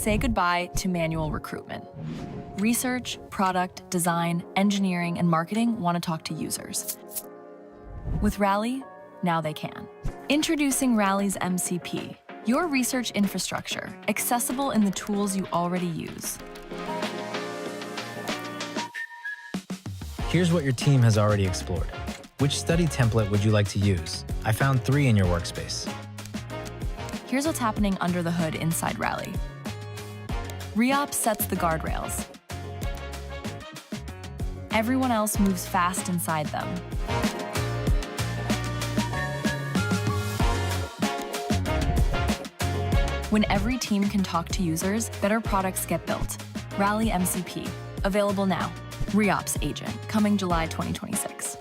say goodbye to manual recruitment. Research, product, design, engineering, and marketing want to talk to users. With Rally, now they can. Introducing Rally's MCP, your research infrastructure, accessible in the tools you already use. Here's what your team has already explored. Which study template would you like to use? I found 3 in your workspace. Here's what's happening under the hood inside Rally. Reops sets the guardrails. Everyone else moves fast inside them. When every team can talk to users, better products get built. Rally MCP, available now. Reops Agent, coming July 2026.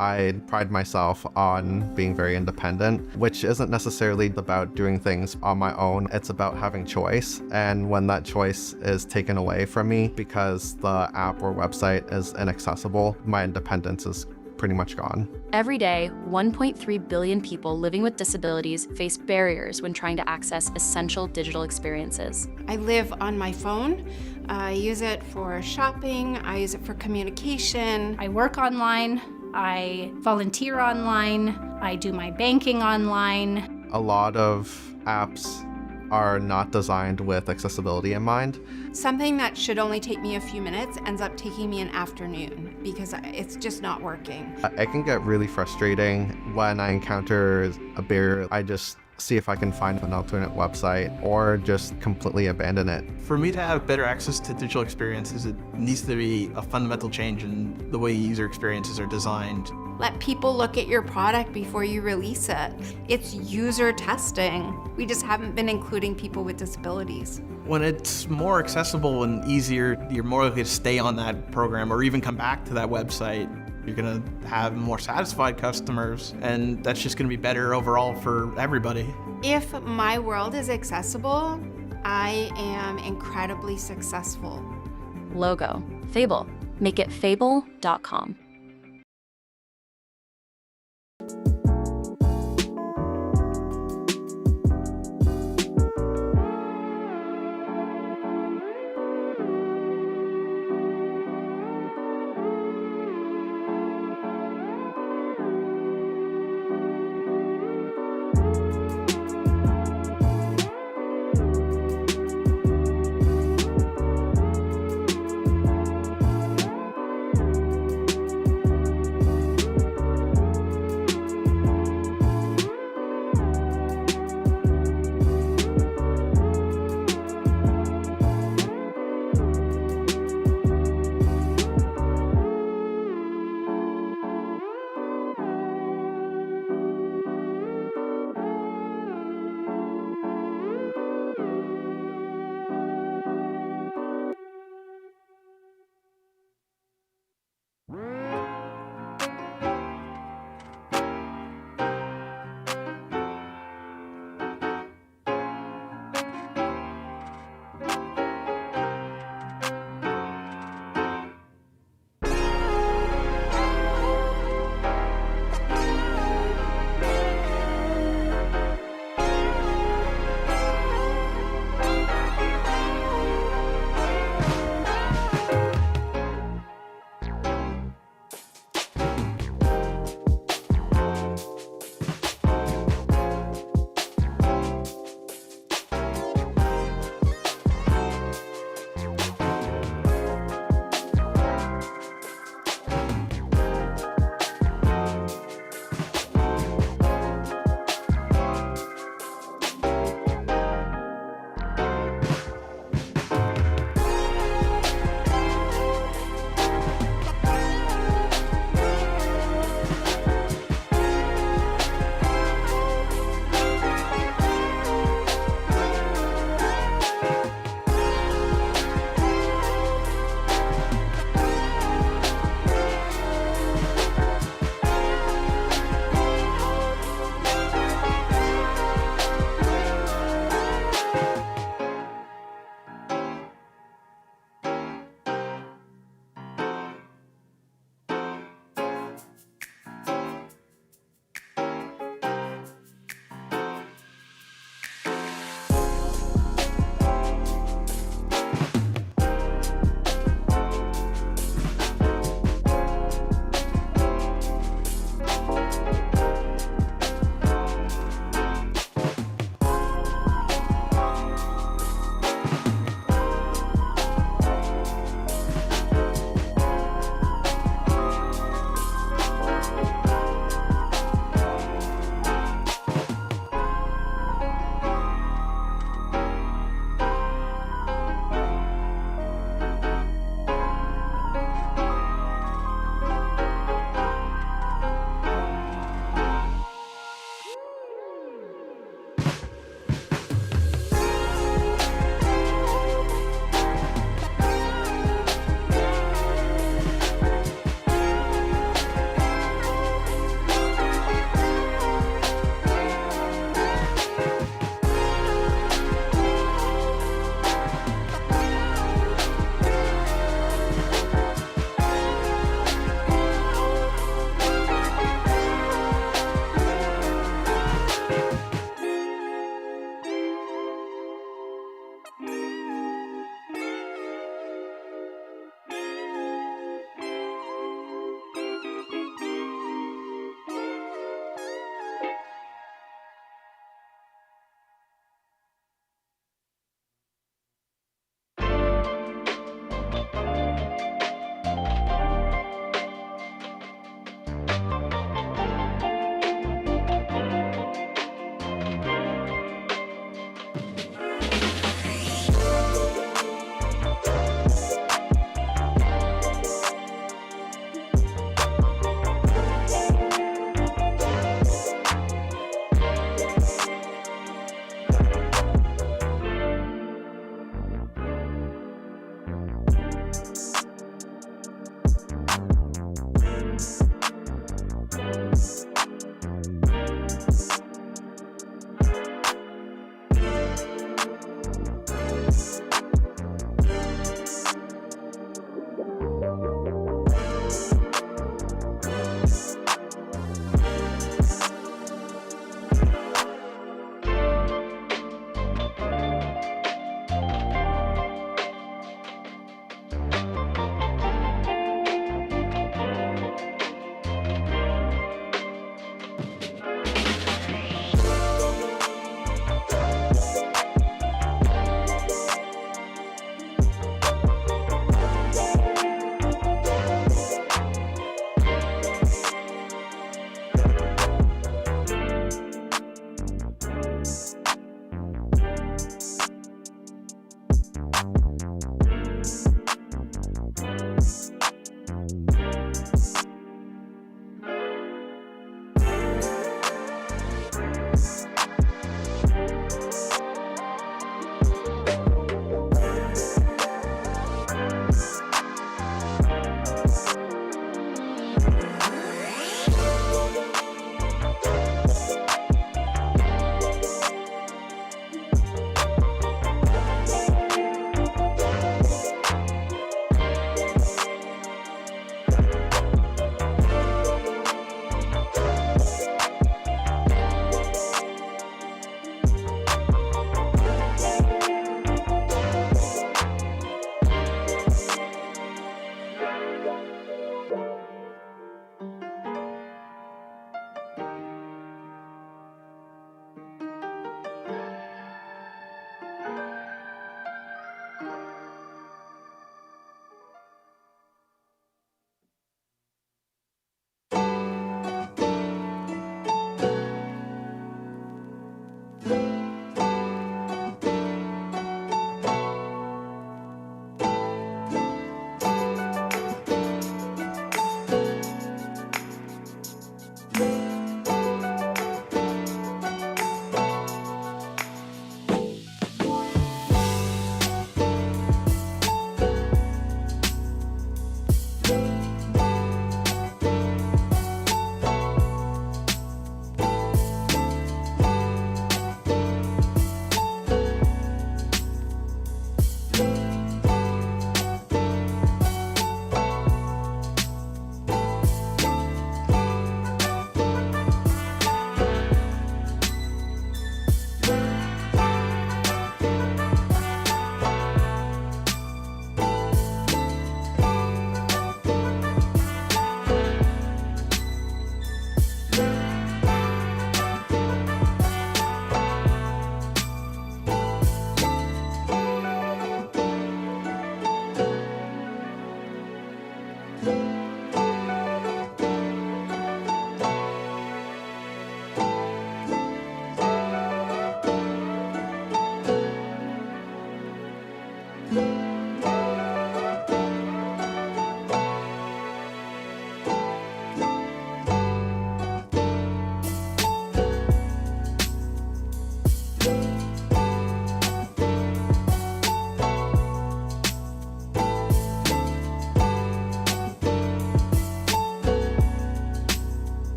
I pride myself on being very independent, which isn't necessarily about doing things on my own. It's about having choice. And when that choice is taken away from me because the app or website is inaccessible, my independence is pretty much gone. Every day, 1.3 billion people living with disabilities face barriers when trying to access essential digital experiences. I live on my phone. I use it for shopping. I use it for communication. I work online. I volunteer online. I do my banking online. A lot of apps are not designed with accessibility in mind. Something that should only take me a few minutes ends up taking me an afternoon because it's just not working. It can get really frustrating when I encounter a barrier. I just see if I can find an alternate website or just completely abandon it. For me to have better access to digital experiences, it needs to be a fundamental change in the way user experiences are designed. Let people look at your product before you release it. It's user testing. We just haven't been including people with disabilities. When it's more accessible and easier, you're more likely to stay on that program or even come back to that website. You're gonna have more satisfied customers, and that's just gonna be better overall for everybody. If my world is accessible, I am incredibly successful. Logo, Fable. Make it fable.com.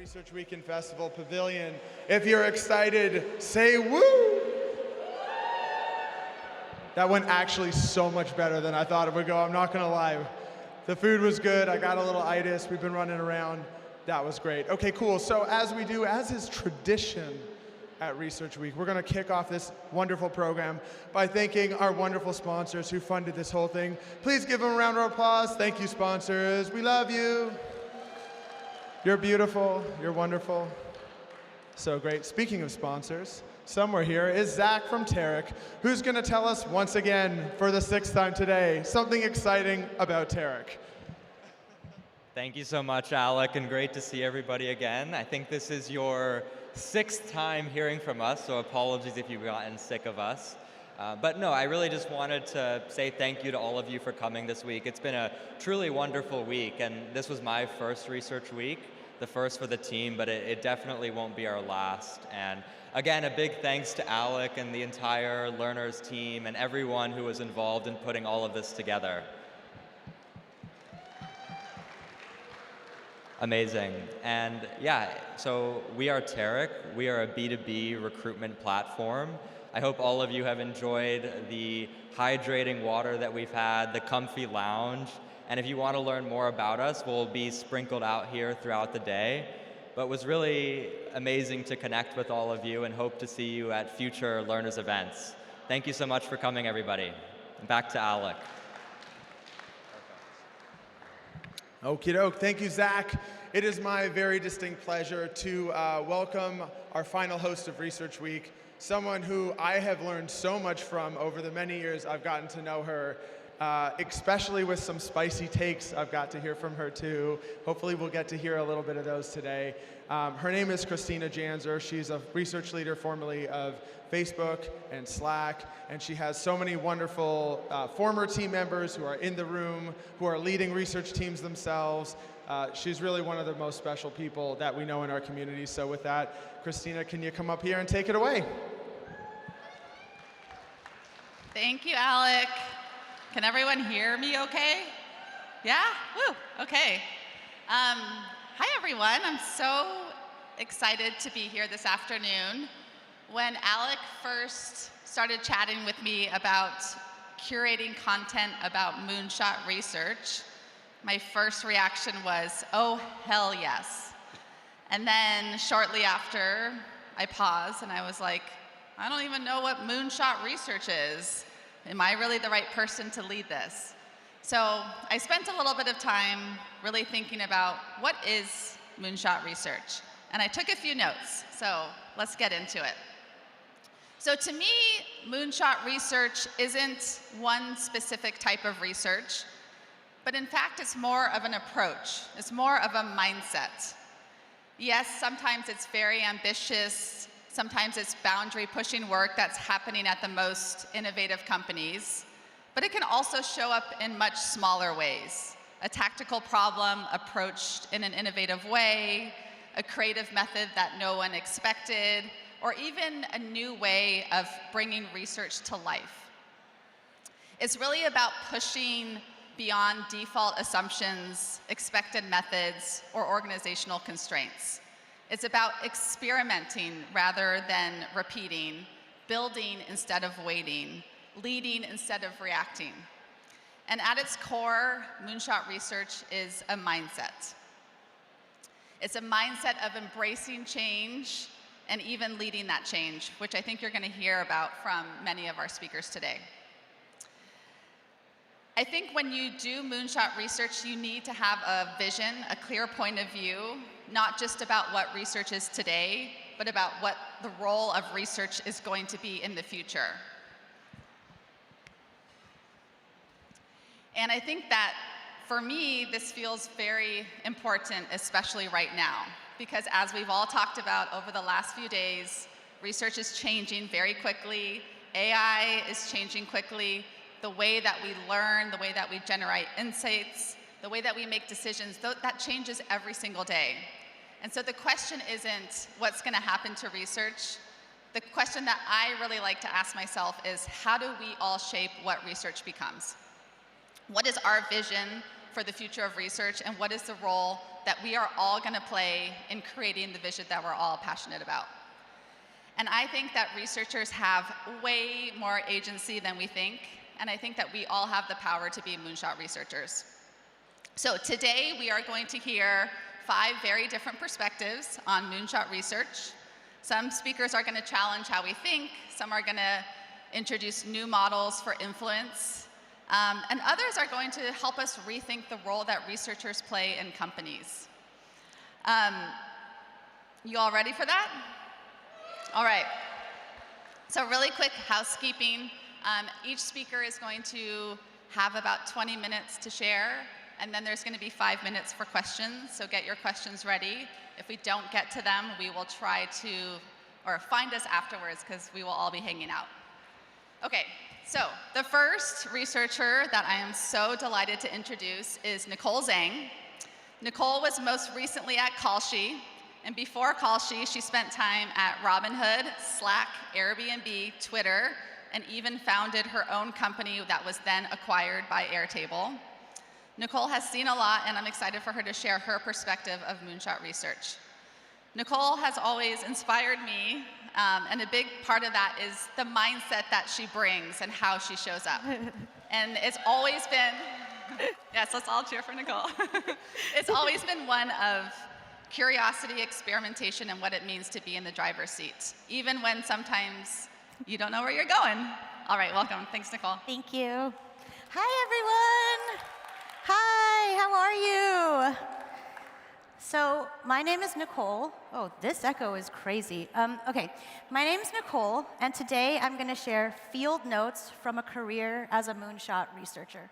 Research Week and Festival Pavilion. If you're excited, say woo! That went actually so much better than I thought it would go, I'm not gonna lie. The food was good, I got a little itis, we've been running around. That was great. Okay, cool, so as we do, as is tradition at Research Week, we're gonna kick off this wonderful program by thanking our wonderful sponsors who funded this whole thing. Please give them a round of applause. Thank you, sponsors. We love you. You're beautiful, you're wonderful. So great. Speaking of sponsors, somewhere here is Zach from Tarek, who's gonna tell us once again, for the 6th time today, something exciting about Tarek. Thank you so much, Alec, and great to see everybody again. I think this is your 6th time hearing from us, so apologies if you've gotten sick of us. But no, I really just wanted to say thank you to all of you for coming this week. It's been a truly wonderful week, and this was my first Research Week, the first for the team, but it definitely won't be our last. And again, a big thanks to Alec and the entire Learners team and everyone who was involved in putting all of this together. Amazing. And yeah, so we are Tarek. We are a B2B recruitment platform. I hope all of you have enjoyed the hydrating water that we've had, the comfy lounge, and if you want to learn more about us, we'll be sprinkled out here throughout the day. But it was really amazing to connect with all of you and hope to see you at future Learners events. Thank you so much for coming, everybody. Back to Alec. Okie doke. Thank you, Zach. It is my very distinct pleasure to welcome our final host of Research Week, someone who I have learned so much from over the many years I've gotten to know her, especially with some spicy takes I've got to hear from her too. Hopefully we'll get to hear a little bit of those today. Her name is Christina Janzer. She's a research leader formerly of Facebook and Slack, and she has so many wonderful former team members who are in the room, who are leading research teams themselves. She's really one of the most special people that we know in our community. So with that, Christina, can you come up here and take it away? Thank you, Alec. Can everyone hear me okay? Yeah? Woo, okay. Hi, everyone. I'm so excited to be here this afternoon. When Alec first started chatting with me about curating content about Moonshot research, my first reaction was, oh, hell yes. And then shortly after, I paused and I was like, I don't even know what Moonshot research is. Am I really the right person to lead this? So I spent a little bit of time really thinking about what is Moonshot research? And I took a few notes, so let's get into it. So to me, Moonshot research isn't one specific type of research, but in fact, it's more of an approach. It's more of a mindset. Yes, sometimes it's very ambitious. Sometimes it's boundary-pushing work that's happening at the most innovative companies. But it can also show up in much smaller ways. A tactical problem approached in an innovative way, a creative method that no one expected, or even a new way of bringing research to life. It's really about pushing beyond default assumptions, expected methods, or organizational constraints. It's about experimenting rather than repeating, building instead of waiting, leading instead of reacting. And at its core, Moonshot research is a mindset. It's a mindset of embracing change and even leading that change, which I think you're going to hear about from many of our speakers today. I think when you do Moonshot research, you need to have a vision, a clear point of view, not just about what research is today, but about what the role of research is going to be in the future. And I think that, for me, this feels very important, especially right now, because as we've all talked about over the last few days, research is changing very quickly, AI is changing quickly, the way that we learn, the way that we generate insights, the way that we make decisions, that changes every single day. And so the question isn't what's going to happen to research. The question that I really like to ask myself is, how do we all shape what research becomes? What is our vision for the future of research and what is the role that we are all going to play in creating the vision that we're all passionate about. And I think that researchers have way more agency than we think, and I think that we all have the power to be Moonshot researchers. So today we are going to hear 5 very different perspectives on Moonshot research. Some speakers are going to challenge how we think, some are going to introduce new models for influence, and others are going to help us rethink the role that researchers play in companies. You all ready for that? All right. So really quick housekeeping. Each speaker is going to have about 20 minutes to share, and then there's going to be 5 minutes for questions, so get your questions ready. If we don't get to them, we will try to, or find us afterwards, because we will all be hanging out. Okay, so the first researcher that I am so delighted to introduce is Nicole Zhang. Nicole was most recently at Kalshi, and before Kalshi, she spent time at Robinhood, Slack, Airbnb, Twitter, and even founded her own company that was then acquired by Airtable. Nicole has seen a lot, and I'm excited for her to share her perspective of Moonshot research. Nicole has always inspired me, and a big part of that is the mindset that she brings and how she shows up. And it's always been, yes, let's all cheer for Nicole. It's always been one of curiosity, experimentation, and what it means to be in the driver's seat, even when sometimes you don't know where you're going. All right, welcome. Thanks, Nicole. Thank you. Hi, everyone. Hi, how are you? So my name is Nicole. Oh, this echo is crazy. Okay, my name is Nicole, and today I'm going to share field notes from a career as a Moonshot researcher.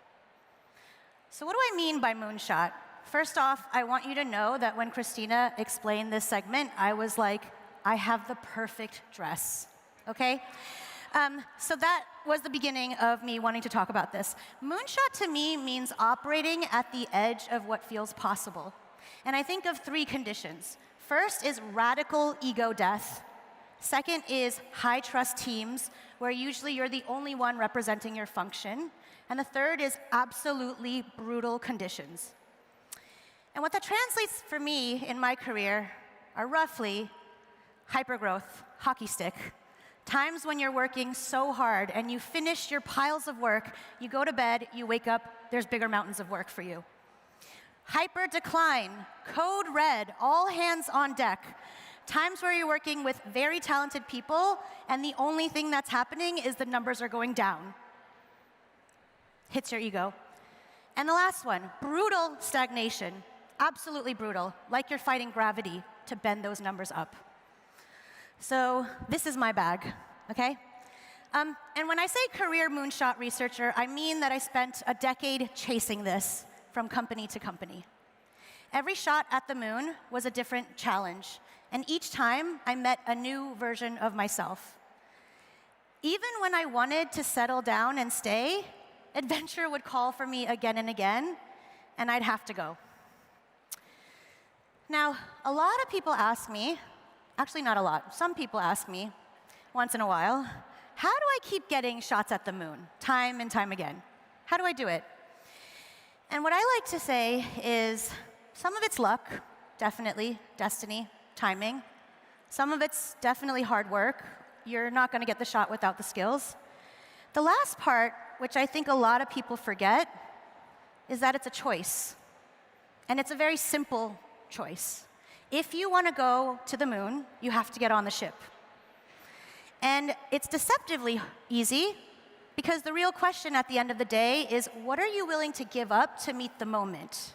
So what do I mean by Moonshot? First off, I want you to know that when Christina explained this segment, I was like, I have the perfect dress, okay? So that was the beginning of me wanting to talk about this. Moonshot to me means operating at the edge of what feels possible. And I think of 3 conditions. First is radical ego death. Second is high trust teams, where usually you're the only one representing your function. And the third is absolutely brutal conditions. And what that translates for me in my career are roughly hypergrowth, hockey stick, times when you're working so hard and you finish your piles of work, you go to bed, you wake up, there's bigger mountains of work for you. Hyper decline, code red, all hands on deck. Times where you're working with very talented people and the only thing that's happening is the numbers are going down. Hits your ego. And the last one, brutal stagnation. Absolutely brutal, like you're fighting gravity to bend those numbers up. So this is my bag, okay? And when I say career Moonshot researcher, I mean that I spent a decade chasing this from company to company. Every shot at the moon was a different challenge, and each time I met a new version of myself. Even when I wanted to settle down and stay, adventure would call for me again and again, and I'd have to go. Now, a lot of people ask me, actually not a lot, some people ask me once in a while, how do I keep getting shots at the moon time and time again? How do I do it? And what I like to say is some of it's luck, definitely, destiny, timing. Some of it's definitely hard work. You're not going to get the shot without the skills. The last part, which I think a lot of people forget, is that it's a choice. And it's a very simple choice. If you want to go to the moon, you have to get on the ship. And it's deceptively easy, because the real question at the end of the day is, what are you willing to give up to meet the moment?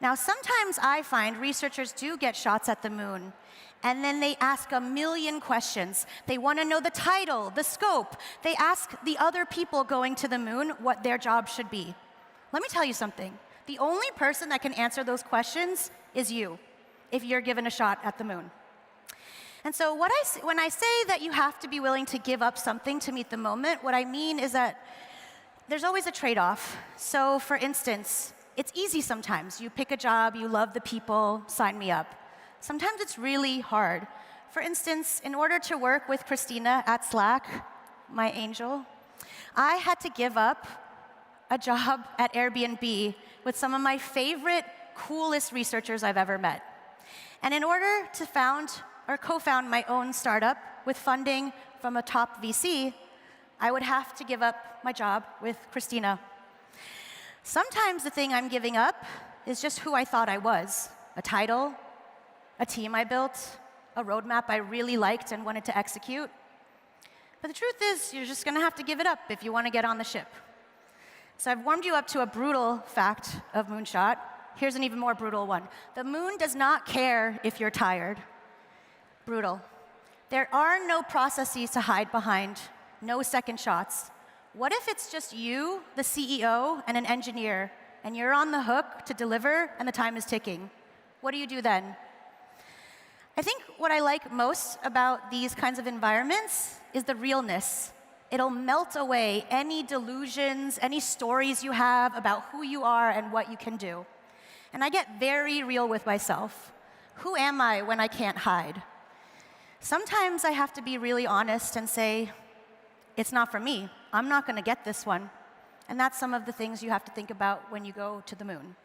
Now, sometimes I find researchers do get shots at the moon, and then they ask a million questions. They want to know the title, the scope. They ask the other people going to the moon what their job should be. Let me tell you something. The only person that can answer those questions is you, if you're given a shot at the moon. And so when I say that you have to be willing to give up something to meet the moment, what I mean is that there's always a trade-off. So for instance, it's easy sometimes. You pick a job, you love the people, sign me up. Sometimes it's really hard. For instance, in order to work with Christina at Slack, my angel, I had to give up a job at Airbnb with some of my favorite, coolest researchers I've ever met. And in order to co-found my own startup with funding from a top VC, I would have to give up my job with Christina. Sometimes the thing I'm giving up is just who I thought I was. A title, a team I built, a roadmap I really liked and wanted to execute. But the truth is, you're just going to have to give it up if you want to get on the ship. So I've warmed you up to a brutal fact of Moonshot. Here's an even more brutal one. The moon does not care if you're tired. Brutal. There are no processes to hide behind, no second shots. What if it's just you, the CEO, and an engineer, and you're on the hook to deliver and the time is ticking? What do you do then? I think what I like most about these kinds of environments is the realness. It'll melt away any delusions, any stories you have about who you are and what you can do. And I get very real with myself. Who am I when I can't hide? Sometimes I have to be really honest and say, it's not for me. I'm not going to get this one. And that's some of the things you have to think about when you go to the moon.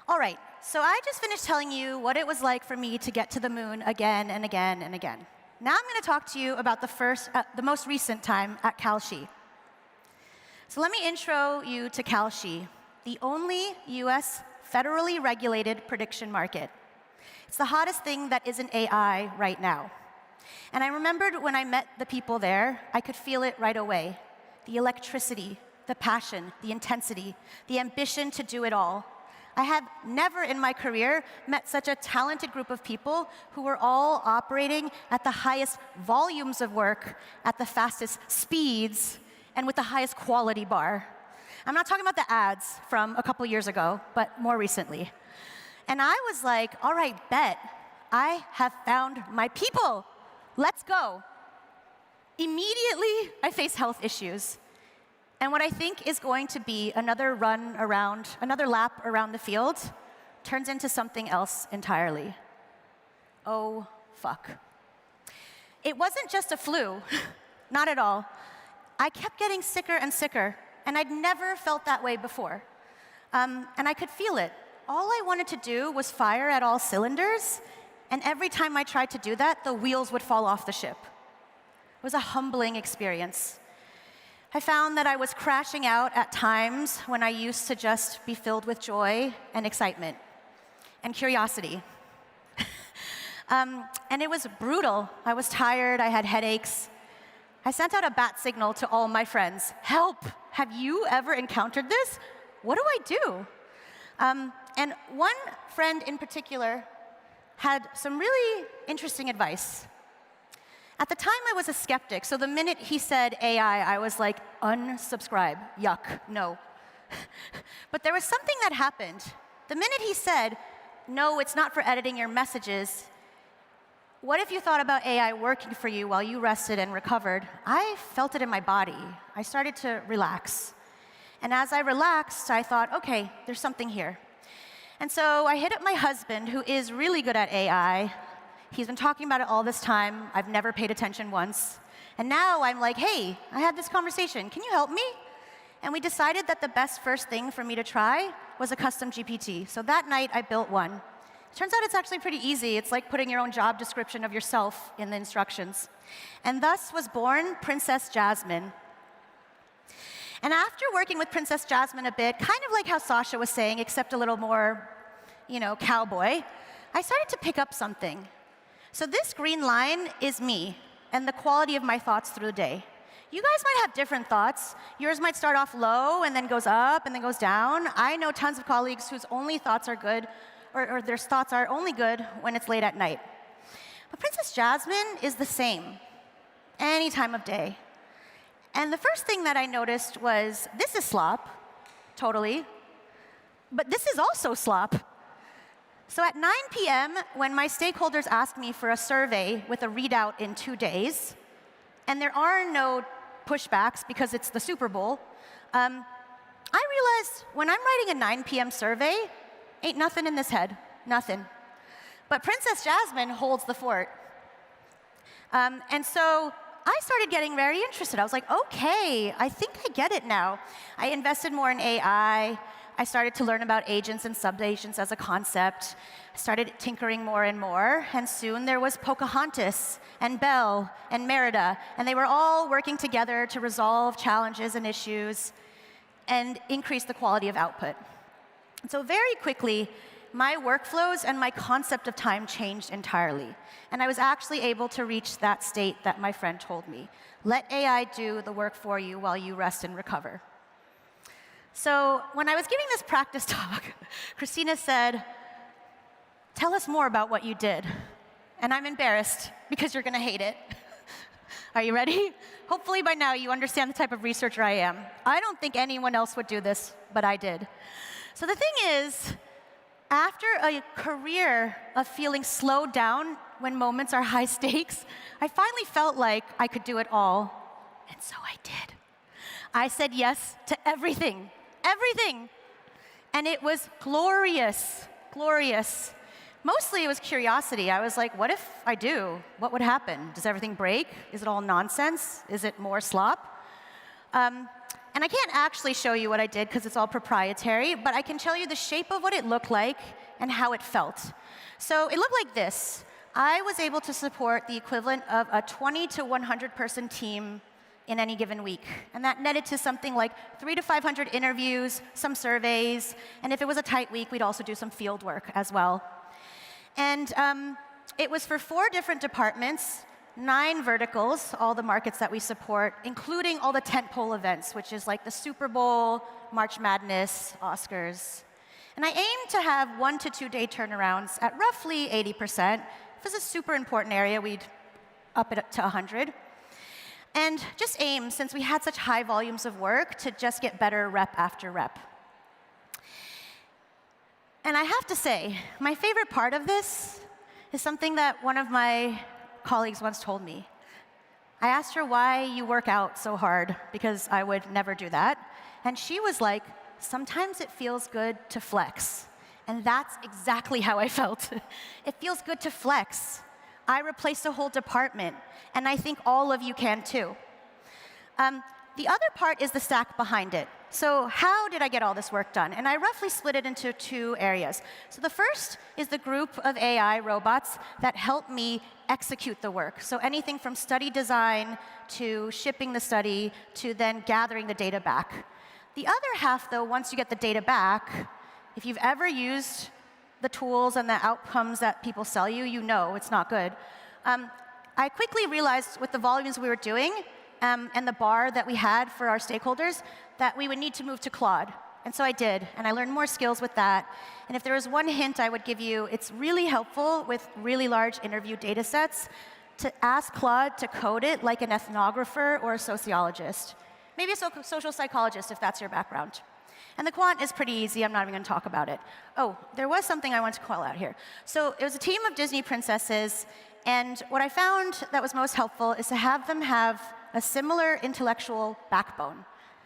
All right, so I just finished telling you what it was like for me to get to the moon again and again and again. Now I'm going to talk to you about the most recent time at Kalshi. So let me intro you to Kalshi, the only US federally regulated prediction market. It's the hottest thing that isn't AI right now. And I remembered when I met the people there, I could feel it right away. The electricity, the passion, the intensity, the ambition to do it all. I have never in my career met such a talented group of people who were all operating at the highest volumes of work, at the fastest speeds, and with the highest quality bar. I'm not talking about the ads from a couple years ago, but more recently. And I was like, all right, bet. I have found my people. Let's go. Immediately, I face health issues. And what I think is going to be another lap around the field turns into something else entirely. Oh, fuck. It wasn't just a flu, not at all. I kept getting sicker and sicker, and I'd never felt that way before. And I could feel it. All I wanted to do was fire at all cylinders, and every time I tried to do that, the wheels would fall off the ship. It was a humbling experience. I found that I was crashing out at times when I used to just be filled with joy and excitement and curiosity. And it was brutal. I was tired, I had headaches. I sent out a bat signal to all my friends. Help! Have you ever encountered this? What do I do? And one friend in particular had some really interesting advice. At the time, I was a skeptic, so the minute he said AI, I was like, unsubscribe, yuck, no. But there was something that happened. The minute he said, no, it's not for editing your messages, what if you thought about AI working for you while you rested and recovered? I felt it in my body. I started to relax. And as I relaxed, I thought, okay, there's something here. And so I hit up my husband, who is really good at AI. He's been talking about it all this time. I've never paid attention once. And now I'm like, hey, I had this conversation. Can you help me? And we decided that the best first thing for me to try was a custom GPT. So that night, I built one. It turns out it's actually pretty easy. It's like putting your own job description of yourself in the instructions. And thus was born Princess Jasmine. And after working with Princess Jasmine a bit, kind of like how Sasha was saying, except a little more, cowboy, I started to pick up something. So this green line is me and the quality of my thoughts through the day. You guys might have different thoughts. Yours might start off low and then goes up and then goes down. I know tons of colleagues whose only thoughts are good, or their thoughts are only good when it's late at night. But Princess Jasmine is the same, any time of day. And the first thing that I noticed was, this is slop, totally, but this is also slop. So at 9 p.m., when my stakeholders asked me for a survey with a readout in 2 days, and there are no pushbacks because it's the Super Bowl, I realized when I'm writing a 9 p.m. survey, ain't nothing in this head, nothing. But Princess Jasmine holds the fort. And so I started getting very interested. I was like, okay, I think I get it now. I invested more in AI. I started to learn about agents and sub-agents as a concept. I started tinkering more and more, and soon there was Pocahontas and Belle and Merida, and they were all working together to resolve challenges and issues and increase the quality of output. And so very quickly, my workflows and my concept of time changed entirely. And I was actually able to reach that state that my friend told me. Let AI do the work for you while you rest and recover. So when I was giving this practice talk, Christina said, tell us more about what you did. And I'm embarrassed because you're going to hate it. Are you ready? Hopefully by now you understand the type of researcher I am. I don't think anyone else would do this, but I did. So the thing is, after a career of feeling slowed down when moments are high stakes, I finally felt like I could do it all. And so I did. I said yes to everything. Everything. And it was glorious, glorious. Mostly it was curiosity. I was like, what if I do? What would happen? Does everything break? Is it all nonsense? Is it more slop? And I can't actually show you what I did because it's all proprietary, but I can tell you the shape of what it looked like and how it felt. So it looked like this. I was able to support the equivalent of a 20 to 100 person team in any given week. And that netted to something like 300 to 500 interviews, some surveys, and if it was a tight week, we'd also do some field work as well. And it was for 4 different departments, 9 verticals, all the markets that we support, including all the tentpole events, which is like the Super Bowl, March Madness, Oscars. And I aim to have 1 to 2 day turnarounds at roughly 80%. If it's a super important area, we'd up it up to 100. And just aim, since we had such high volumes of work, to just get better rep after rep. And I have to say, my favorite part of this is something that one of my colleagues once told me. I asked her why you work out so hard, because I would never do that. And she was like, sometimes it feels good to flex. And that's exactly how I felt. It feels good to flex. I replaced a whole department, and I think all of you can too. The other part is the stack behind it. So how did I get all this work done? And I roughly split it into 2 areas. So the first is the group of AI robots that help me execute the work. So anything from study design to shipping the study to then gathering the data back. The other half, though, once you get the data back, if you've ever used the tools and the outcomes that people sell you, you know it's not good. I quickly realized with the volumes we were doing and the bar that we had for our stakeholders that we would need to move to Claude. And so I did, and I learned more skills with that. And if there was one hint I would give you, it's really helpful with really large interview data sets to ask Claude to code it like an ethnographer or a sociologist. Maybe a social psychologist if that's your background. And the quant is pretty easy. I'm not even going to talk about it. Oh, there was something I wanted to call out here. So it was a team of Disney princesses, and what I found that was most helpful is to have them have a similar intellectual backbone,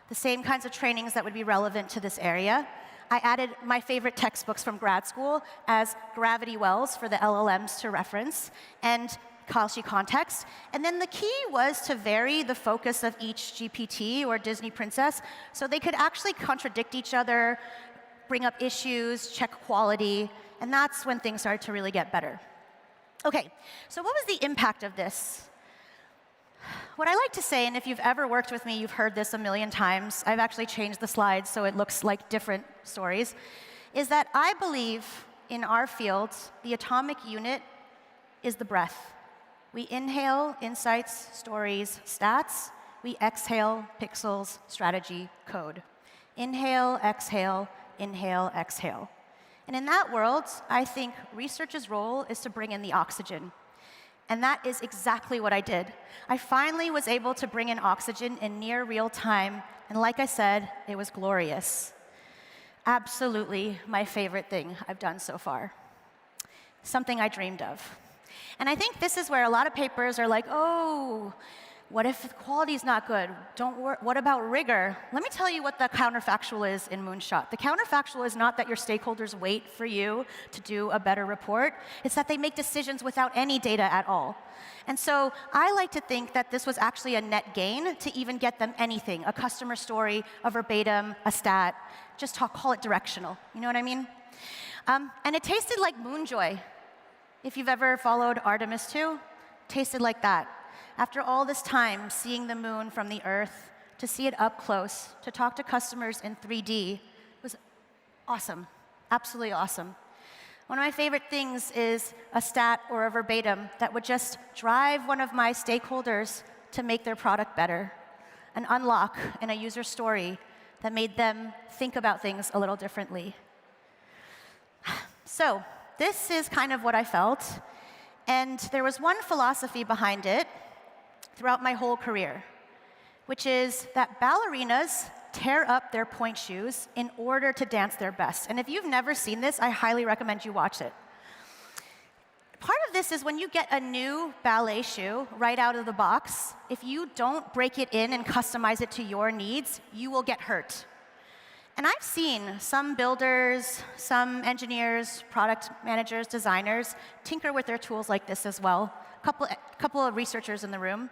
the same kinds of trainings that would be relevant to this area. I added my favorite textbooks from grad school as gravity wells for the LLMs to reference, and Kalshi context. And then the key was to vary the focus of each GPT or Disney princess so they could actually contradict each other, bring up issues, check quality, and that's when things started to really get better. Okay, so what was the impact of this? What I like to say, and if you've ever worked with me, you've heard this a million times, I've actually changed the slides so it looks like different stories, is that I believe in our field, the atomic unit is the breath. We inhale insights, stories, stats. We exhale pixels, strategy, code. Inhale, exhale, inhale, exhale. And in that world, I think research's role is to bring in the oxygen. And that is exactly what I did. I finally was able to bring in oxygen in near real time. And like I said, it was glorious. Absolutely my favorite thing I've done so far. Something I dreamed of. And I think this is where a lot of papers are like, oh, What if the quality is not good? What about rigor? Let me tell you what the counterfactual is in Moonshot. The counterfactual is not that your stakeholders wait for you to do a better report. It's that they make decisions without any data at all. And so I like to think that this was actually a net gain to even get them anything, a customer story, a verbatim, a stat. Just call it directional. You know what I mean? And it tasted like Moonjoy. If you've ever followed Artemis 2, tasted like that. After all this time, seeing the moon from the Earth, to see it up close, to talk to customers in 3D, was awesome, absolutely awesome. One of my favorite things is a stat or a verbatim that would just drive one of my stakeholders to make their product better, an unlock in a user story that made them think about things a little differently. So this is kind of what I felt, and there was one philosophy behind it throughout my whole career, which is that ballerinas tear up their point shoes in order to dance their best. And if you've never seen this, I highly recommend you watch it. Part of this is when you get a new ballet shoe right out of the box, if you don't break it in and customize it to your needs, you will get hurt. And I've seen some builders, some engineers, product managers, designers tinker with their tools like this as well. Couple of researchers in the room.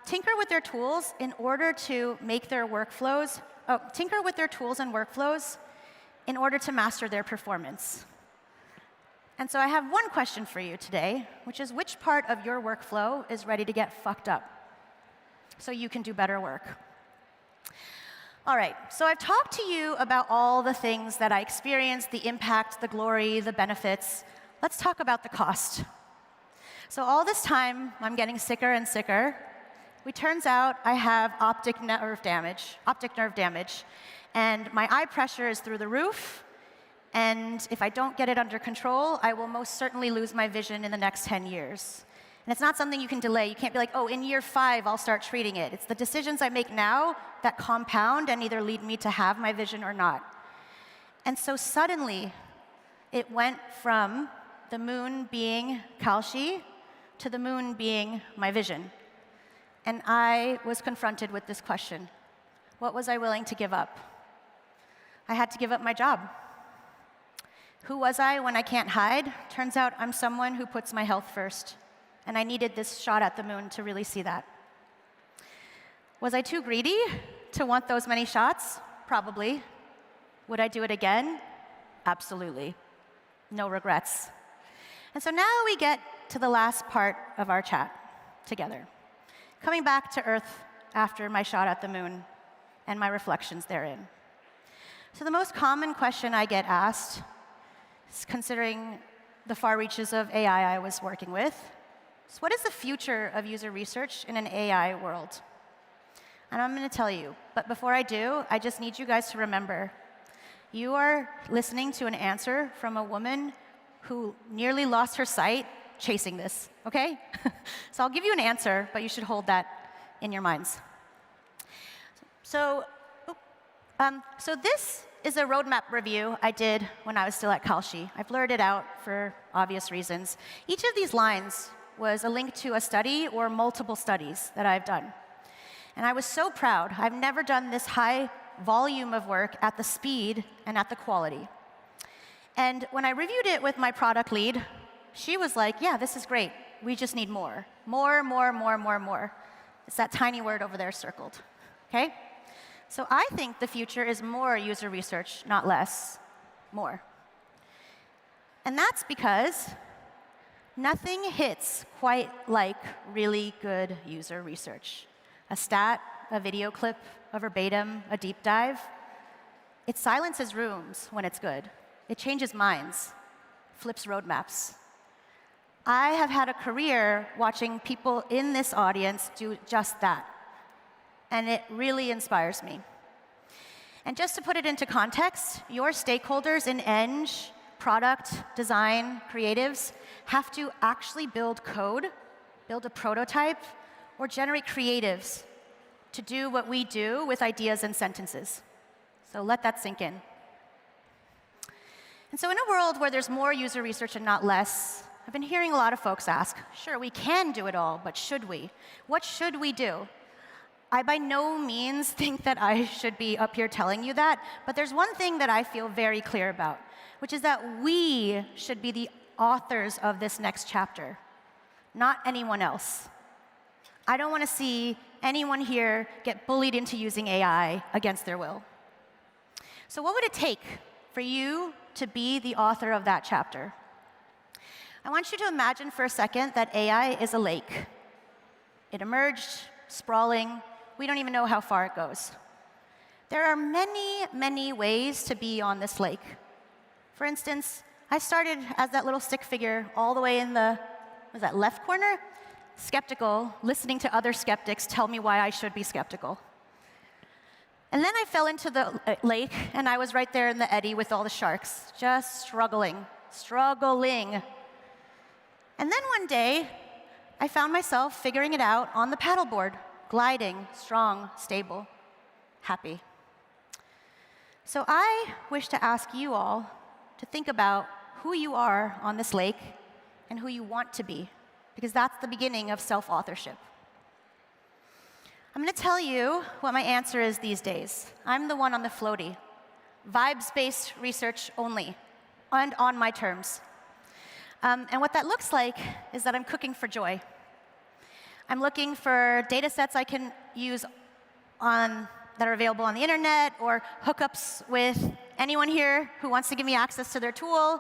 Tinker with their tools in order to make their workflows, tinker with their tools and workflows in order to master their performance. And so I have one question for you today, which is which part of your workflow is ready to get fucked up so you can do better work? All right, so I've talked to you about all the things that I experienced, the impact, the glory, the benefits. Let's talk about the cost. So all this time, I'm getting sicker and sicker. It turns out I have optic nerve damage, and my eye pressure is through the roof, and if I don't get it under control, I will most certainly lose my vision in the next 10 years. And it's not something you can delay. You can't be like, oh, in year 5, I'll start treating it. It's the decisions I make now that compound and either lead me to have my vision or not. And so suddenly, it went from the moon being Kalshi to the moon being my vision. And I was confronted with this question. What was I willing to give up? I had to give up my job. Who was I when I can't hide? Turns out I'm someone who puts my health first. And I needed this shot at the moon to really see that. Was I too greedy to want those many shots? Probably. Would I do it again? Absolutely. No regrets. And so now we get to the last part of our chat together. Coming back to Earth after my shot at the moon and my reflections therein. So the most common question I get asked, considering the far reaches of AI I was working with, is what is the future of user research in an AI world? And I'm going to tell you, but before I do, I just need you guys to remember, you are listening to an answer from a woman who nearly lost her sight chasing this, okay? So I'll give you an answer, but you should hold that in your minds. So this is a roadmap review I did when I was still at Kalshi. I blurred it out for obvious reasons. Each of these lines was a link to a study or multiple studies that I've done. And I was so proud. I've never done this high volume of work at the speed and at the quality. And when I reviewed it with my product lead, she was like, yeah, this is great. We just need more. More. It's that tiny word over there circled, okay? So I think the future is more user research, not less, more. And that's because nothing hits quite like really good user research. A stat, a video clip, a verbatim, a deep dive. It silences rooms when it's good. It changes minds, flips roadmaps. I have had a career watching people in this audience do just that. And it really inspires me. And just to put it into context, your stakeholders in Eng, product, design, creatives, have to actually build code, build a prototype, or generate creatives to do what we do with ideas and sentences. So let that sink in. And so in a world where there's more user research and not less, I've been hearing a lot of folks ask, sure, we can do it all, but should we? What should we do? I by no means think that I should be up here telling you that, but there's one thing that I feel very clear about, which is that we should be the authors of this next chapter, not anyone else. I don't want to see anyone here get bullied into using AI against their will. So what would it take for you to be the author of that chapter? I want you to imagine for a second that AI is a lake. It emerged, sprawling. We don't even know how far it goes. There are many, many ways to be on this lake. For instance, I started as that little stick figure all the way in the, was that left corner? Skeptical, listening to other skeptics tell me why I should be skeptical. And then I fell into the lake, and I was right there in the eddy with all the sharks, just struggling. And then one day, I found myself figuring it out on the paddleboard, gliding, strong, stable, happy. So I wish to ask you all to think about who you are on this lake and who you want to be, because that's the beginning of self-authorship. I'm going to tell you what my answer is these days. I'm the one on the floaty, vibes-based research only, and on my terms. And what that looks like is that I'm cooking for joy. I'm looking for data sets I can use that are available on the internet, or hookups with anyone here who wants to give me access to their tool.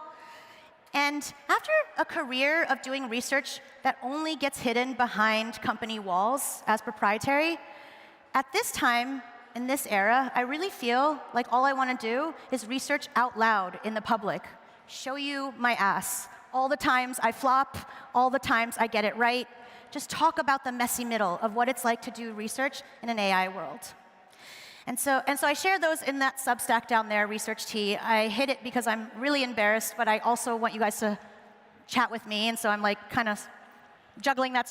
And after a career of doing research that only gets hidden behind company walls as proprietary, at this time, in this era, I really feel like all I want to do is research out loud in the public, show you my ass, all the times I flop, all the times I get it right, just talk about the messy middle of what it's like to do research in an AI world. And so I share those in that Substack down there, Research Tea. I hid it because I'm really embarrassed, but I also want you guys to chat with me, and so I'm like kind of juggling that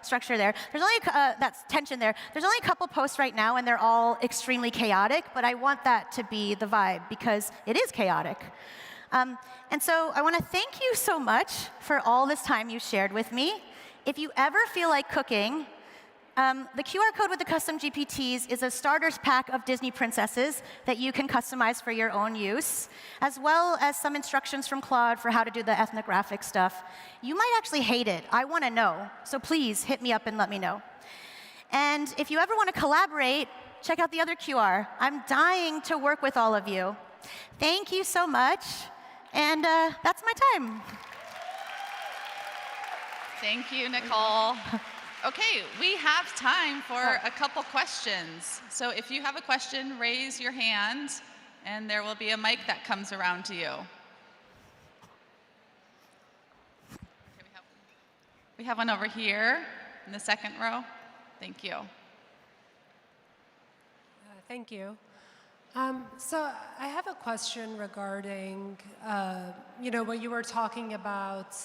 structure there. There's only that's tension there. There's only a couple posts right now, and they're all extremely chaotic, but I want that to be the vibe because it is chaotic. And so I want to thank you so much for all this time you shared with me. If you ever feel like cooking, the QR code with the custom GPTs is a starters pack of Disney princesses that you can customize for your own use, as well as some instructions from Claude for how to do the ethnographic stuff. You might actually hate it. I want to know. So please hit me up and let me know. And if you ever want to collaborate, check out the other QR. I'm dying to work with all of you. Thank you so much. And that's my time. Thank you, Nicole. Okay, we have time for a couple questions. So if you have a question, raise your hand, and there will be a mic that comes around to you. Okay, we have one over here in the second row. Thank you. Thank you. So I have a question regarding, what you were talking about.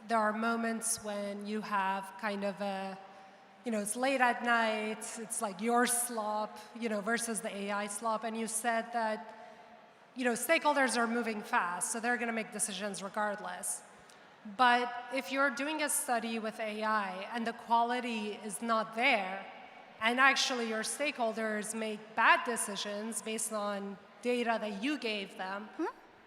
There are moments when you have kind of a, it's late at night, it's like your slop, versus the AI slop, and you said that, stakeholders are moving fast, so they're going to make decisions regardless. But if you're doing a study with AI and the quality is not there, and actually your stakeholders make bad decisions based on data that you gave them,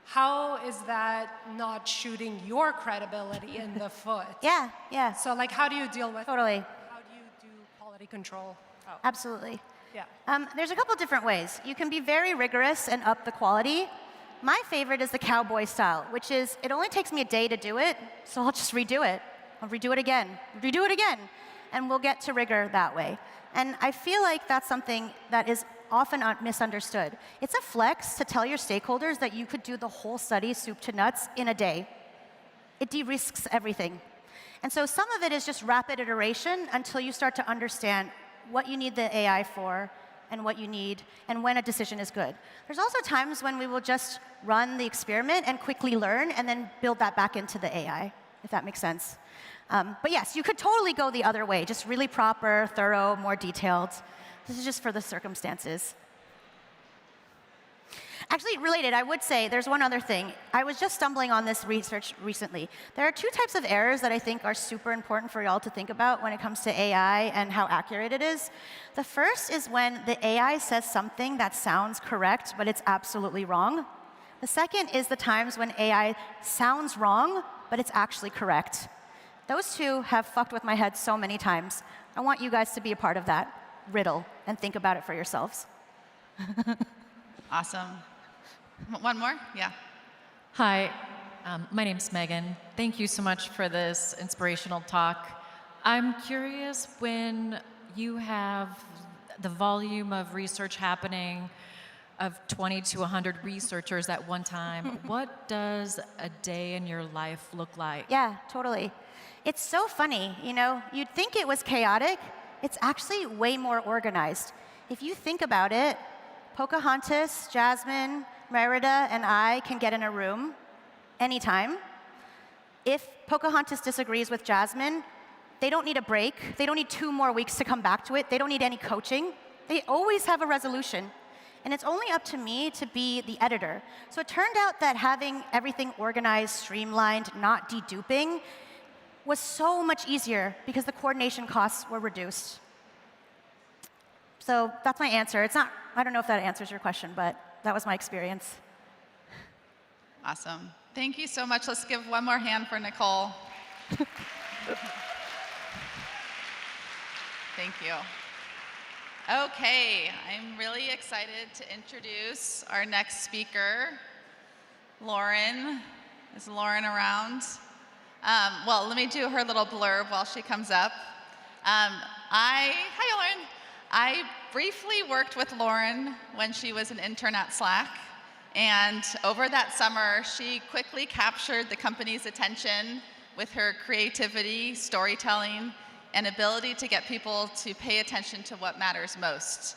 how is that not shooting your credibility in the foot? Yeah. So how do you deal with Totally. How do you do quality control? Oh. Absolutely. Yeah. There's a couple different ways. You can be very rigorous and up the quality. My favorite is the cowboy style, which is it only takes me a day to do it, so I'll just redo it. I'll redo it again, and we'll get to rigor that way. And I feel like that's something that is often misunderstood. It's a flex to tell your stakeholders that you could do the whole study, soup to nuts, in a day. It de-risks everything. And so some of it is just rapid iteration until you start to understand what you need the AI for and what you need and when a decision is good. There's also times when we will just run the experiment and quickly learn and then build that back into the AI, if that makes sense. But yes, you could totally go the other way, just really proper, thorough, more detailed. This is just for the circumstances. Actually, related, I would say there's one other thing. I was just stumbling on this research recently. There are 2 types of errors that I think are super important for y'all to think about when it comes to AI and how accurate it is. The first is when the AI says something that sounds correct, but it's absolutely wrong. The second is the times when AI sounds wrong, but it's actually correct. Those 2 have fucked with my head so many times. I want you guys to be a part of that riddle and think about it for yourselves. Awesome. One more? Yeah. Hi, my name's Megan. Thank you so much for this inspirational talk. I'm curious, when you have the volume of research happening of 20 to 100 researchers at one time, what does a day in your life look like? Yeah, totally. It's so funny, you know, you'd think it was chaotic. It's actually way more organized. If you think about it, Pocahontas, Jasmine, Merida, and I can get in a room anytime. If Pocahontas disagrees with Jasmine, they don't need a break. They don't need 2 more weeks to come back to it. They don't need any coaching. They always have a resolution. And it's only up to me to be the editor. So it turned out that having everything organized, streamlined, not deduping, was so much easier because the coordination costs were reduced. So that's my answer. It's not, I don't know if that answers your question, but that was my experience. Awesome. Thank you so much. Let's give one more hand for Nicole. Thank you. Okay, I'm really excited to introduce our next speaker, Lauren. Is Lauren around? Well, let me do her little blurb while she comes up. Hi, Lauren. I briefly worked with Lauren when she was an intern at Slack, and over that summer, she quickly captured the company's attention with her creativity, storytelling, and ability to get people to pay attention to what matters most.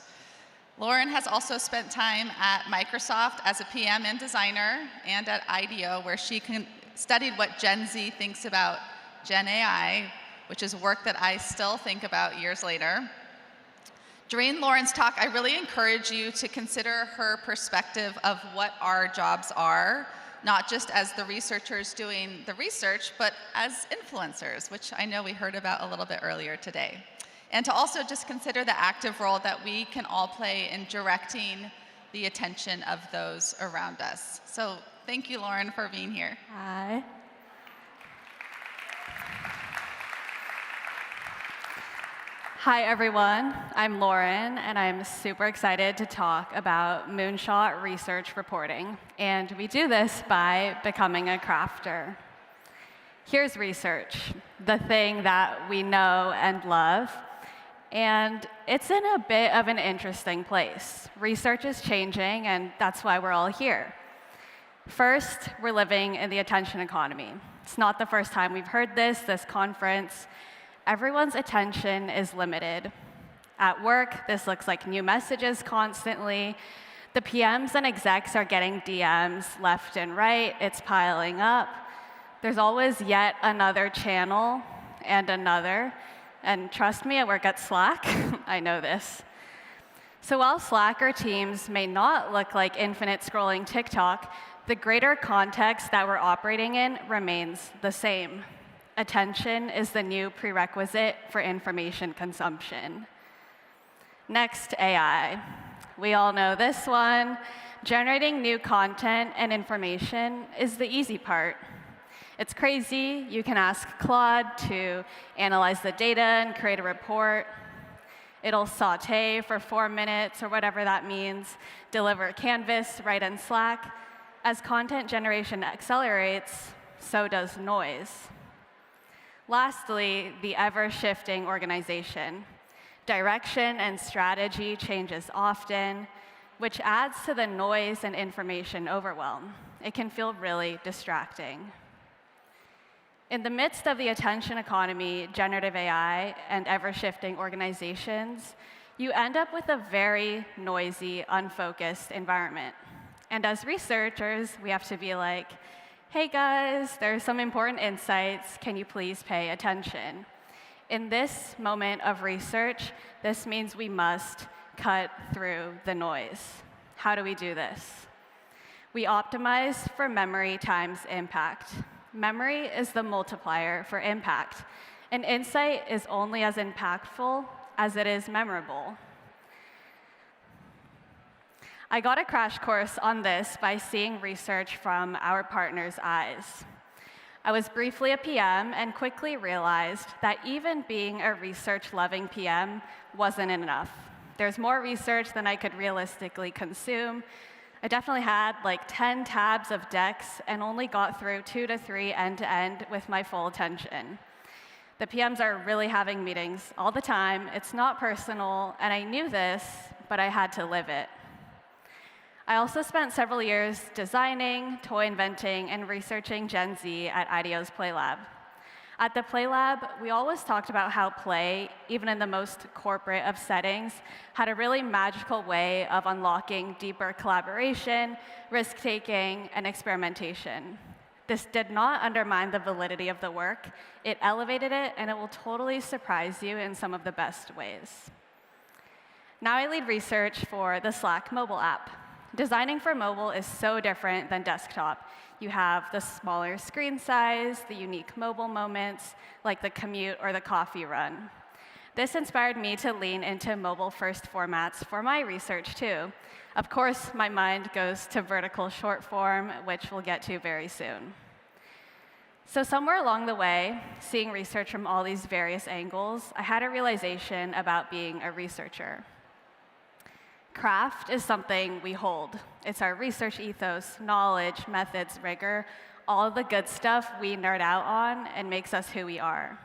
Lauren has also spent time at Microsoft as a PM and designer, and at IDEO, where she studied what Gen Z thinks about Gen AI, which is work that I still think about years later. During Lauren's talk, I really encourage you to consider her perspective of what our jobs are, not just as the researchers doing the research, but as influencers, which I know we heard about a little bit earlier today. And to also just consider the active role that we can all play in directing the attention of those around us. So thank you, Lauren, for being here. Hi. Hi, everyone. I'm Lauren, and I'm super excited to talk about Moonshot research reporting. And we do this by becoming a crafter. Here's research, the thing that we know and love. And it's in a bit of an interesting place. Research is changing, and that's why we're all here. First, we're living in the attention economy. It's not the first time we've heard this conference. Everyone's attention is limited. At work, this looks like new messages constantly. The PMs and execs are getting DMs left and right. It's piling up. There's always yet another channel and another. And trust me, I work at Slack. I know this. So while Slack or Teams may not look like infinite scrolling TikTok, the greater context that we're operating in remains the same. Attention is the new prerequisite for information consumption. Next, AI. We all know this one. Generating new content and information is the easy part. It's crazy. You can ask Claude to analyze the data and create a report. It'll saute for 4 minutes or whatever that means, deliver Canvas right in Slack. As content generation accelerates, so does noise. Lastly, the ever-shifting organization. Direction and strategy changes often, which adds to the noise and information overwhelm. It can feel really distracting. In the midst of the attention economy, generative AI, and ever-shifting organizations, you end up with a very noisy, unfocused environment. And as researchers, we have to be like, hey guys, there's some important insights. Can you please pay attention? In this moment of research, this means we must cut through the noise. How do we do this? We optimize for memory times impact. Memory is the multiplier for impact, and insight is only as impactful as it is memorable. I got a crash course on this by seeing research from our partners' eyes. I was briefly a PM and quickly realized that even being a research-loving PM wasn't enough. There's more research than I could realistically consume. I definitely had like 10 tabs of decks and only got through 2 to 3 end-to-end with my full attention. The PMs are really having meetings all the time. It's not personal, and I knew this, but I had to live it. I also spent several years designing, toy inventing, and researching Gen Z at IDEO's Play Lab. At the Play Lab, we always talked about how play, even in the most corporate of settings, had a really magical way of unlocking deeper collaboration, risk-taking, and experimentation. This did not undermine the validity of the work. It elevated it, and it will totally surprise you in some of the best ways. Now I lead research for the Slack mobile app. Designing for mobile is so different than desktop. You have the smaller screen size, the unique mobile moments, like the commute or the coffee run. This inspired me to lean into mobile-first formats for my research, too. Of course, my mind goes to vertical short form, which we'll get to very soon. So somewhere along the way, seeing research from all these various angles, I had a realization about being a researcher. Craft is something we hold. It's our research ethos, knowledge, methods, rigor, all of the good stuff we nerd out on and makes us who we are.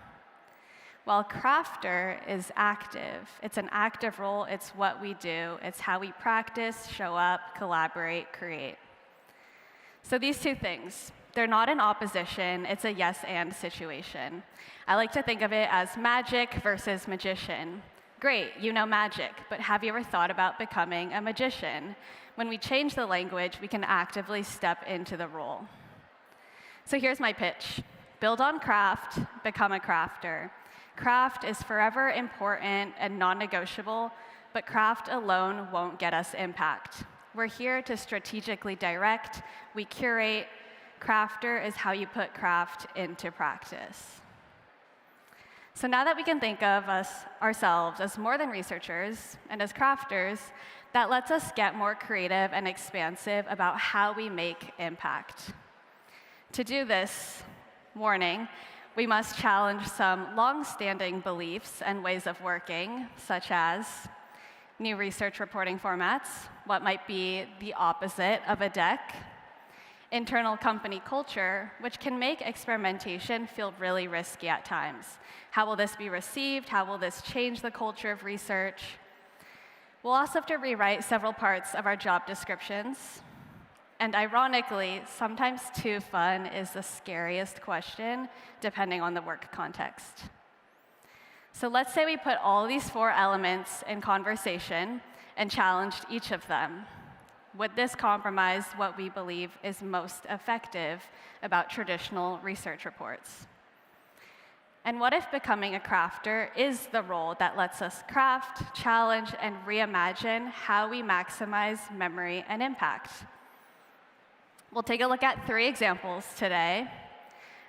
While crafter is active. It's an active role. It's what we do. It's how we practice, show up, collaborate, create. So these two things, they're not in opposition. It's a yes-and situation. I like to think of it as magic versus magician. Great, you know magic, but have you ever thought about becoming a magician? When we change the language, we can actively step into the role. So here's my pitch. Build on craft, become a crafter. Craft is forever important and non-negotiable, but craft alone won't get us impact. We're here to strategically direct, we curate. Crafter is how you put craft into practice. So now that we can think of ourselves as more than researchers and as crafters, that lets us get more creative and expansive about how we make impact. To do this, warning, we must challenge some long-standing beliefs and ways of working, such as new research reporting formats, what might be the opposite of a deck, internal company culture, which can make experimentation feel really risky at times. How will this be received? How will this change the culture of research? We'll also have to rewrite several parts of our job descriptions. And ironically, sometimes too fun is the scariest question, depending on the work context. So let's say we put all these 4 elements in conversation and challenged each of them. Would this compromise what we believe is most effective about traditional research reports? And what if becoming a crafter is the role that lets us craft, challenge, and reimagine how we maximize memory and impact? We'll take a look at 3 examples today: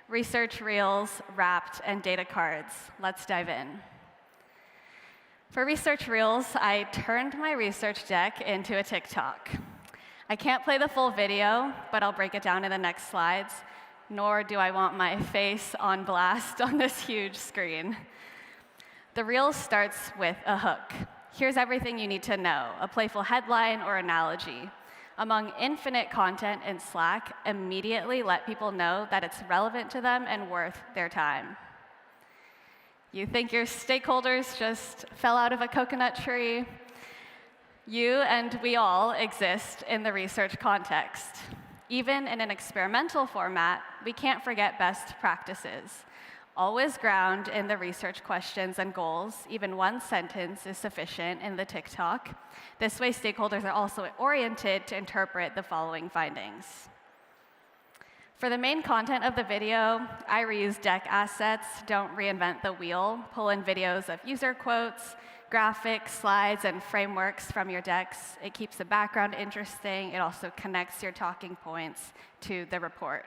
research reels, wrapped, and data cards. Let's dive in. For research reels, I turned my research deck into a TikTok. I can't play the full video, but I'll break it down in the next slides, nor do I want my face on blast on this huge screen. The reel starts with a hook. Here's everything you need to know, a playful headline or analogy. Among infinite content in Slack, immediately let people know that it's relevant to them and worth their time. You think your stakeholders just fell out of a coconut tree? You and we all exist in the research context. Even in an experimental format, we can't forget best practices. Always ground in the research questions and goals. Even one sentence is sufficient in the TikTok. This way, stakeholders are also oriented to interpret the following findings. For the main content of the video, I reuse deck assets, don't reinvent the wheel, pull in videos of user quotes, graphics, slides, and frameworks from your decks. It keeps the background interesting. It also connects your talking points to the report.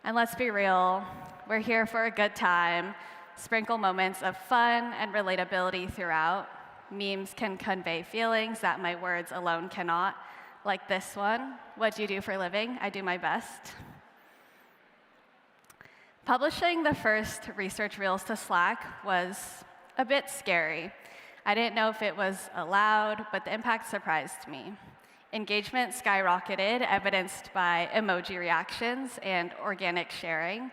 And let's be real, we're here for a good time. Sprinkle moments of fun and relatability throughout. Memes can convey feelings that my words alone cannot, like this one. What do you do for a living? I do my best. Publishing the first research reels to Slack was a bit scary. I didn't know if it was allowed, but the impact surprised me. Engagement skyrocketed, evidenced by emoji reactions and organic sharing.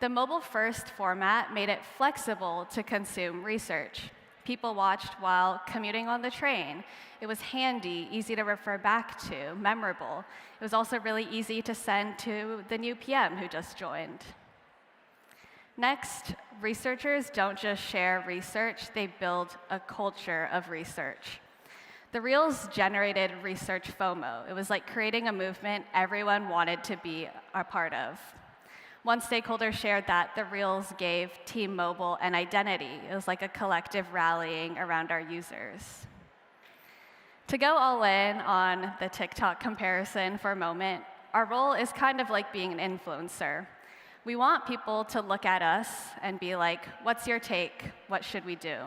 The mobile-first format made it flexible to consume research. People watched while commuting on the train. It was handy, easy to refer back to, memorable. It was also really easy to send to the new PM who just joined. Next, researchers don't just share research, they build a culture of research. The Reels generated research FOMO. It was like creating a movement everyone wanted to be a part of. One stakeholder shared that the Reels gave Team Mobile an identity. It was like a collective rallying around our users. To go all in on the TikTok comparison for a moment, our role is kind of like being an influencer. We want people to look at us and be like, what's your take? What should we do?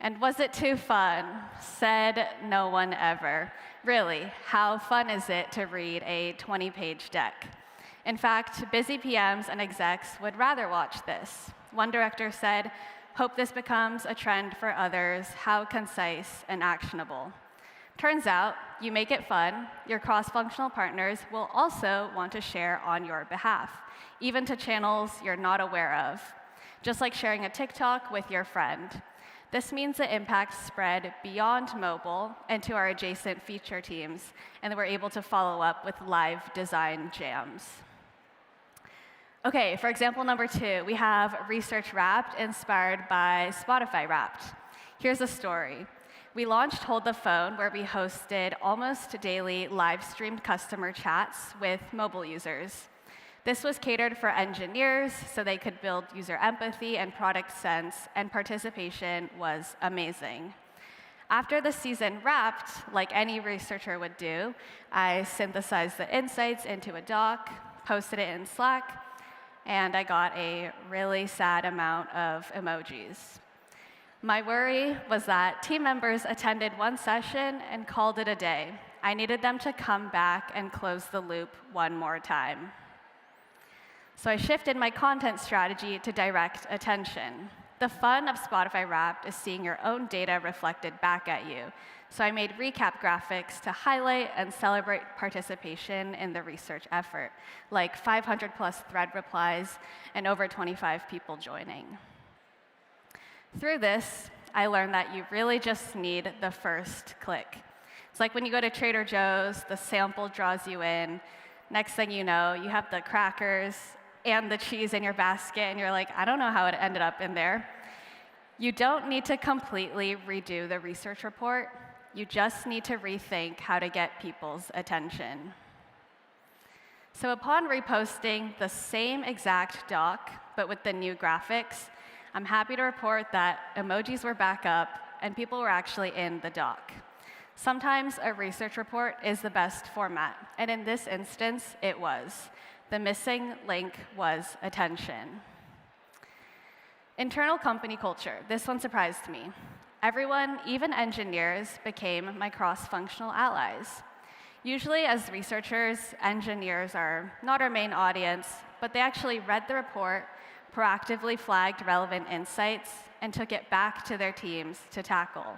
And was it too fun? Said no one ever. Really, how fun is it to read a 20-page deck? In fact, busy PMs and execs would rather watch this. One director said, hope this becomes a trend for others, how concise and actionable. Turns out, you make it fun, your cross-functional partners will also want to share on your behalf, even to channels you're not aware of, just like sharing a TikTok with your friend. This means the impact spread beyond mobile and to our adjacent feature teams, and that we're able to follow up with live design jams. Okay, for example number 2, we have Research Wrapped inspired by Spotify Wrapped. Here's a story. We launched Hold the Phone, where we hosted almost daily live-streamed customer chats with mobile users. This was catered for engineers so they could build user empathy and product sense, and participation was amazing. After the season wrapped, like any researcher would do, I synthesized the insights into a doc, posted it in Slack, and I got a really sad amount of emojis. My worry was that team members attended one session and called it a day. I needed them to come back and close the loop one more time. So I shifted my content strategy to direct attention. The fun of Spotify Wrapped is seeing your own data reflected back at you. So I made recap graphics to highlight and celebrate participation in the research effort, like 500+ thread replies and over 25 people joining. Through this, I learned that you really just need the first click. It's like when you go to Trader Joe's, the sample draws you in. Next thing you know, you have the crackers and the cheese in your basket, and you're like, I don't know how it ended up in there. You don't need to completely redo the research report. You just need to rethink how to get people's attention. So upon reposting the same exact doc, but with the new graphics, I'm happy to report that emojis were back up and people were actually in the doc. Sometimes a research report is the best format, and in this instance, it was. The missing link was attention. Internal company culture. This one surprised me. Everyone, even engineers, became my cross-functional allies. Usually, as researchers, engineers are not our main audience, but they actually read the report, proactively flagged relevant insights, and took it back to their teams to tackle.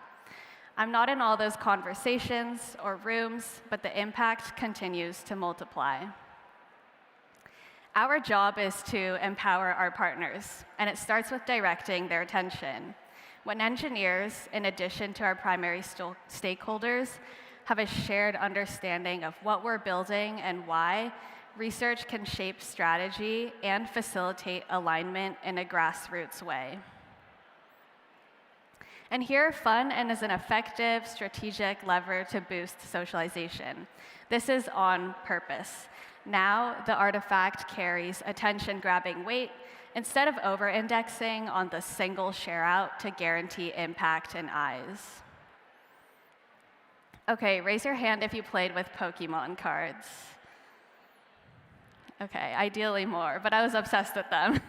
I'm not in all those conversations or rooms, but the impact continues to multiply. Our job is to empower our partners, and it starts with directing their attention. When engineers, in addition to our primary stakeholders, have a shared understanding of what we're building and why, research can shape strategy and facilitate alignment in a grassroots way. And here, fun and is an effective strategic lever to boost socialization. This is on purpose. Now, the artifact carries attention-grabbing weight instead of over-indexing on the single share-out to guarantee impact in eyes. Okay, raise your hand if you played with Pokemon cards. Okay, ideally more, but I was obsessed with them.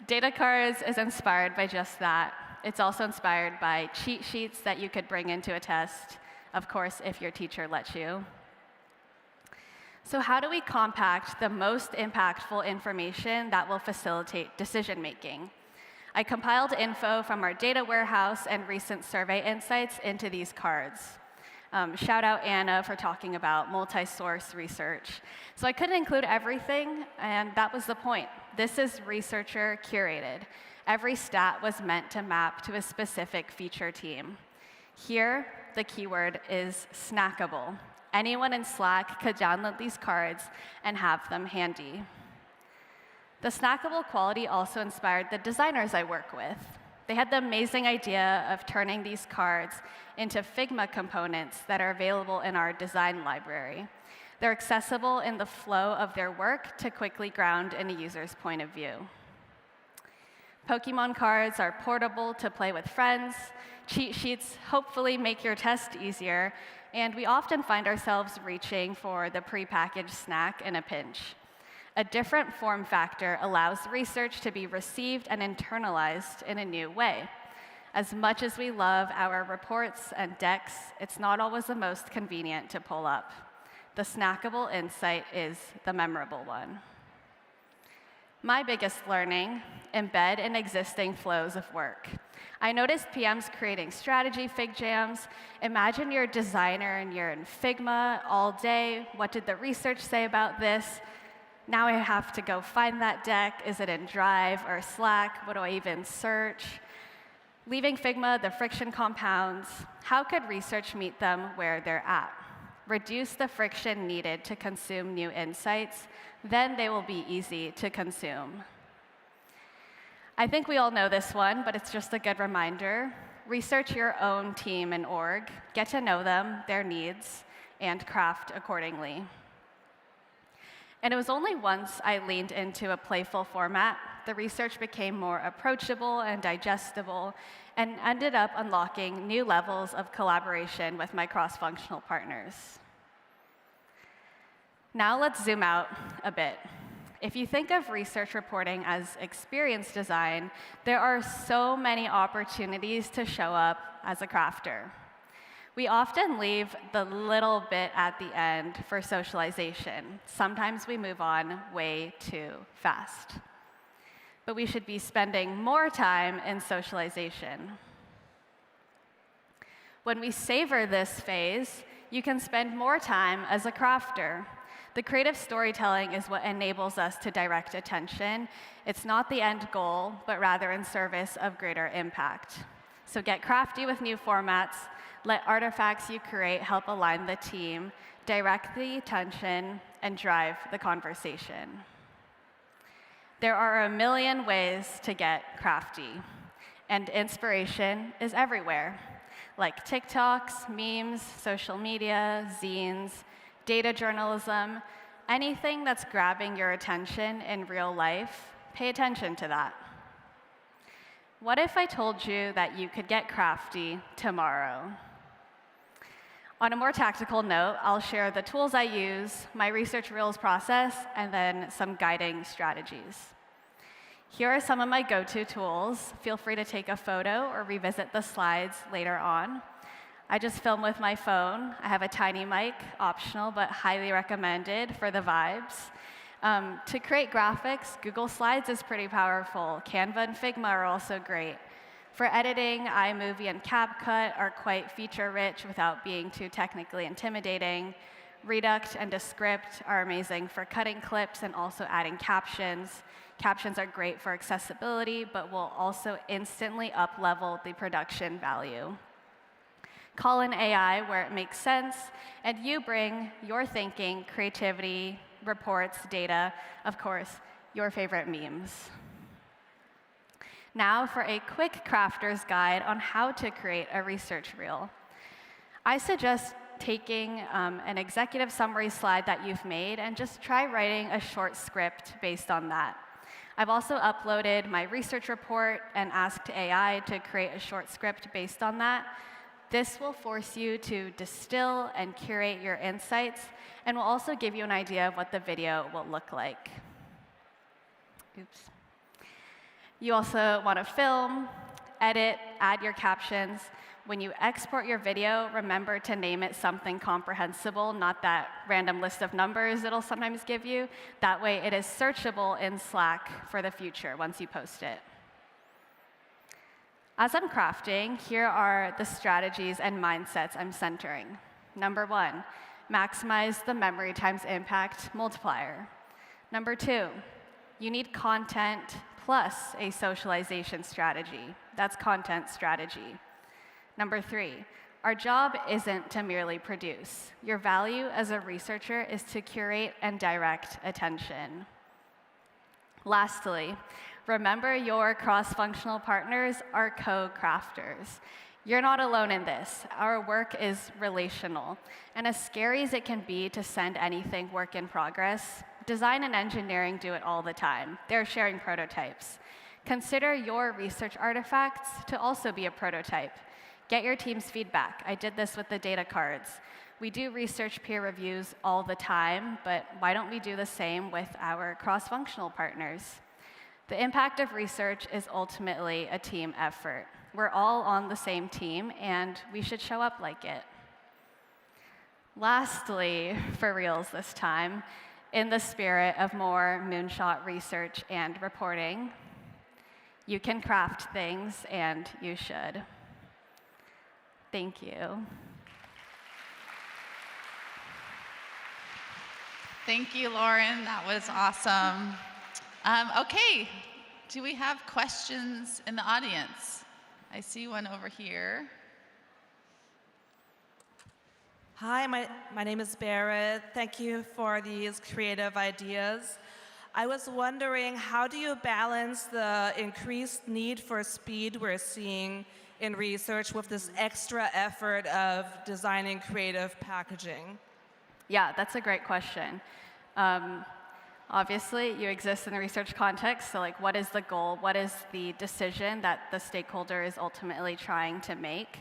Data cards is inspired by just that. It's also inspired by cheat sheets that you could bring into a test, of course, if your teacher lets you. So how do we compact the most impactful information that will facilitate decision-making? I compiled info from our data warehouse and recent survey insights into these cards. Shout out Anna for talking about multi-source research. So I couldn't include everything, and that was the point. This is researcher curated. Every stat was meant to map to a specific feature team. Here, the keyword is snackable. Anyone in Slack could download these cards and have them handy. The snackable quality also inspired the designers I work with. They had the amazing idea of turning these cards into Figma components that are available in our design library. They're accessible in the flow of their work to quickly ground in a user's point of view. Pokemon cards are portable to play with friends. Cheat sheets hopefully make your test easier, and we often find ourselves reaching for the prepackaged snack in a pinch. A different form factor allows research to be received and internalized in a new way. As much as we love our reports and decks, it's not always the most convenient to pull up. The snackable insight is the memorable one. My biggest learning, embed in existing flows of work. I noticed PMs creating strategy fig jams. Imagine you're a designer and you're in Figma all day. What did the research say about this? Now I have to go find that deck. Is it in Drive or Slack? What do I even search? Leaving Figma, the friction compounds. How could research meet them where they're at? Reduce the friction needed to consume new insights, then they will be easy to consume. I think we all know this one, but it's just a good reminder. Research your own team and org, get to know them, their needs, and craft accordingly. And it was only once I leaned into a playful format, the research became more approachable and digestible, and ended up unlocking new levels of collaboration with my cross-functional partners. Now let's zoom out a bit. If you think of research reporting as experience design, there are so many opportunities to show up as a crafter. We often leave the little bit at the end for socialization. Sometimes we move on way too fast. But we should be spending more time in socialization. When we savor this phase, you can spend more time as a crafter. The creative storytelling is what enables us to direct attention. It's not the end goal, but rather in service of greater impact. So get crafty with new formats. Let artifacts you create help align the team, direct the attention, and drive the conversation. There are a million ways to get crafty, and inspiration is everywhere, like TikToks, memes, social media, zines, data journalism, anything that's grabbing your attention in real life, pay attention to that. What if I told you that you could get crafty tomorrow? On a more tactical note, I'll share the tools I use, my research reels process, and then some guiding strategies. Here are some of my go-to tools. Feel free to take a photo or revisit the slides later on. I just film with my phone. I have a tiny mic, optional, but highly recommended for the vibes. To create graphics, Google Slides is pretty powerful. Canva and Figma are also great. For editing, iMovie and CapCut are quite feature-rich without being too technically intimidating. Reduct and Descript are amazing for cutting clips and also adding captions. Captions are great for accessibility, but will also instantly up-level the production value. Call in AI where it makes sense, and you bring your thinking, creativity, reports, data, of course, your favorite memes. Now for a quick crafter's guide on how to create a research reel. I suggest taking an executive summary slide that you've made and just try writing a short script based on that. I've also uploaded my research report and asked AI to create a short script based on that. This will force you to distill and curate your insights and will also give you an idea of what the video will look like. Oops. You also want to film, edit, add your captions. When you export your video, remember to name it something comprehensible, not that random list of numbers it'll sometimes give you. That way it is searchable in Slack for the future once you post it. As I'm crafting, here are the strategies and mindsets I'm centering. Number 1, maximize the memory times impact multiplier. Number 2, you need content plus a socialization strategy. That's content strategy. Number 3, our job isn't to merely produce. Your value as a researcher is to curate and direct attention. Lastly, remember your cross-functional partners are co-crafters. You're not alone in this. Our work is relational. And as scary as it can be to send anything work in progress, design and engineering do it all the time. They're sharing prototypes. Consider your research artifacts to also be a prototype. Get your team's feedback. I did this with the data cards. We do research peer reviews all the time, but why don't we do the same with our cross-functional partners? The impact of research is ultimately a team effort. We're all on the same team, and we should show up like it. Lastly, for reals this time, in the spirit of more Moonshot research and reporting, you can craft things, and you should. Thank you. Thank you, Lauren. That was awesome. Okay, do we have questions in the audience? I see one over here. Hi, my name is Barrett. Thank you for these creative ideas. I was wondering, how do you balance the increased need for speed we're seeing in research with this extra effort of designing creative packaging? Yeah, that's a great question. Obviously, you exist in the research context, so like, what is the goal? What is the decision that the stakeholder is ultimately trying to make?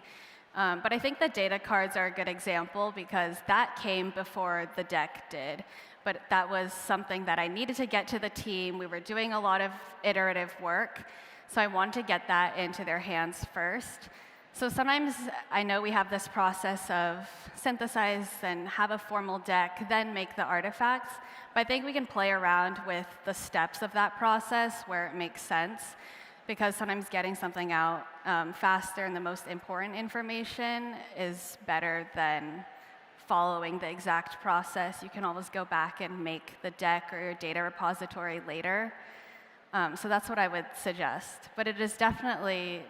But I think the data cards are a good example because that came before the deck did. But that was something that I needed to get to the team. We were doing a lot of iterative work, so I wanted to get that into their hands first. So sometimes I know we have this process of synthesize and have a formal deck, then make the artifacts. But I think we can play around with the steps of that process where it makes sense, because sometimes getting something out faster and the most important information is better than following the exact process. You can always go back and make the deck or your data repository later. So that's what I would suggest. But it is definitely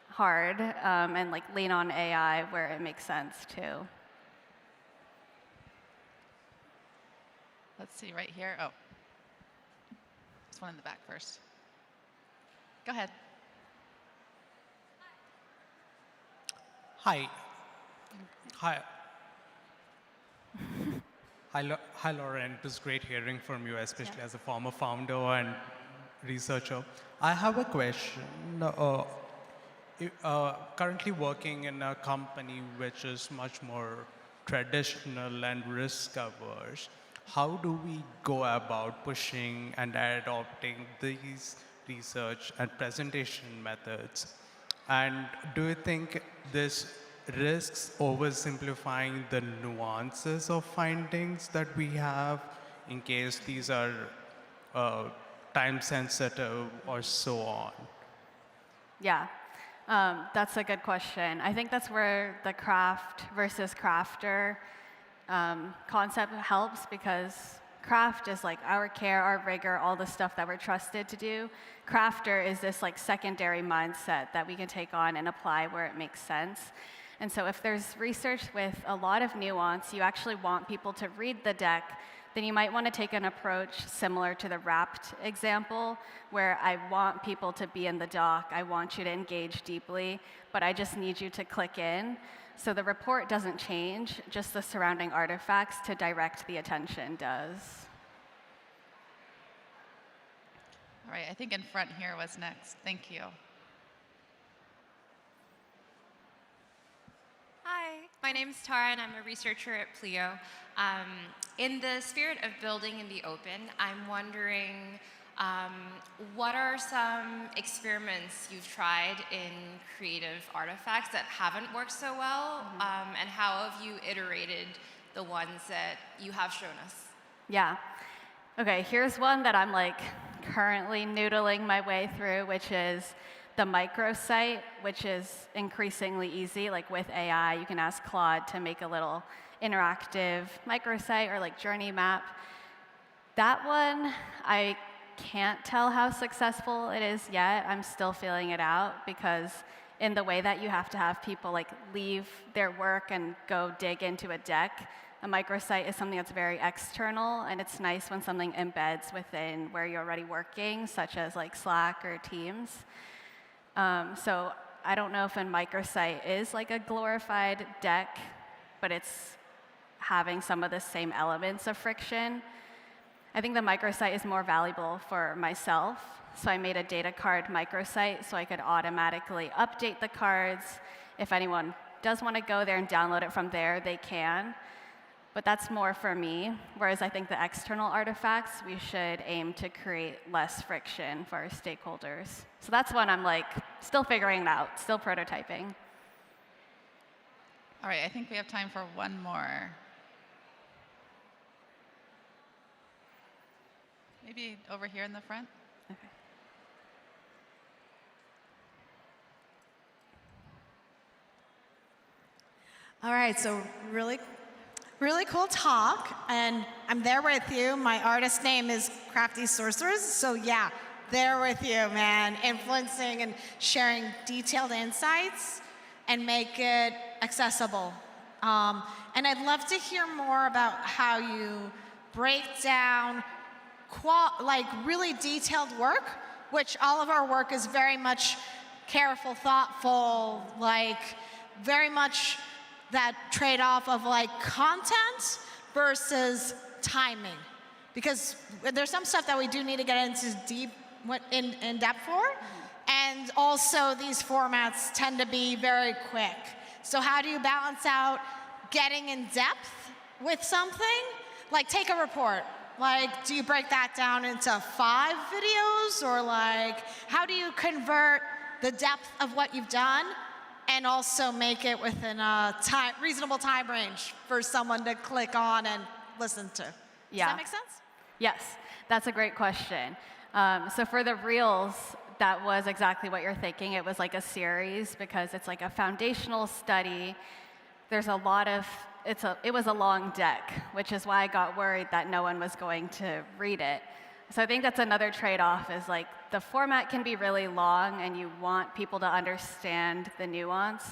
hard, and like lean on AI where it makes sense too. Let's see, right here. Oh, this one in the back first. Go ahead. Hi. Hi. Hi, Lauren. It was great hearing from you, especially as a former founder and researcher. I have a question. Currently working in a company which is much more traditional and risk-averse, how do we go about pushing and adopting these research and presentation methods? And do you think this risks oversimplifying the nuances of findings that we have in case these are time-sensitive or so on? Yeah. That's a good question. I think that's where the craft versus crafter concept helps, because craft is like our care, our rigor, all the stuff that we're trusted to do. Crafter is this like secondary mindset that we can take on and apply where it makes sense. And so if there's research with a lot of nuance, you actually want people to read the deck then you might want to take an approach similar to the wrapped example, where I want people to be in the doc, I want you to engage deeply, but I just need you to click in. So the report doesn't change, just the surrounding artifacts to direct the attention does. All right, I think in front here was next. Thank you. Hi, my name is Tara, and I'm a researcher at Pleo. In the spirit of building in the open, I'm wondering what are some experiments you've tried in creative artifacts that haven't worked so well, and how have you iterated the ones that you have shown us? Yeah. Okay, here's one that I'm like currently noodling my way through, which is the microsite, which is increasingly easy. Like with AI, you can ask Claude to make a little interactive microsite or like journey map. That one, I can't tell how successful it is yet. I'm still feeling it out because in the way that you have to have people like leave their work and go dig into a deck, a microsite is something that's very external, and it's nice when something embeds within where you're already working, such as like Slack or Teams. So I don't know if a microsite is like a glorified deck, but it's having some of the same elements of friction. I think the microsite is more valuable for myself, so I made a data card microsite so I could automatically update the cards. If anyone does want to go there and download it from there, they can. But that's more for me, whereas I think the external artifacts, we should aim to create less friction for our stakeholders. So that's one I'm like still figuring out, still prototyping. All right, I think we have time for one more. Maybe over here in the front. Okay. All right, so really cool talk, and I'm there with you. My artist name is Crafty Sorcerers, so yeah, there with you, man, influencing and sharing detailed insights and make it accessible. And I'd love to hear more about how you break down like really detailed work, which all of our work is very much careful, thoughtful, like very much that trade-off of like content versus timing. Because there's some stuff that we do need to get into deep, in depth for, and also these formats tend to be very quick. So how do you balance out getting in depth with something? Like take a report. Like, do you break that down into 5 videos? Or like, how do you convert the depth of what you've done and also make it within a reasonable time range for someone to click on and listen to? Does that make sense? Yes, that's a great question. So for the Reels, that was exactly what you're thinking. It was like a series because it's like a foundational study. There's a lot of, it was a long deck, which is why I got worried that no one was going to read it. So I think that's another trade-off is like the format can be really long and you want people to understand the nuance,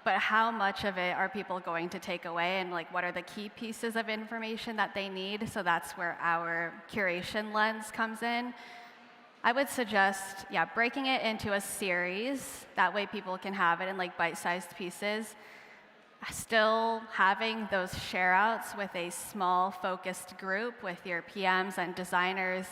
but how much of it are people going to take away and like what are the key pieces of information that they need? So that's where our curation lens comes in. I would suggest, yeah, breaking it into a series. That way people can have it in like bite-sized pieces. Still having those share-outs with a small focused group with your PMs and designers,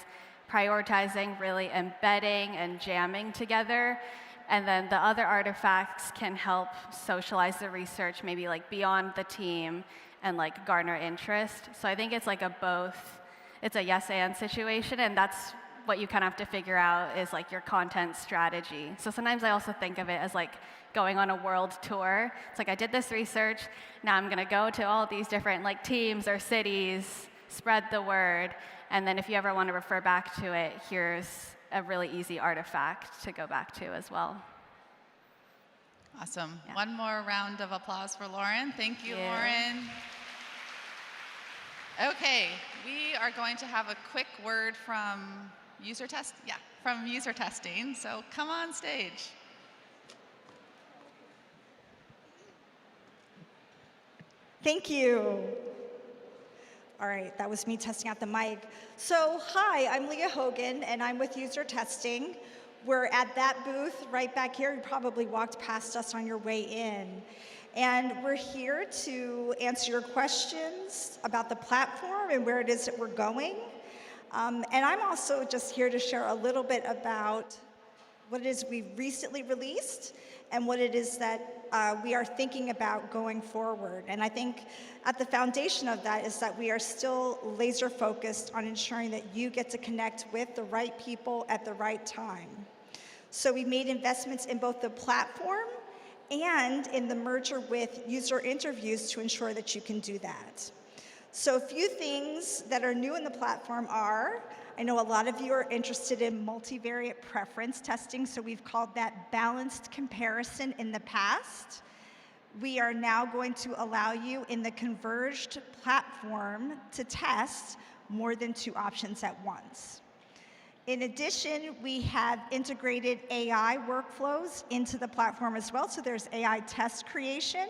prioritizing, really embedding and jamming together. And then the other artifacts can help socialize the research, maybe like beyond the team and like garner interest. So I think it's like a both, it's a yes and situation, and that's what you kind of have to figure out is like your content strategy. So sometimes I also think of it as like going on a world tour. It's like I did this research, now I'm gonna go to all these different like teams or cities, spread the word, and then if you ever want to refer back to it, here's a really easy artifact to go back to as well. Awesome. Yeah. One more round of applause for Lauren. Thank you, Lauren. Okay, we are going to have a quick word from user testing. So come on stage. Thank you. All right, that was me testing out the mic. So, hi, I'm Leah Hogan, and I'm with User Testing. We're at that booth right back here. You probably walked past us on your way in. And we're here to answer your questions about the platform and where it is that we're going. And I'm also just here to share a little bit about what it is we've recently released and what it is that we are thinking about going forward. And I think at the foundation of that is that we are still laser focused on ensuring that you get to connect with the right people at the right time. So we made investments in both the platform and in the merger with user interviews to ensure that you can do that. So a few things that are new in the platform are, I know a lot of you are interested in multivariate preference testing, so we've called that balanced comparison in the past. We are now going to allow you in the converged platform to test more than 2 options at once. In addition, we have integrated AI workflows into the platform as well. So there's AI test creation,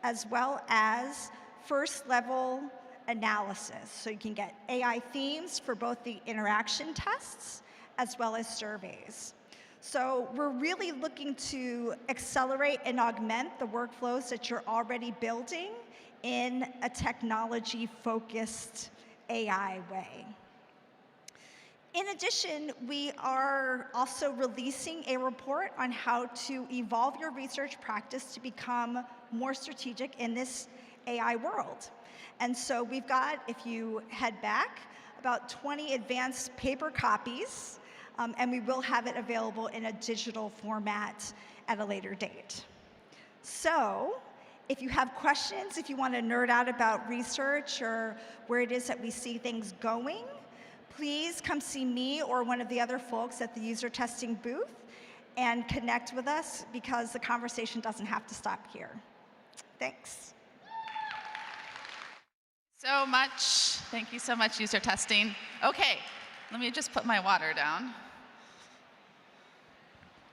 as well as first-level analysis. So you can get AI themes for both the interaction tests as well as surveys. So we're really looking to accelerate and augment the workflows that you're already building in a technology-focused AI way. In addition, we are also releasing a report on how to evolve your research practice to become more strategic in this AI world. And so we've got, if you head back, about 20 advanced paper copies, and we will have it available in a digital format at a later date. So if you have questions, if you want to nerd out about research or where it is that we see things going, please come see me or one of the other folks at the user testing booth and connect with us, because the conversation doesn't have to stop here. Thanks. So much. Thank you so much, user testing. Okay, let me just put my water down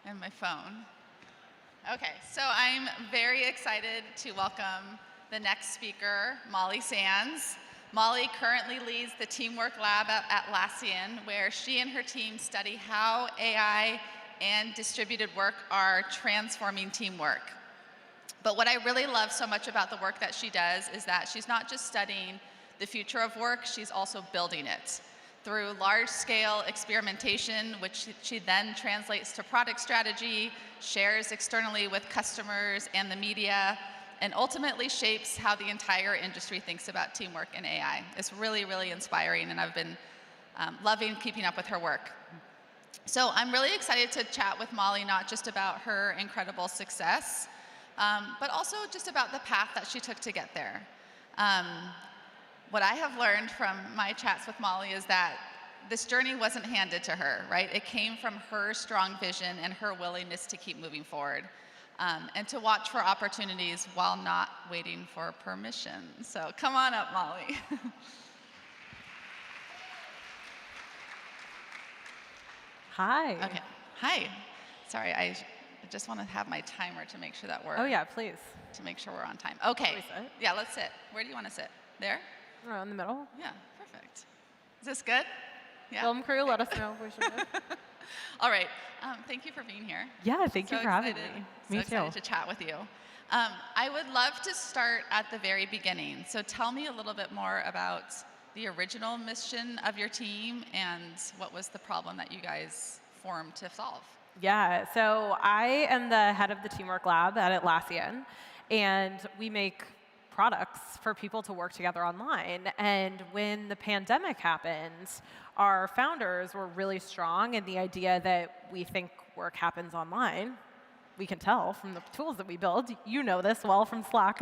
and my phone. Okay, so I'm very excited to welcome the next speaker, Molly Sands. Molly currently leads the Teamwork Lab at Atlassian, where she and her team study how AI and distributed work are transforming teamwork. But what I really love so much about the work that she does is that she's not just studying the future of work, she's also building it through large-scale experimentation, which she then translates to product strategy, shares externally with customers and the media, and ultimately shapes how the entire industry thinks about teamwork and AI. It's really, really inspiring, and I've been loving keeping up with her work. So I'm really excited to chat with Molly, not just about her incredible success, but also just about the path that she took to get there. What I have learned from my chats with Molly is that this journey wasn't handed to her, right? It came from her strong vision and her willingness to keep moving forward. And to watch for opportunities while not waiting for permission. So come on up, Molly. Hi. Okay. Hi. Sorry, I just want to have my timer to make sure that we're. Oh yeah, please. To make sure we're on time. Okay. Yeah, let's sit. Where do you want to sit? There? Around the middle. Yeah, perfect. Is this good? Yeah. Film crew, let us know. We should All right. Thank you for being here. Yeah, thank you for having me. Me too. Excited to chat with you. I would love to start at the very beginning. So tell me a little bit more about the original mission of your team and what was the problem that you guys formed to solve. Yeah, so I am the head of the Teamwork Lab at Atlassian, and we make products for people to work together online. And when the pandemic happened, our founders were really strong in the idea that we think work happens online. We can tell from the tools that we build. You know this well from Slack.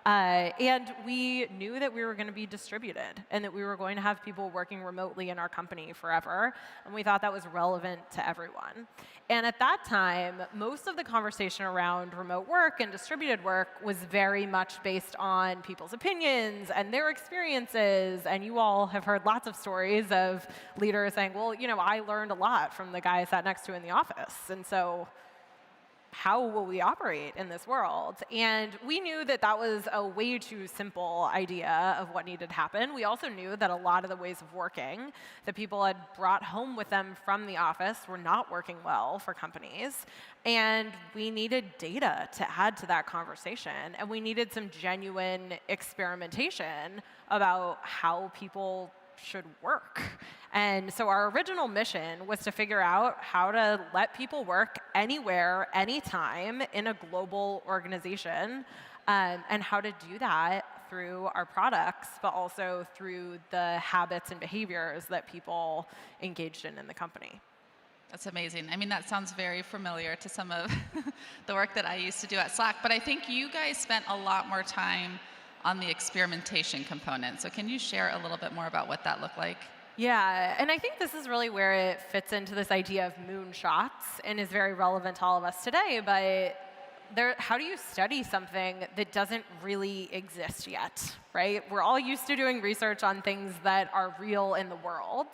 And we knew that we were going to be distributed and that we were going to have people working remotely in our company forever. And we thought that was relevant to everyone. And at that time, most of the conversation around remote work and distributed work was very much based on people's opinions and their experiences. And you all have heard lots of stories of leaders saying, well, you know, I learned a lot from the guy I sat next to in the office. And so how will we operate in this world? And we knew that that was a way too simple idea of what needed to happen. We also knew that a lot of the ways of working that people had brought home with them from the office were not working well for companies. And we needed data to add to that conversation. And we needed some genuine experimentation about how people should work. And so our original mission was to figure out how to let people work anywhere, anytime in a global organization, and how to do that through our products, but also through the habits and behaviors that people engaged in the company. That's amazing. I mean, that sounds very familiar to some of the work that I used to do at Slack, but I think you guys spent a lot more time on the experimentation component. So can you share a little bit more about what that looked like? Yeah, and I think this is really where it fits into this idea of moonshots and is very relevant to all of us today. But how do you study something that doesn't really exist yet, right? We're all used to doing research on things that are real in the world.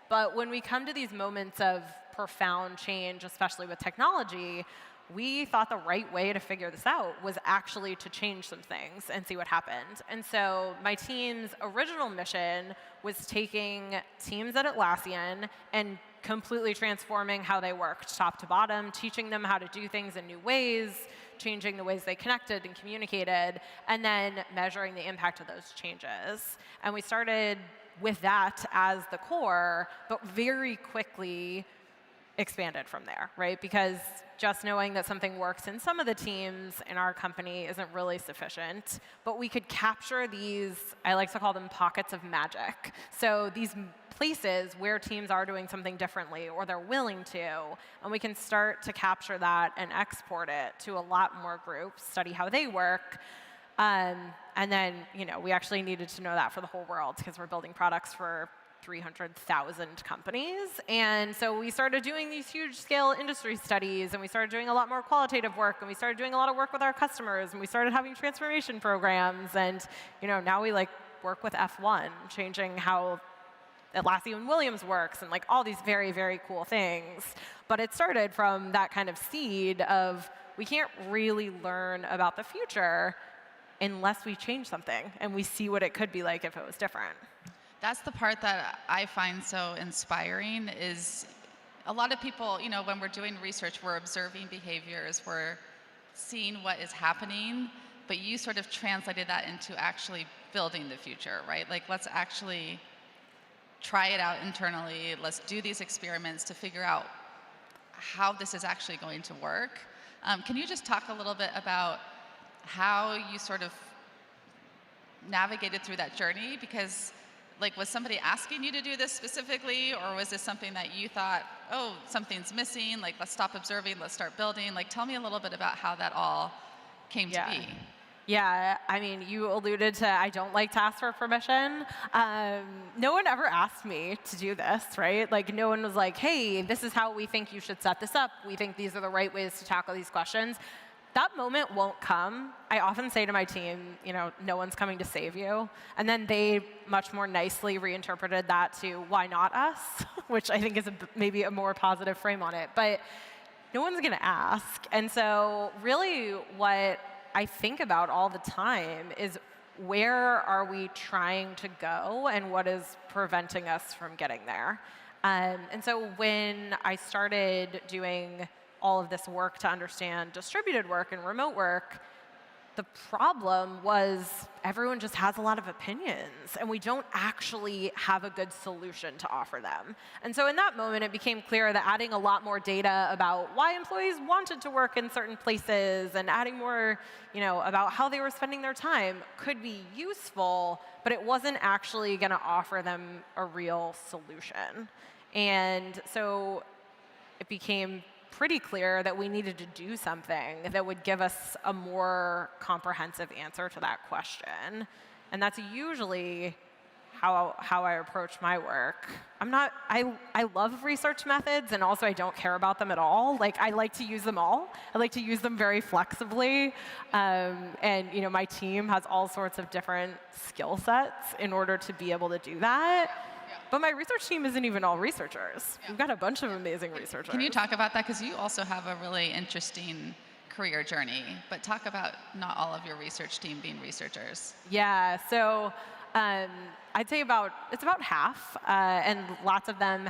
But when we come to these moments of profound change, especially with technology, we thought the right way to figure this out was actually to change some things and see what happened. And so my team's original mission was taking teams at Atlassian and completely transforming how they worked top to bottom, teaching them how to do things in new ways, changing the ways they connected and communicated, and then measuring the impact of those changes. And we started with that as the core, but very quickly expanded from there, right? Because just knowing that something works in some of the teams in our company isn't really sufficient, but we could capture these, I like to call them pockets of magic. So these places where teams are doing something differently or they're willing to, and we can start to capture that and export it to a lot more groups, study how they work. And then, we actually needed to know that for the whole world because we're building products for 300,000 companies. And so we started doing these huge scale industry studies, and we started doing a lot more qualitative work, and we started doing a lot of work with our customers, and we started having transformation programs. And now we work with F1, changing how Atlassian Williams works, and all these very, very cool things. But it started from that kind of seed of we can't really learn about the future unless we change something and we see what it could be like if it was different. That's the part that I find so inspiring is a lot of people, when we're doing research, we're observing behaviors, we're seeing what is happening, but you sort of translated that into actually building the future, right? Let's actually try it out internally. Let's do these experiments to figure out how this is actually going to work. Can you just talk a little bit about how you sort of navigated through that journey? Because was somebody asking you to do this specifically, or was this something that you thought, oh, something's missing, let's stop observing, let's start building? Tell me a little bit about how that all came to be. Yeah, I mean, you alluded to I don't like to ask for permission. No one ever asked me to do this, right? No one was like, hey, this is how we think you should set this up. We think these are the right ways to tackle these questions. That moment won't come. I often say to my team, no one's coming to save you. And then they much more nicely reinterpreted that to why not us, which I think is maybe a more positive frame on it. But no one's going to ask. And so really what I think about all the time is where are we trying to go and what is preventing us from getting there? And so when I started doing all of this work to understand distributed work and remote work, the problem was everyone just has a lot of opinions, and we don't actually have a good solution to offer them. And so in that moment, it became clear that adding a lot more data about why employees wanted to work in certain places and adding more, about how they were spending their time could be useful, but it wasn't actually going to offer them a real solution. And so it became pretty clear that we needed to do something that would give us a more comprehensive answer to that question. And that's usually how I approach my work. I love research methods, and also I don't care about them at all. I like to use them all. I like to use them very flexibly. And my team has all sorts of different skill sets in order to be able to do that. But my research team isn't even all researchers. We've got a bunch of amazing researchers. Can you talk about that? Because you also have a really interesting career journey, but talk about not all of your research team being researchers. Yeah, so I'd say it's about half, and lots of them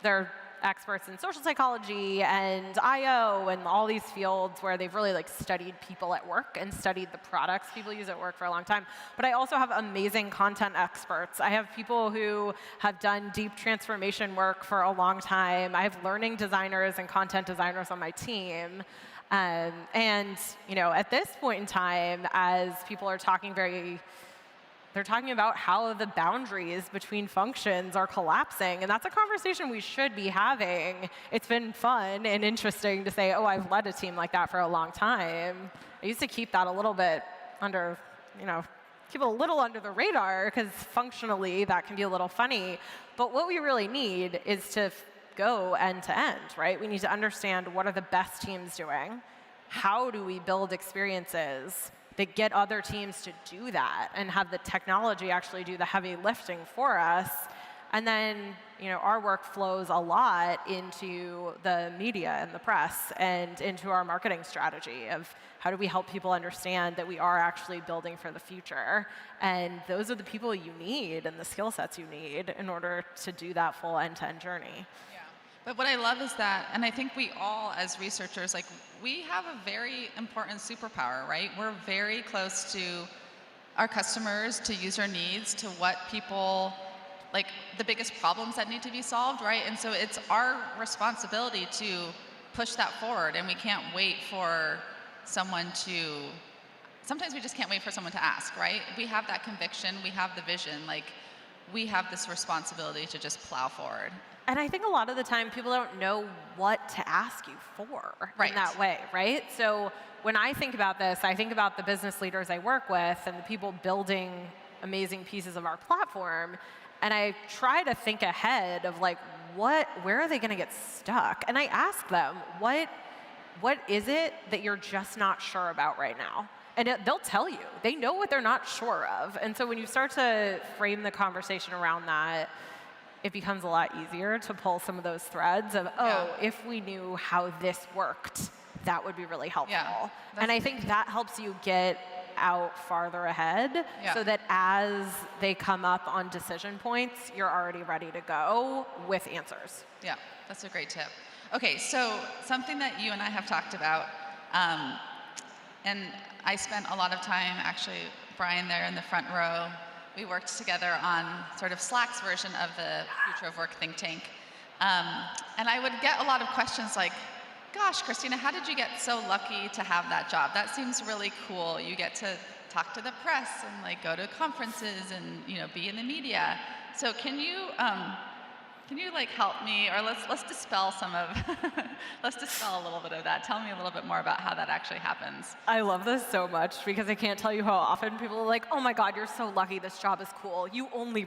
they're experts in social psychology and IO and all these fields where they've really like studied people at work and studied the products people use at work for a long time. But I also have amazing content experts. I have people who have done deep transformation work for a long time. I have learning designers and content designers on my team. And at this point in time, as people are they're talking about how the boundaries between functions are collapsing, and that's a conversation we should be having. It's been fun and interesting to say, oh, I've led a team like that for a long time. I used to keep that a little bit under, keep it a little under the radar, because functionally that can be a little funny. But what we really need is to go end to end, right? We need to understand what are the best teams doing, how do we build experiences that get other teams to do that and have the technology actually do the heavy lifting for us. And then, our work flows a lot into the media and the press and into our marketing strategy of how do we help people understand that we are actually building for the future. And those are the people you need and the skill sets you need in order to do that full end-to-end journey. But what I love is that, and I think we all as researchers, we have a very important superpower, right? We're very close to our customers, to user needs, to what people, the biggest problems that need to be solved, right? And so it's our responsibility to push that forward, and we can't wait for someone sometimes we just can't wait for someone to ask, right? We have that conviction, we have the vision, we have this responsibility to just plow forward. And I think a lot of the time people don't know what to ask you for in that way, right? So when I think about this, I think about the business leaders I work with and the people building amazing pieces of our platform, and I try to think ahead of where are they going to get stuck? And I ask them, what is it that you're just not sure about right now? And they'll tell you. They know what they're not sure of. And so when you start to frame the conversation around that, it becomes a lot easier to pull some of those threads of, if we knew how this worked, that would be really helpful. Yeah, and I think that helps you get out farther ahead so that as they come up on decision points, you're already ready to go with answers. Yeah, that's a great tip. Okay, so something that you and I have talked about, and I spent a lot of time, actually, Brian there in the front row, we worked together on sort of Slack's version of the Future of Work think tank. And I would get a lot of questions like, gosh, Christina, how did you get so lucky to have that job? That seems really cool. You get to talk to the press and go to conferences and be in the media. So can you help me, or let's dispel let's dispel a little bit of that. Tell me a little bit more about how that actually happens. I love this so much because I can't tell you how often people are like, oh my God, you're so lucky, this job is cool. You only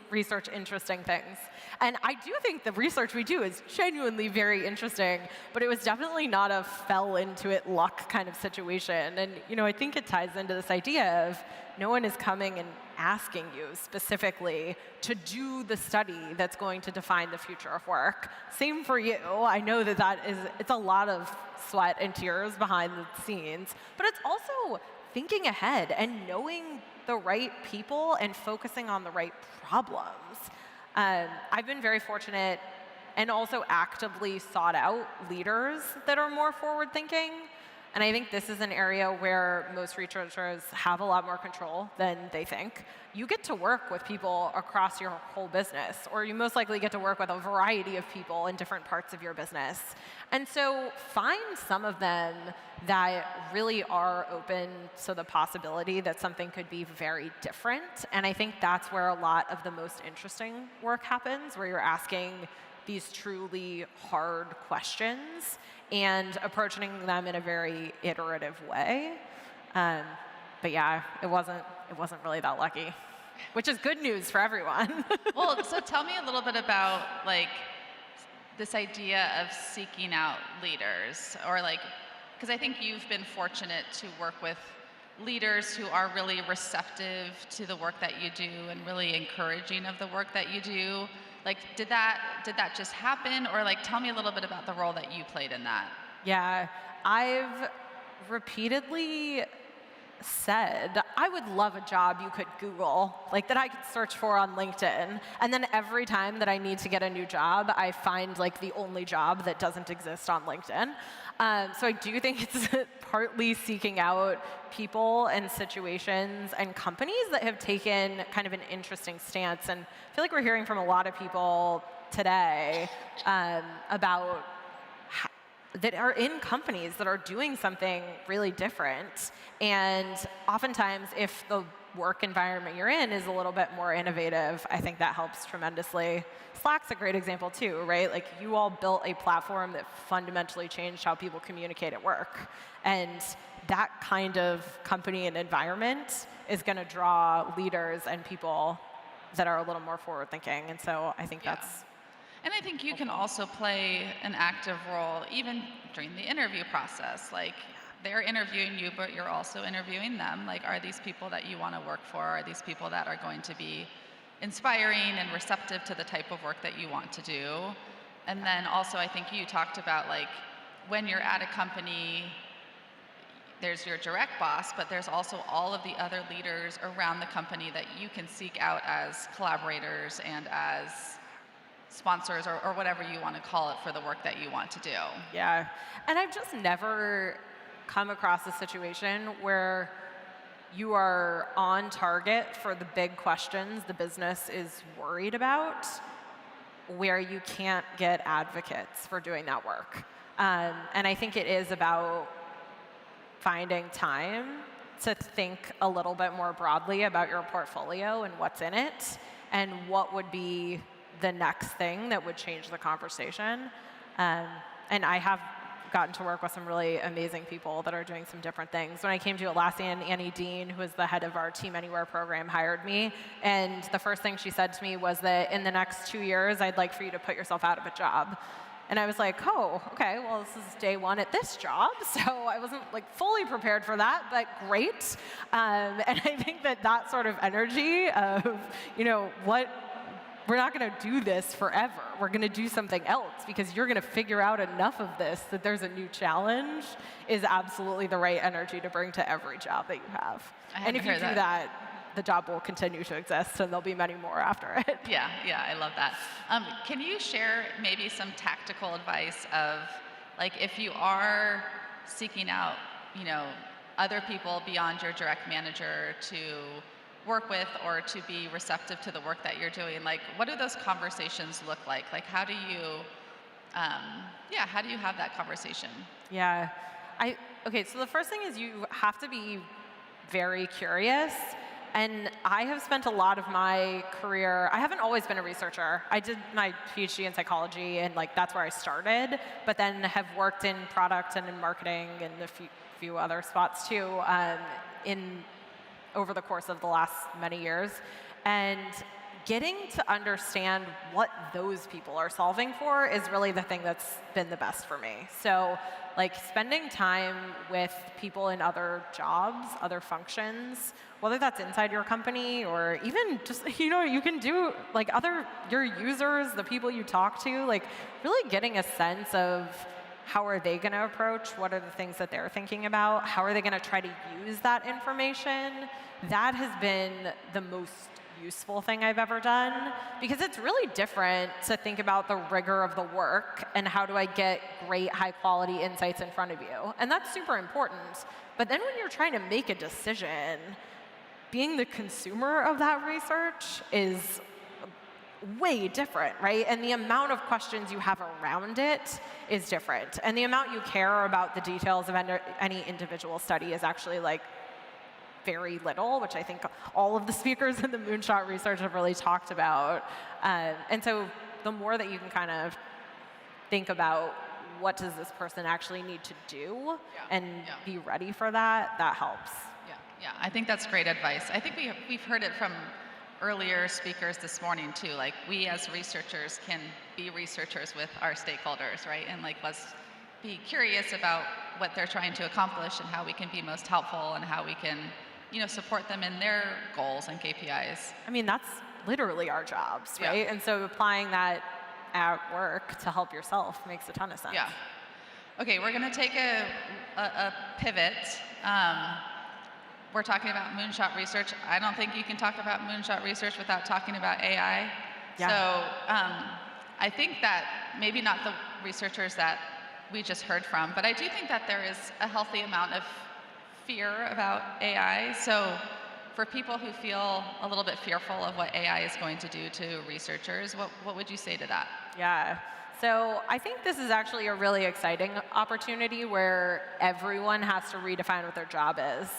research interesting things. And I do think the research we do is genuinely very interesting, but it was definitely not a fell into it luck kind of situation. And I think it ties into this idea of no one is coming and asking you specifically to do the study that's going to define the future of work. Same for you. I know it's a lot of sweat and tears behind the scenes, but it's also thinking ahead and knowing the right people and focusing on the right problems. I've been very fortunate and also actively sought out leaders that are more forward-thinking. And I think this is an area where most researchers have a lot more control than they think. You get to work with people across your whole business, or you most likely get to work with a variety of people in different parts of your business. And so find some of them that really are open to the possibility that something could be very different. And I think that's where a lot of the most interesting work happens, where you're asking these truly hard questions and approaching them in a very iterative way. But yeah, it wasn't really that lucky, which is good news for everyone. Well, so tell me a little bit about this idea of seeking out leaders, or because I think you've been fortunate to work with leaders who are really receptive to the work that you do and really encouraging of the work that you do. Did that just happen, or tell me a little bit about the role that you played in that? Yeah, I've repeatedly said, I would love a job you could Google, like that I could search for on LinkedIn. And then every time that I need to get a new job, I find like the only job that doesn't exist on LinkedIn. So I do think it's partly seeking out people and situations and companies that have taken kind of an interesting stance. And I feel like we're hearing from a lot of people today about that are in companies that are doing something really different. And oftentimes, if the work environment you're in is a little bit more innovative, I think that helps tremendously. Slack's a great example too, right? Like you all built a platform that fundamentally changed how people communicate at work. And that kind of company and environment is going to draw leaders and people that are a little more forward thinking. And so I think that's And I think you can also play an active role even during the interview process. Like they're interviewing you, but you're also interviewing them. Like, are these people that you want to work for? Are these people that are going to be inspiring and receptive to the type of work that you want to do? And then also I think you talked about like when you're at a company, there's your direct boss, but there's also all of the other leaders around the company that you can seek out as collaborators and as sponsors or whatever you want to call it for the work that you want to do. Yeah, and I've just never come across a situation where you are on target for the big questions the business is worried about, where you can't get advocates for doing that work. And I think it is about finding time to think a little bit more broadly about your portfolio and what's in it, and what would be the next thing that would change the conversation. And I have gotten to work with some really amazing people that are doing some different things. When I came to Atlassian, Annie Dean, who is the head of our Team Anywhere program, hired me. And the first thing she said to me was that in the next 2 years, I'd like for you to put yourself out of a job. And I was like, oh, okay, well, this is day one at this job. So I wasn't like fully prepared for that, but great. And I think that that sort of energy of, you know, we're not going to do this forever. We're going to do something else because you're going to figure out enough of this that there's a new challenge is absolutely the right energy to bring to every job that you have. And if you do that, the job will continue to exist and there'll be many more after it. Yeah, I love that. Can you share maybe some tactical advice of, like, if you are seeking out, you know, other people beyond your direct manager to work with or to be receptive to the work that you're doing, like what do those conversations look like? Like how do you have that conversation? Yeah, okay, so the first thing is you have to be very curious. And I have spent a lot of my career, I haven't always been a researcher. I did my PhD in psychology and like that's where I started, but then have worked in product and in marketing and a few other spots too over the course of the last many years. And getting to understand what those people are solving for is really the thing that's been the best for me. So like spending time with people in other jobs, other functions, whether that's inside your company or even just, you know, you can do like your users, the people you talk to, like really getting a sense of how are they going to approach, what are the things that they're thinking about, how are they going to try to use that information. That has been the most useful thing I've ever done, because it's really different to think about the rigor of the work and how do I get great high quality insights in front of you. And that's super important. But then when you're trying to make a decision, being the consumer of that research is way different, right? And the amount of questions you have around it is different. And the amount you care about the details of any individual study is actually like very little, which I think all of the speakers in the Moonshot research have really talked about. And so the more that you can kind of think about what does this person actually need to do and be ready for that, that helps. Yeah, I think that's great advice. I think we've heard it from earlier speakers this morning too. Like we as researchers can be researchers with our stakeholders, right? And like let's be curious about what they're trying to accomplish and how we can be most helpful and how we can, you know, support them in their goals and KPIs. I mean, that's literally our jobs, right? And so applying that at work to help yourself makes a ton of sense. Yeah. Okay, we're going to take a pivot. We're talking about moonshot research. I don't think you can talk about moonshot research without talking about AI. Yeah. So I think that maybe not the researchers that we just heard from, but I do think that there is a healthy amount of fear about AI. So for people who feel a little bit fearful of what AI is going to do to researchers, what would you say to that? Yeah. So I think this is actually a really exciting opportunity where everyone has to redefine what their job is.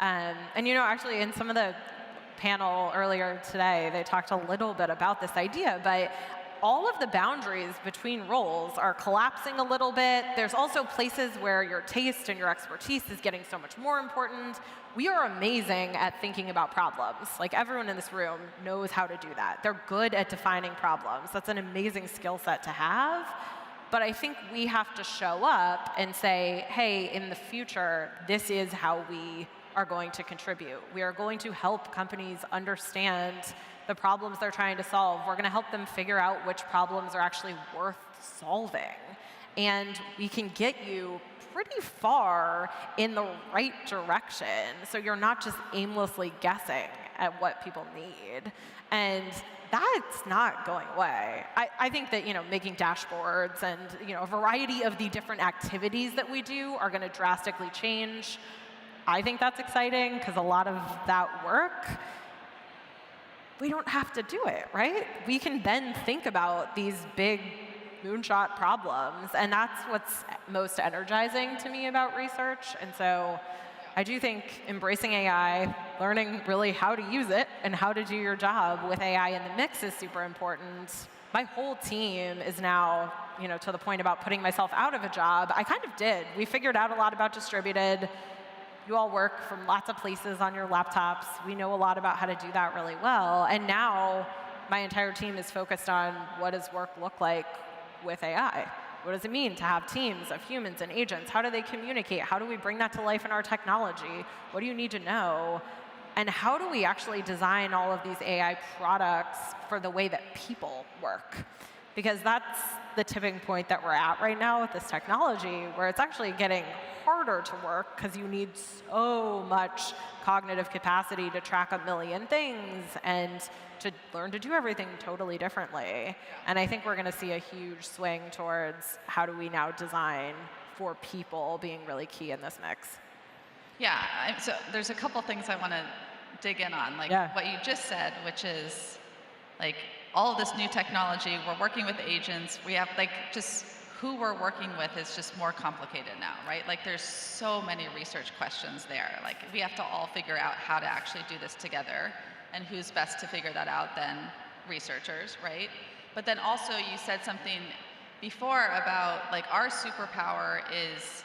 And actually in some of the panel earlier today, they talked a little bit about this idea, but all of the boundaries between roles are collapsing a little bit. There's also places where your taste and your expertise is getting so much more important. We are amazing at thinking about problems. Like everyone in this room knows how to do that. They're good at defining problems. That's an amazing skill set to have. But I think we have to show up and say, hey, in the future, this is how we are going to contribute. We are going to help companies understand the problems they're trying to solve. We're going to help them figure out which problems are actually worth solving. And we can get you pretty far in the right direction, so you're not just aimlessly guessing at what people need. And that's not going away. I think that making dashboards and a variety of the different activities that we do are going to drastically change. I think that's exciting because a lot of that work, we don't have to do it, right? We can then think about these big moonshot problems, and that's what's most energizing to me about research. And so I do think embracing AI, learning really how to use it and how to do your job with AI in the mix is super important. My whole team is now, to the point about putting myself out of a job. I kind of did. We figured out a lot about distributed. You all work from lots of places on your laptops. We know a lot about how to do that really well. And now my entire team is focused on what does work look like with AI? What does it mean to have teams of humans and agents? How do they communicate? How do we bring that to life in our technology? What do you need to know? And how do we actually design all of these AI products for the way that people work? Because that's the tipping point that we're at right now with this technology, where it's actually getting harder to work because you need so much cognitive capacity to track a million things and to learn to do everything totally differently. And I think we're going to see a huge swing towards how do we now design for people being really key in this mix. Yeah, so there's a couple things I want to dig in on, like what you just said, which is like all of this new technology, we're working with agents, we have just who we're working with is just more complicated now, right? Like there's so many research questions there. Like we have to all figure out how to actually do this together, and who's best to figure that out than researchers, right? But then also you said something before about like our superpower is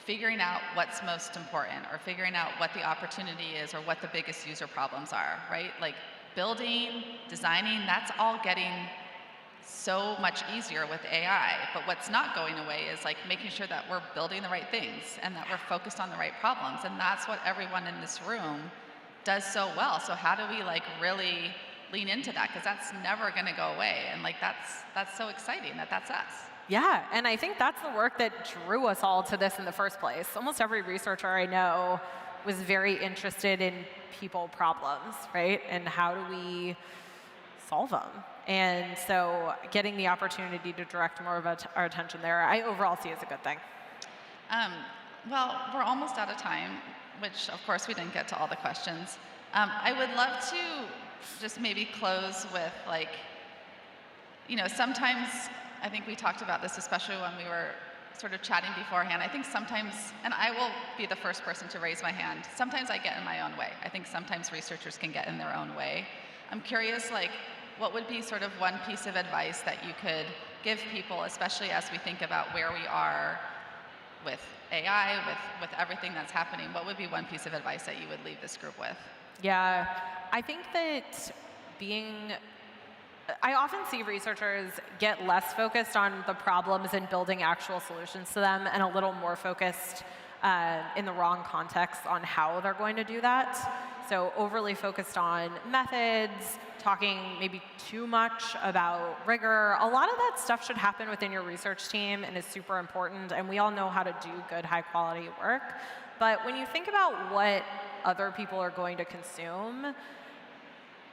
figuring out what's most important, or figuring out what the opportunity is, or what the biggest user problems are, right? Like building, designing, that's all getting so much easier with AI. But what's not going away is like making sure that we're building the right things and that we're focused on the right problems. And that's what everyone in this room does so well. So how do we like really lean into that? Because that's never going to go away. And like that's so exciting that that's us. Yeah, and I think that's the work that drew us all to this in the first place. Almost every researcher I know was very interested in people problems, right? And how do we solve them? And so getting the opportunity to direct more of our attention there, I overall see as a good thing. Well, we're almost out of time, which of course we didn't get to all the questions. I would love to just maybe close with like, sometimes I think we talked about this, especially when we were sort of chatting beforehand. I think sometimes, and I will be the first person to raise my hand, sometimes I get in my own way. I think sometimes researchers can get in their own way. I'm curious, like, what would be sort of one piece of advice that you could give people, especially as we think about where we are with AI, with everything that's happening? What would be one piece of advice that you would leave this group with? Yeah, I think that I often see researchers get less focused on the problems and building actual solutions to them, and a little more focused in the wrong context on how they're going to do that. So overly focused on methods, talking maybe too much about rigor. A lot of that stuff should happen within your research team and is super important, and we all know how to do good, high-quality work. But when you think about what other people are going to consume,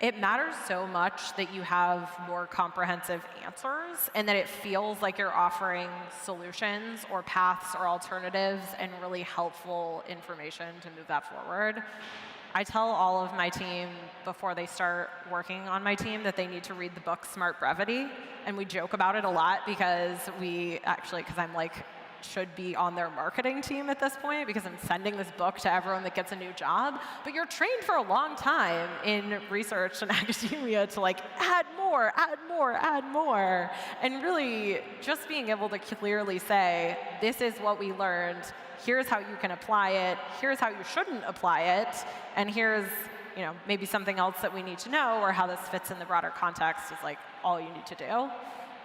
it matters so much that you have more comprehensive answers and that it feels like you're offering solutions or paths or alternatives and really helpful information to move that forward. I tell all of my team before they start working on my team that they need to read the book Smart Brevity, and we joke about it a lot because I'm like, should be on their marketing team at this point because I'm sending this book to everyone that gets a new job. But you're trained for a long time in research and academia to like add more, add more, add more. And really just being able to clearly say, this is what we learned, here's how you can apply it, here's how you shouldn't apply it, and here's maybe something else that we need to know or how this fits in the broader context is like all you need to do.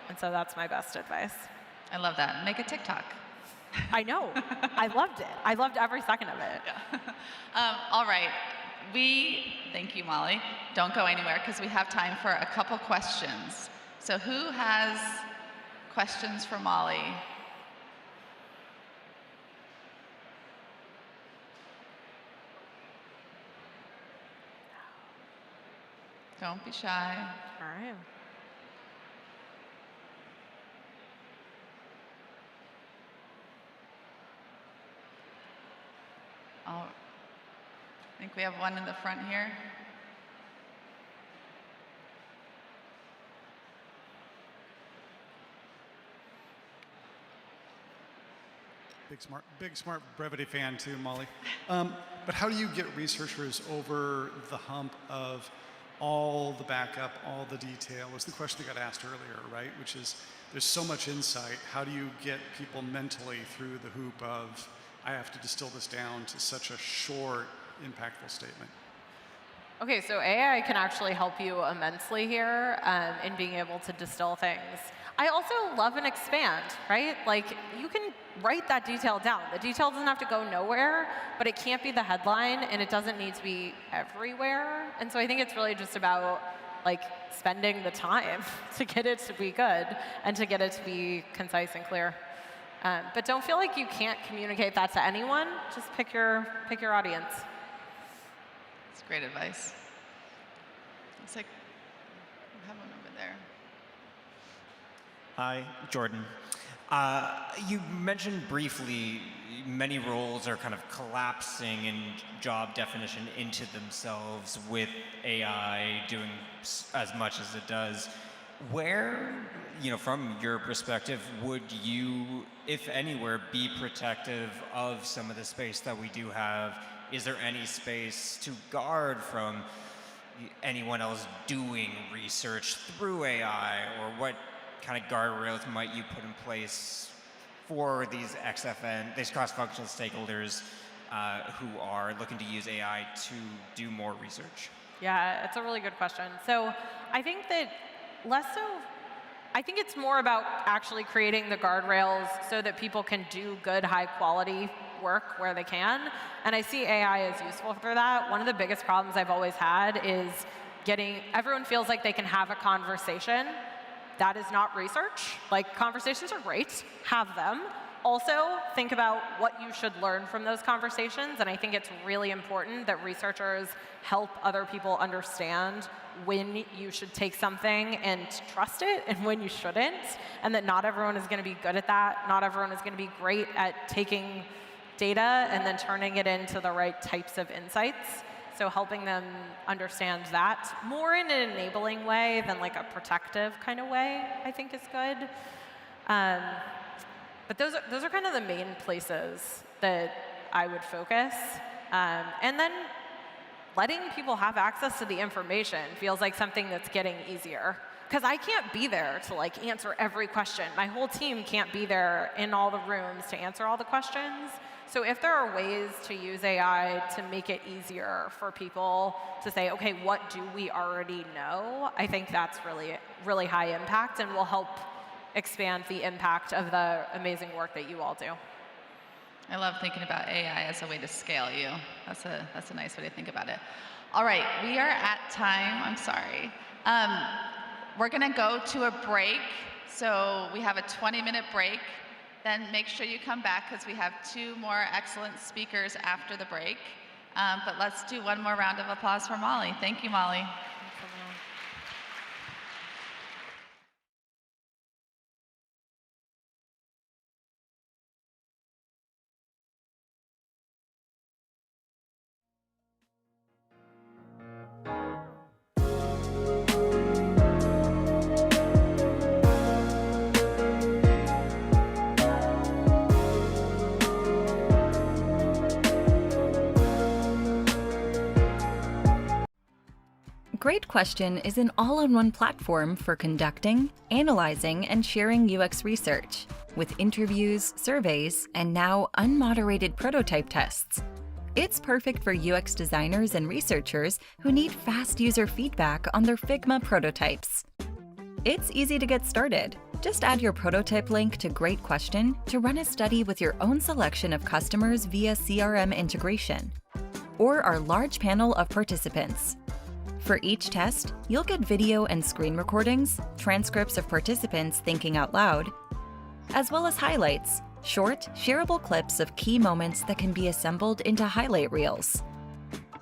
And so that's my best advice. I love that. Make a TikTok. I know. I loved it. I loved every second of it. Yeah. All right. Thank you, Molly. Don't go anywhere because we have time for a couple questions. So who has questions for Molly? Don't be shy. All right. I think we have one in the front here. Big smart brevity fan too, Molly. But how do you get researchers over the hump of all the backup, all the detail? Was the question that got asked earlier, right? Which is, there's so much insight. How do you get people mentally through the hoop of, I have to distill this down to such a short, impactful statement? Okay, so AI can actually help you immensely here in being able to distill things. I also love and expand, right? Like, you can write that detail down. The detail doesn't have to go nowhere, but it can't be the headline, and it doesn't need to be everywhere. And so I think it's really just about like spending the time to get it to be good and to get it to be concise and clear. But don't feel like you can't communicate that to anyone. Just pick your audience. That's great advice. Looks like we have one over there. Hi, Jordan. You mentioned briefly many roles are kind of collapsing in job definition into themselves with AI doing as much as it does. Where, from your perspective, would you, if anywhere, be protective of some of the space that we do have? Is there any space to guard from anyone else doing research through AI, or what kind of guardrails might you put in place for these these cross-functional stakeholders who are looking to use AI to do more research? Yeah, it's a really good question. So I think that I think it's more about actually creating the guardrails so that people can do good, high-quality work where they can. And I see AI as useful for that. One of the biggest problems I've always had is everyone feels like they can have a conversation. That is not research. Like, conversations are great, have them. Also, think about what you should learn from those conversations, and I think it's really important that researchers help other people understand when you should take something and trust it and when you shouldn't, and that not everyone is going to be good at that. Not everyone is going to be great at taking data and then turning it into the right types of insights. So helping them understand that more in an enabling way than like a protective kind of way, I think is good. But those are kind of the main places that I would focus. And then letting people have access to the information feels like something that's getting easier. Because I can't be there to like answer every question. My whole team can't be there in all the rooms to answer all the questions. So if there are ways to use AI to make it easier for people to say, okay, what do we already know? I think that's really, really high impact and will help expand the impact of the amazing work that you all do. I love thinking about AI as a way to scale you. That's a nice way to think about it. All right, we are at time. I'm sorry. We're going to go to a break. So we have a 20-minute break. Then make sure you come back because we have 2 more excellent speakers after the break. But let's do one more round of applause for Molly. Thank you, Molly. Great Question is an all-in-one platform for conducting, analyzing, and sharing UX research, with interviews, surveys, and now unmoderated prototype tests. It's perfect for UX designers and researchers who need fast user feedback on their Figma prototypes. It's easy to get started. Just add your prototype link to Great Question to run a study with your own selection of customers via CRM integration, or our large panel of participants. For each test, you'll get video and screen recordings, transcripts of participants thinking out loud, as well as highlights, short, shareable clips of key moments that can be assembled into highlight reels.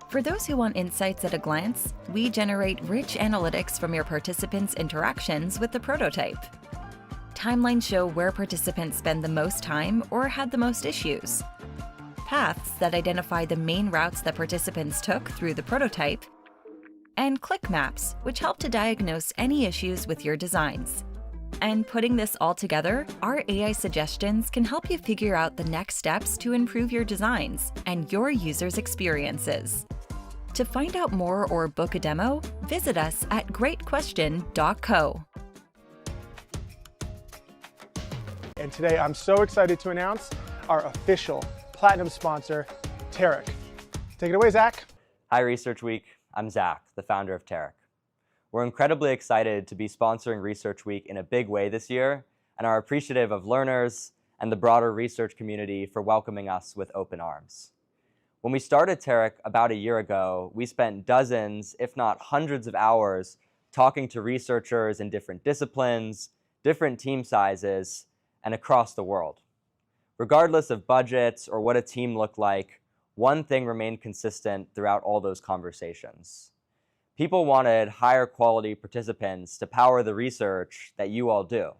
For those who want insights at a glance, we generate rich analytics from your participants' interactions with the prototype. Timelines show where participants spend the most time or had the most issues. Paths that identify the main routes that participants took through the prototype, and click maps, which help to diagnose any issues with your designs. And putting this all together, our AI suggestions can help you figure out the next steps to improve your designs and your users' experiences. To find out more or book a demo, visit us at greatquestion.co. And today I'm so excited to announce our official platinum sponsor, Tarek. Take it away, Zach. Hi, Research Week. I'm Zach, the founder of Tarek. We're incredibly excited to be sponsoring Research Week in a big way this year and are appreciative of learners and the broader research community for welcoming us with open arms. When we started Tarek about a year ago, we spent dozens, if not hundreds of hours talking to researchers in different disciplines, different team sizes, and across the world. Regardless of budgets or what a team looked like, one thing remained consistent throughout all those conversations. People wanted higher quality participants to power the research that you all do.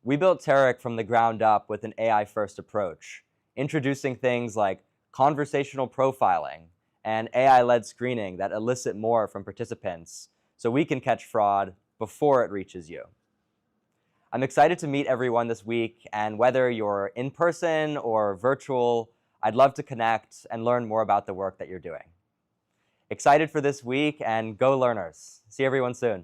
We built Tarek from the ground up with an AI-first approach, introducing things like conversational profiling and AI-led screening that elicit more from participants so we can catch fraud before it reaches you. I'm excited to meet everyone this week, and whether you're in person or virtual, I'd love to connect and learn more about the work that you're doing. Excited for this week, and go learners. See everyone soon.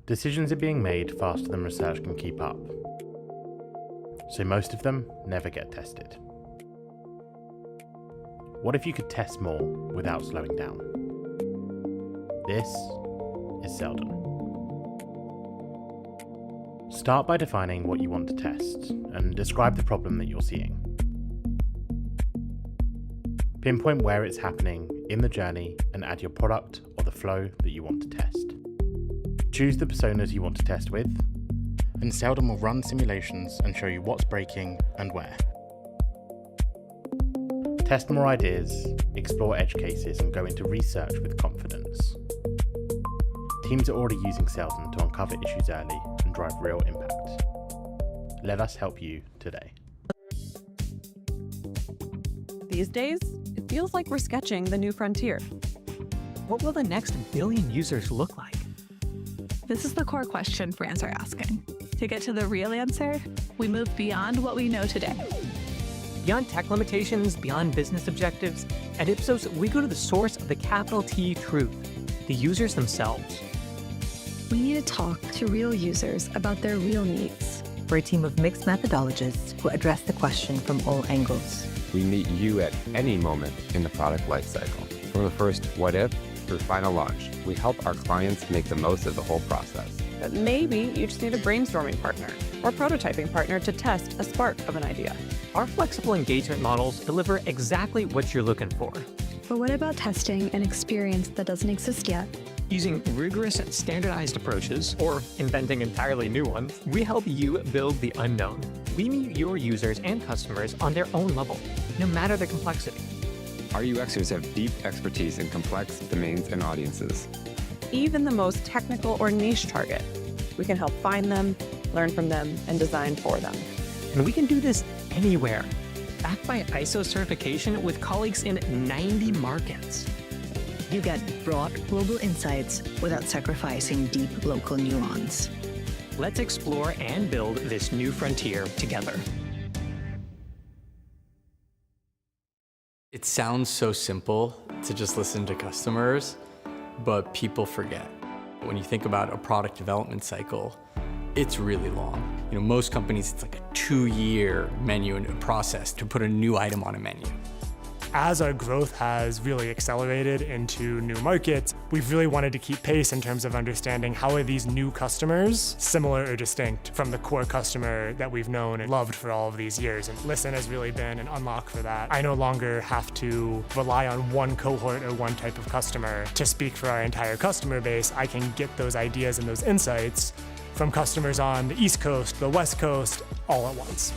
Decisions are being made faster than research can keep up, so most of them never get tested. What if you could test more without slowing down? This is Seldon. Start by defining what you want to test and describe the problem that you're seeing. Pinpoint where it's happening in the journey and add your product or the flow that you want to test. Choose the personas you want to test with, and Seldon will run simulations and show you what's breaking and where. Test more ideas, explore edge cases, and go into research with confidence. Teams are already using Seldon to uncover issues early and drive real impact. Let us help you today. These days, it feels like we're sketching the new frontier. What will the next billion users look like? This is the core question brands are asking. To get to the real answer, we move beyond what we know today. Beyond tech limitations, beyond business objectives, at Ipsos, we go to the source of the capital T truth, the users themselves. We need to talk to real users about their real needs. We're a team of mixed methodologists who address the question from all angles. We meet you at any moment in the product lifecycle, from the first what if through final launch. We help our clients make the most of the whole process. But maybe you just need a brainstorming partner or prototyping partner to test a spark of an idea. Our flexible engagement models deliver exactly what you're looking for. But what about testing an experience that doesn't exist yet? Using rigorous and standardized approaches, or inventing entirely new ones, we help you build the unknown. We meet your users and customers on their own level, no matter the complexity. Our UXers have deep expertise in complex domains and audiences. Even the most technical or niche target, we can help find them, learn from them, and design for them. And we can do this anywhere, backed by ISO certification with colleagues in 90 markets. You get broad global insights without sacrificing deep local nuance. Let's explore and build this new frontier together. It sounds so simple to just listen to customers, but people forget. When you think about a product development cycle, it's really long. You know, most companies, it's like a 2-year menu and a process to put a new item on a menu. As our growth has really accelerated into new markets, we've really wanted to keep pace in terms of understanding how are these new customers similar or distinct from the core customer that we've known and loved for all of these years. And Listen has really been an unlock for that. I no longer have to rely on one cohort or one type of customer to speak for our entire customer base. I can get those ideas and those insights from customers on the East Coast, the West Coast, all at once.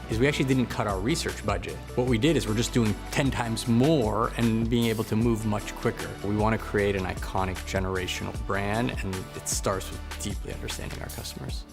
Is we actually didn't cut our research budget. What we did is we're just doing 10 times more and being able to move much quicker. We want to create an iconic generational brand, and it starts with deeply understanding our customers.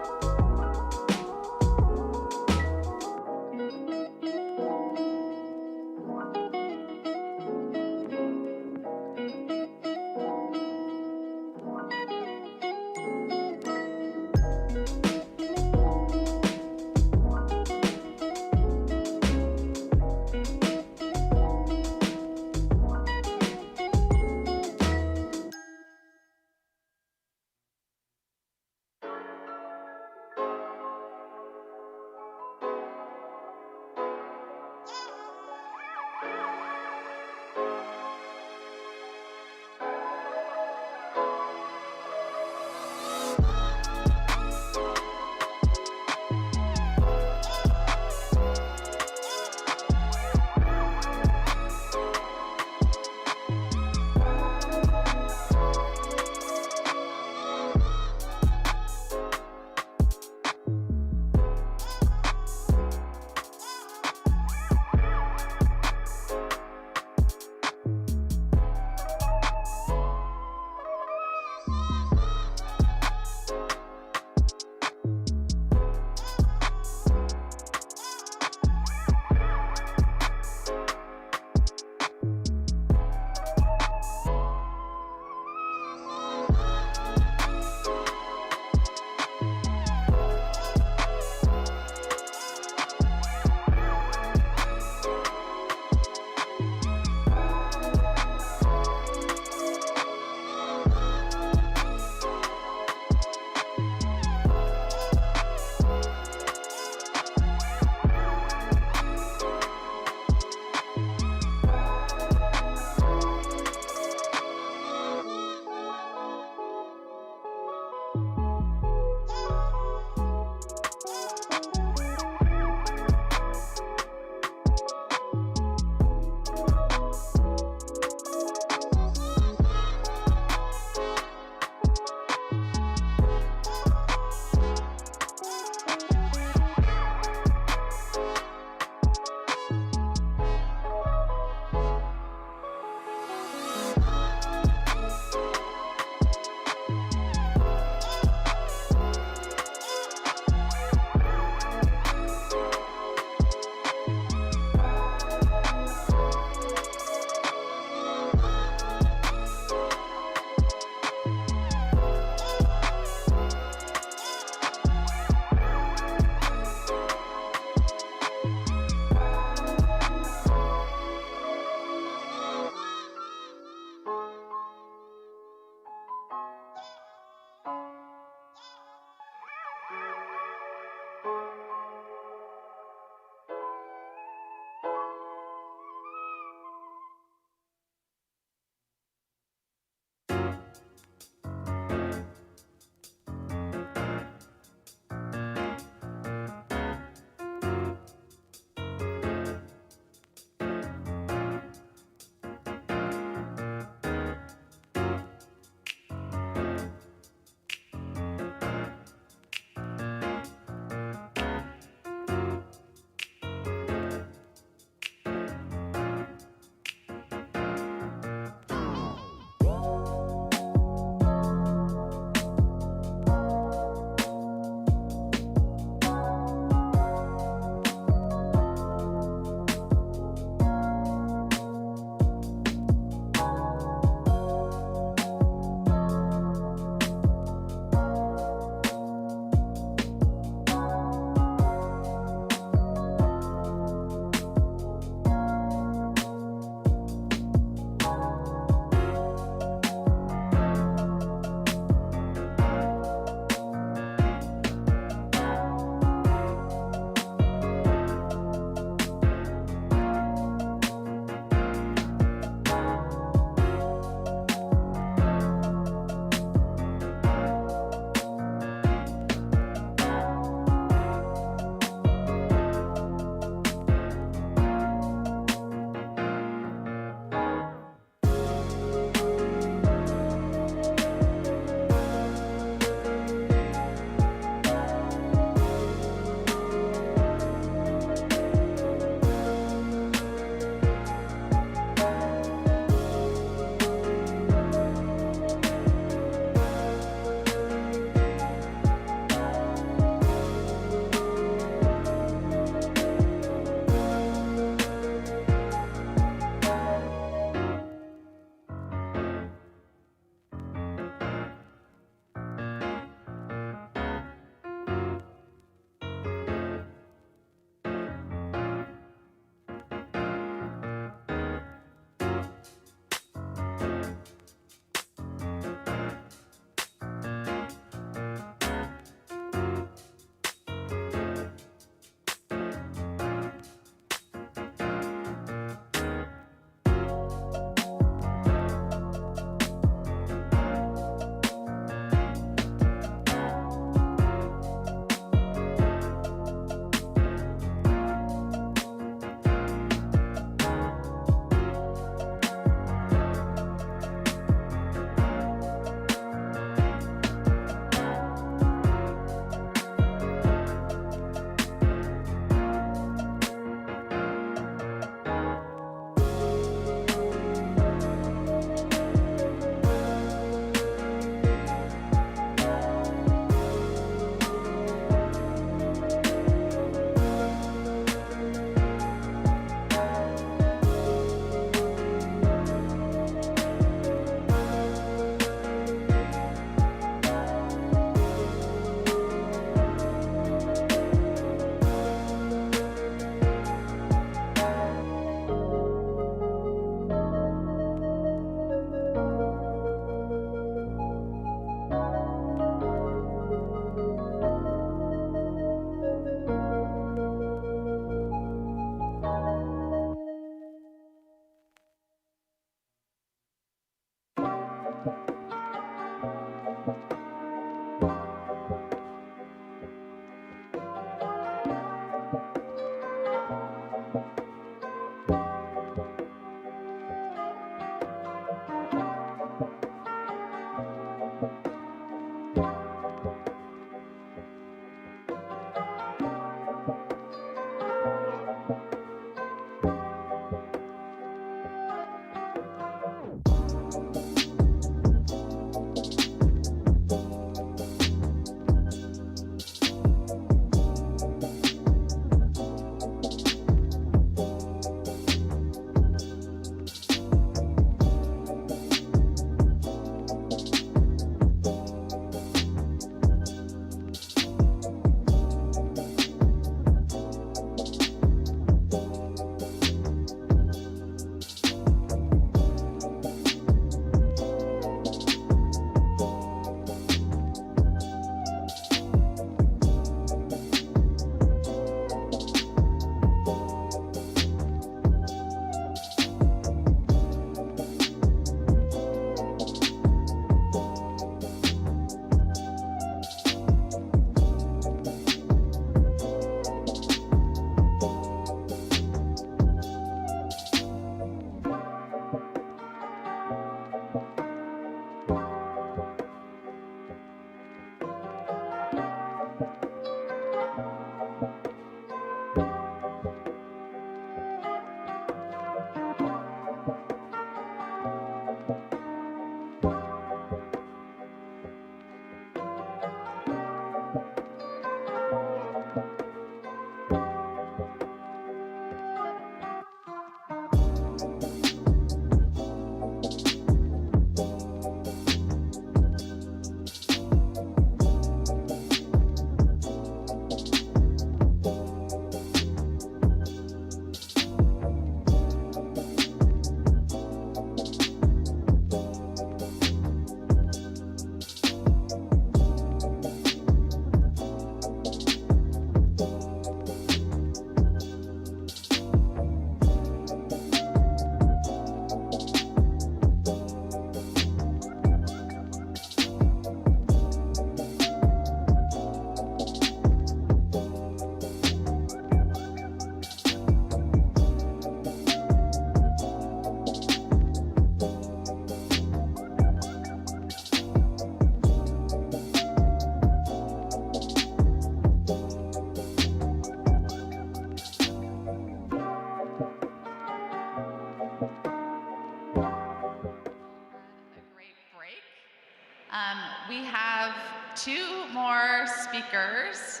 We have 2 more speakers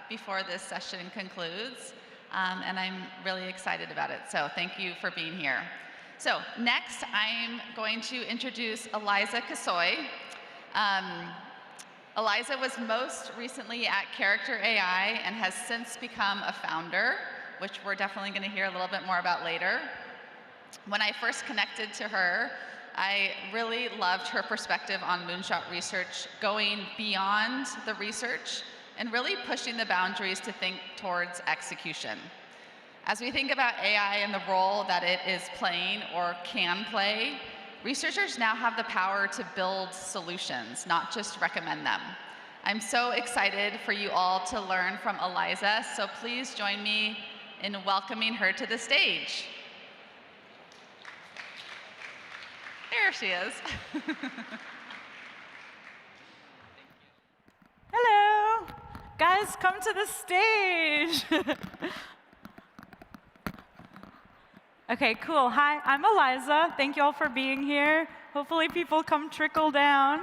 before this session concludes, and I'm really excited about it. So thank you for being here. So next, I'm going to introduce Eliza Kasoy. Eliza was most recently at Character AI and has since become a founder, which we're definitely going to hear a little bit more about later. When I first connected to her, I really loved her perspective on Moonshot research, going beyond the research and really pushing the boundaries to think towards execution. As we think about AI and the role that it is playing or can play, researchers now have the power to build solutions, not just recommend them. I'm so excited for you all to learn from Eliza, so please join me in welcoming her to the stage. There she is. Hello. Guys, come to the stage. Okay, cool. Hi, I'm Eliza. Thank you all for being here. Hopefully people come trickle down.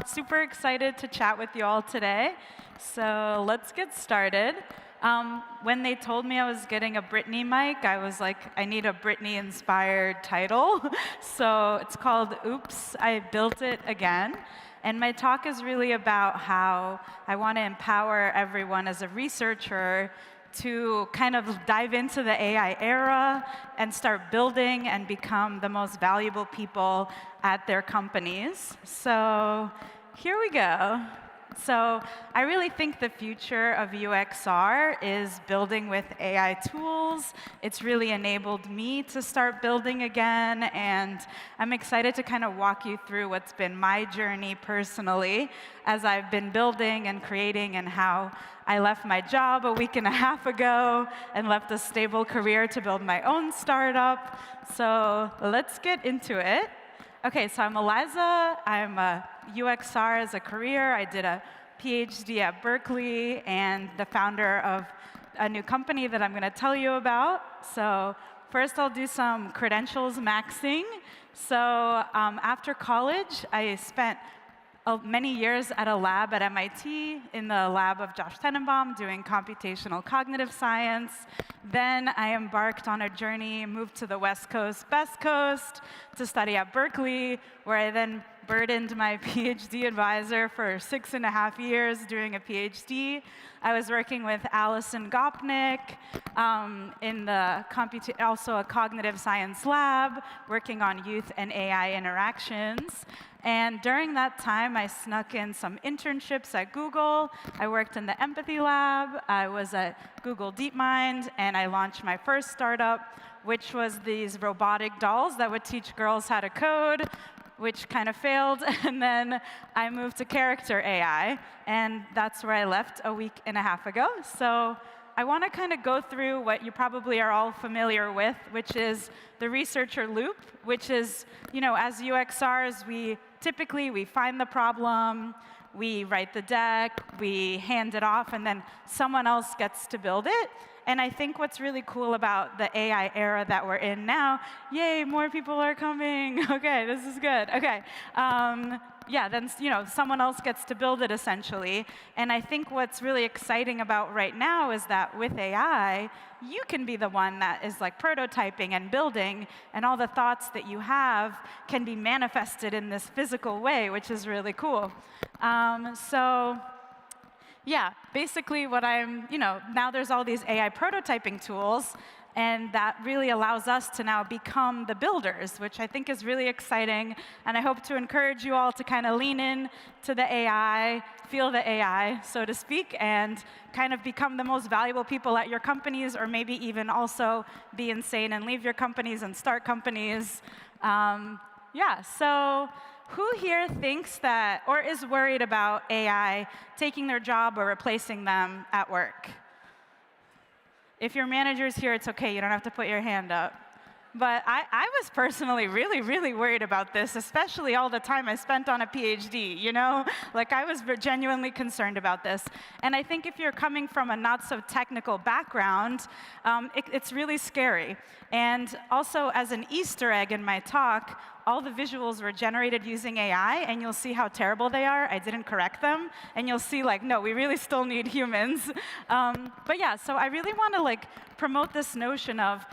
Super excited to chat with you all today. So let's get started. When they told me I was getting a Britney mic, I was like, I need a Britney-inspired title. So it's called Oops, I Built It Again. And my talk is really about how I want to empower everyone as a researcher to kind of dive into the AI era and start building and become the most valuable people at their companies. So here we go. So I really think the future of UXR is building with AI tools. It's really enabled me to start building again, and I'm excited to kind of walk you through what's been my journey personally as I've been building and creating, and how I left my job a week and a half ago and left a stable career to build my own startup. So let's get into it. Okay, so I'm Eliza. I'm a UXR as a career. I did a PhD at Berkeley and the founder of a new company that I'm going to tell you about. So first I'll do some credentials maxing. So after college, I spent many years at a lab at MIT, in the lab of Josh Tenenbaum, doing computational cognitive science. Then I embarked on a journey, moved to the West Coast, Best Coast, to study at Berkeley, where I then burdened my PhD advisor for 6.5 years doing a PhD. I was working with Alison Gopnik in the also a cognitive science lab, working on youth and AI interactions. And during that time, I snuck in some internships at Google. I worked in the empathy lab. I was at Google DeepMind, and I launched my first startup, which was these robotic dolls that would teach girls how to code, which kind of failed. And then I moved to Character AI, and that's where I left a week and a half ago. So I want to kind of go through what you probably are all familiar with, which is the researcher loop, which is, as UXRs, we find the problem, we write the deck, we hand it off, and then someone else gets to build it. And I think what's really cool about the AI era that we're in now, yay, more people are coming. Okay, this is good. Okay. Then someone else gets to build it essentially. And I think what's really exciting about right now is that with AI, you can be the one that is like prototyping and building, and all the thoughts that you have can be manifested in this physical way, which is really cool. Yeah, basically what now there's all these AI prototyping tools, and that really allows us to now become the builders, which I think is really exciting. And I hope to encourage you all to kind of lean in to the AI, feel the AI, so to speak, and kind of become the most valuable people at your companies, or maybe even also be insane and leave your companies and start companies. So who here thinks that, or is worried about AI taking their job or replacing them at work? If your manager's here, it's okay. You don't have to put your hand up. But I was personally really, really worried about this, especially all the time I spent on a PhD, you know? Like, I was genuinely concerned about this. And I think if you're coming from a not-so-technical background, it's really scary. And also, as an Easter egg in my talk, all the visuals were generated using AI, and you'll see how terrible they are. I didn't correct them. And you'll see, like, no, we really still need humans. But yeah, so I really want to, like, promote this notion of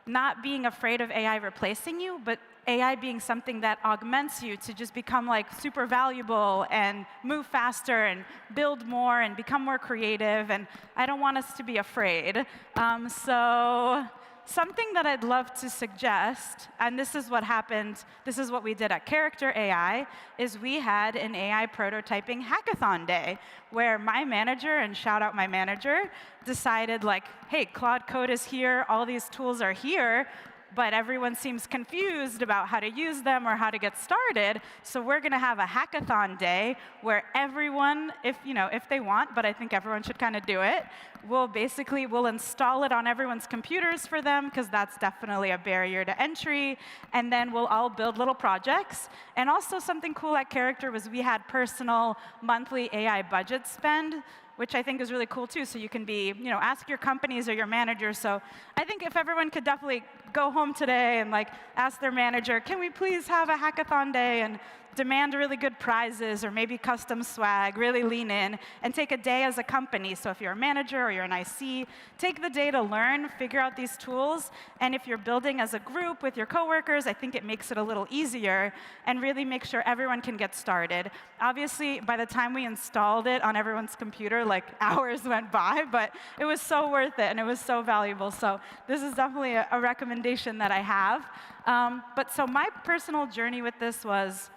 not being afraid of AI replacing you, but AI being something that augments you to just become, like, super valuable and move faster and build more and become more creative. And I don't want us to be afraid. So something that I'd love to suggest, and this is what happened, this is what we did at Character AI, is we had an AI prototyping hackathon day where my manager, and shout out my manager, decided, like, hey, Claude Code is here, all these tools are here, but everyone seems confused about how to use them or how to get started. So we're going to have a hackathon day where everyone, if they want, but I think everyone should kind of do it, we'll install it on everyone's computers for them, because that's definitely a barrier to entry. And then we'll all build little projects. And also something cool at Character was we had personal monthly AI budget spend, which I think is really cool too. So you can ask your companies or your managers. So I think if everyone could definitely go home today and, like, ask their manager, can we please have a hackathon day, and demand really good prizes or maybe custom swag, really lean in, and take a day as a company. So if you're a manager or you're an IC, take the day to learn, figure out these tools. And if you're building as a group with your coworkers, I think it makes it a little easier, and really make sure everyone can get started. Obviously, by the time we installed it on everyone's computer, like, hours went by, but it was so worth it, and it was so valuable. So this is definitely a recommendation that I have. But so my personal journey with this was,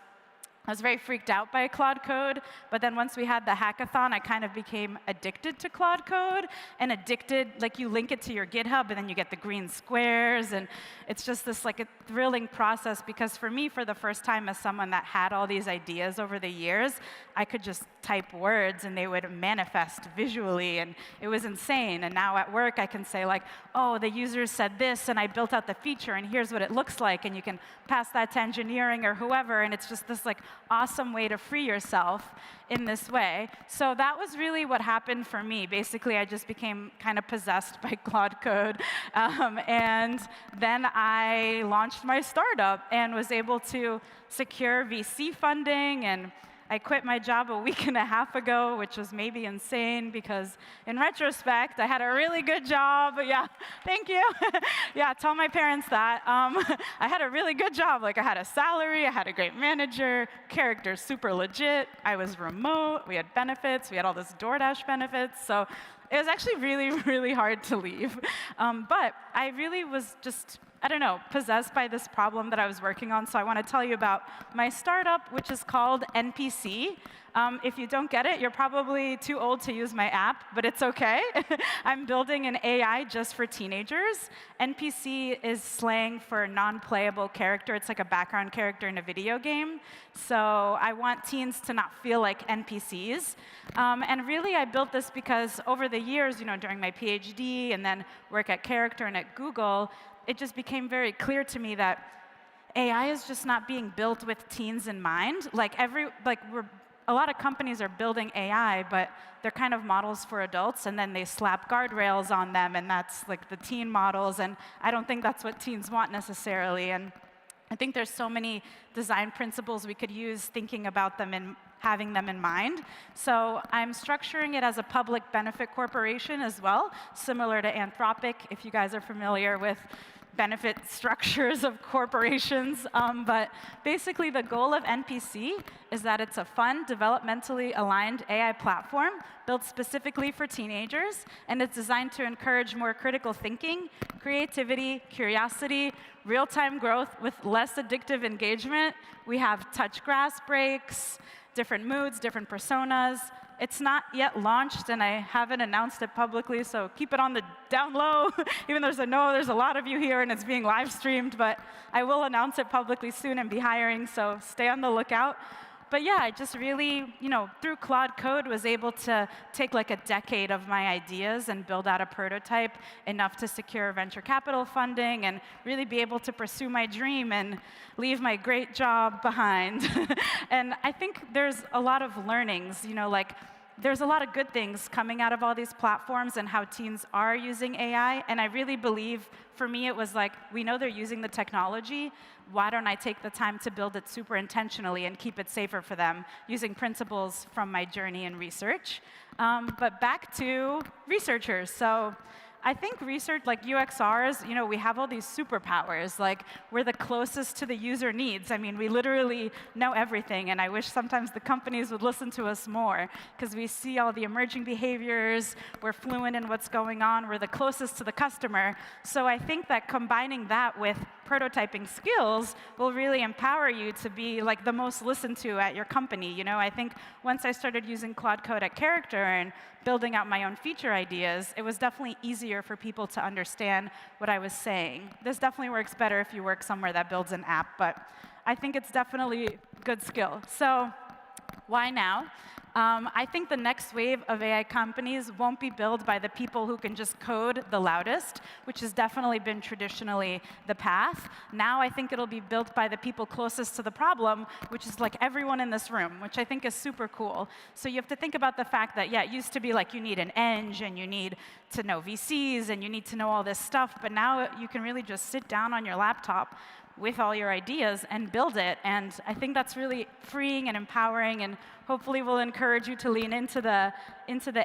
I was very freaked out by Claude Code, but then once we had the hackathon, I kind of became addicted to Claude Code, and addicted, like, you link it to your GitHub, and then you get the green squares, and it's just this, like, a thrilling process, because for me, for the first time, as someone that had all these ideas over the years, I could just type words, and they would manifest visually, and it was insane. And now at work, I can say, like, oh, the user said this, and I built out the feature, and here's what it looks like, and you can pass that to engineering or whoever, and it's just this, like, awesome way to free yourself in this way. So that was really what happened for me. Basically, I just became kind of possessed by Claude Code. And then I launched my startup and was able to secure VC funding, and I quit my job a week and a half ago, which was maybe insane, because in retrospect, I had a really good job. Yeah, thank you. Yeah, tell my parents that. I had a really good job. Like, I had a salary, I had a great manager, Character super legit, I was remote, we had benefits, we had all this DoorDash benefits. So it was actually really, really hard to leave. But I really was just, I don't know, possessed by this problem that I was working on. So I want to tell you about my startup, which is called NPC. If you don't get it, you're probably too old to use my app, but it's OK. I'm building an AI just for teenagers. NPC is slang for non-playable character. It's like a background character in a video game. So I want teens to not feel like NPCs. And really, I built this because over the years, during my PhD and then work at Character and at Google, it just became very clear to me that AI is just not being built with teens in mind. A lot of companies are building AI, but they're kind of models for adults, and then they slap guardrails on them, and that's like the teen models, and I don't think that's what teens want necessarily. And I think there's so many design principles we could use thinking about them and having them in mind. So I'm structuring it as a public benefit corporation as well, similar to Anthropic, if you guys are familiar with benefit structures of corporations. But basically, the goal of NPC is that it's a fun, developmentally aligned AI platform built specifically for teenagers, and it's designed to encourage more critical thinking, creativity, curiosity, real-time growth with less addictive engagement. We have touch grass breaks, different moods, different personas. It's not yet launched, and I haven't announced it publicly, so keep it on the down low, even though there's a lot of you here and it's being live streamed, but I will announce it publicly soon and be hiring, so stay on the lookout. But yeah, I just really, through Claude Code, was able to take like a decade of my ideas and build out a prototype enough to secure venture capital funding and really be able to pursue my dream and leave my great job behind. And I think there's a lot of learnings, there's a lot of good things coming out of all these platforms and how teams are using AI. And I really believe, for me, it was like, we know they're using the technology. Why don't I take the time to build it super intentionally and keep it safer for them using principles from my journey in research? But back to researchers. So I think research, like UXRs, we have all these superpowers. Like, we're the closest to the user needs. I mean, we literally know everything, and I wish sometimes the companies would listen to us more, because we see all the emerging behaviors, we're fluent in what's going on, we're the closest to the customer. So I think that combining that with prototyping skills will really empower you to be like the most listened to at your company. I think once I started using Claude Code at Character and building out my own feature ideas, it was definitely easier for people to understand what I was saying. This definitely works better if you work somewhere that builds an app, but I think it's definitely a good skill. So why now? I think the next wave of AI companies won't be built by the people who can just code the loudest, which has definitely been traditionally the path. Now I think it'll be built by the people closest to the problem, which is like everyone in this room, which I think is super cool. So you have to think about the fact that, yeah, it used to be like you need an eng, and you need to know VCs, and you need to know all this stuff, but now you can really just sit down on your laptop with all your ideas and build it. And I think that's really freeing and empowering, and hopefully will encourage you to lean into the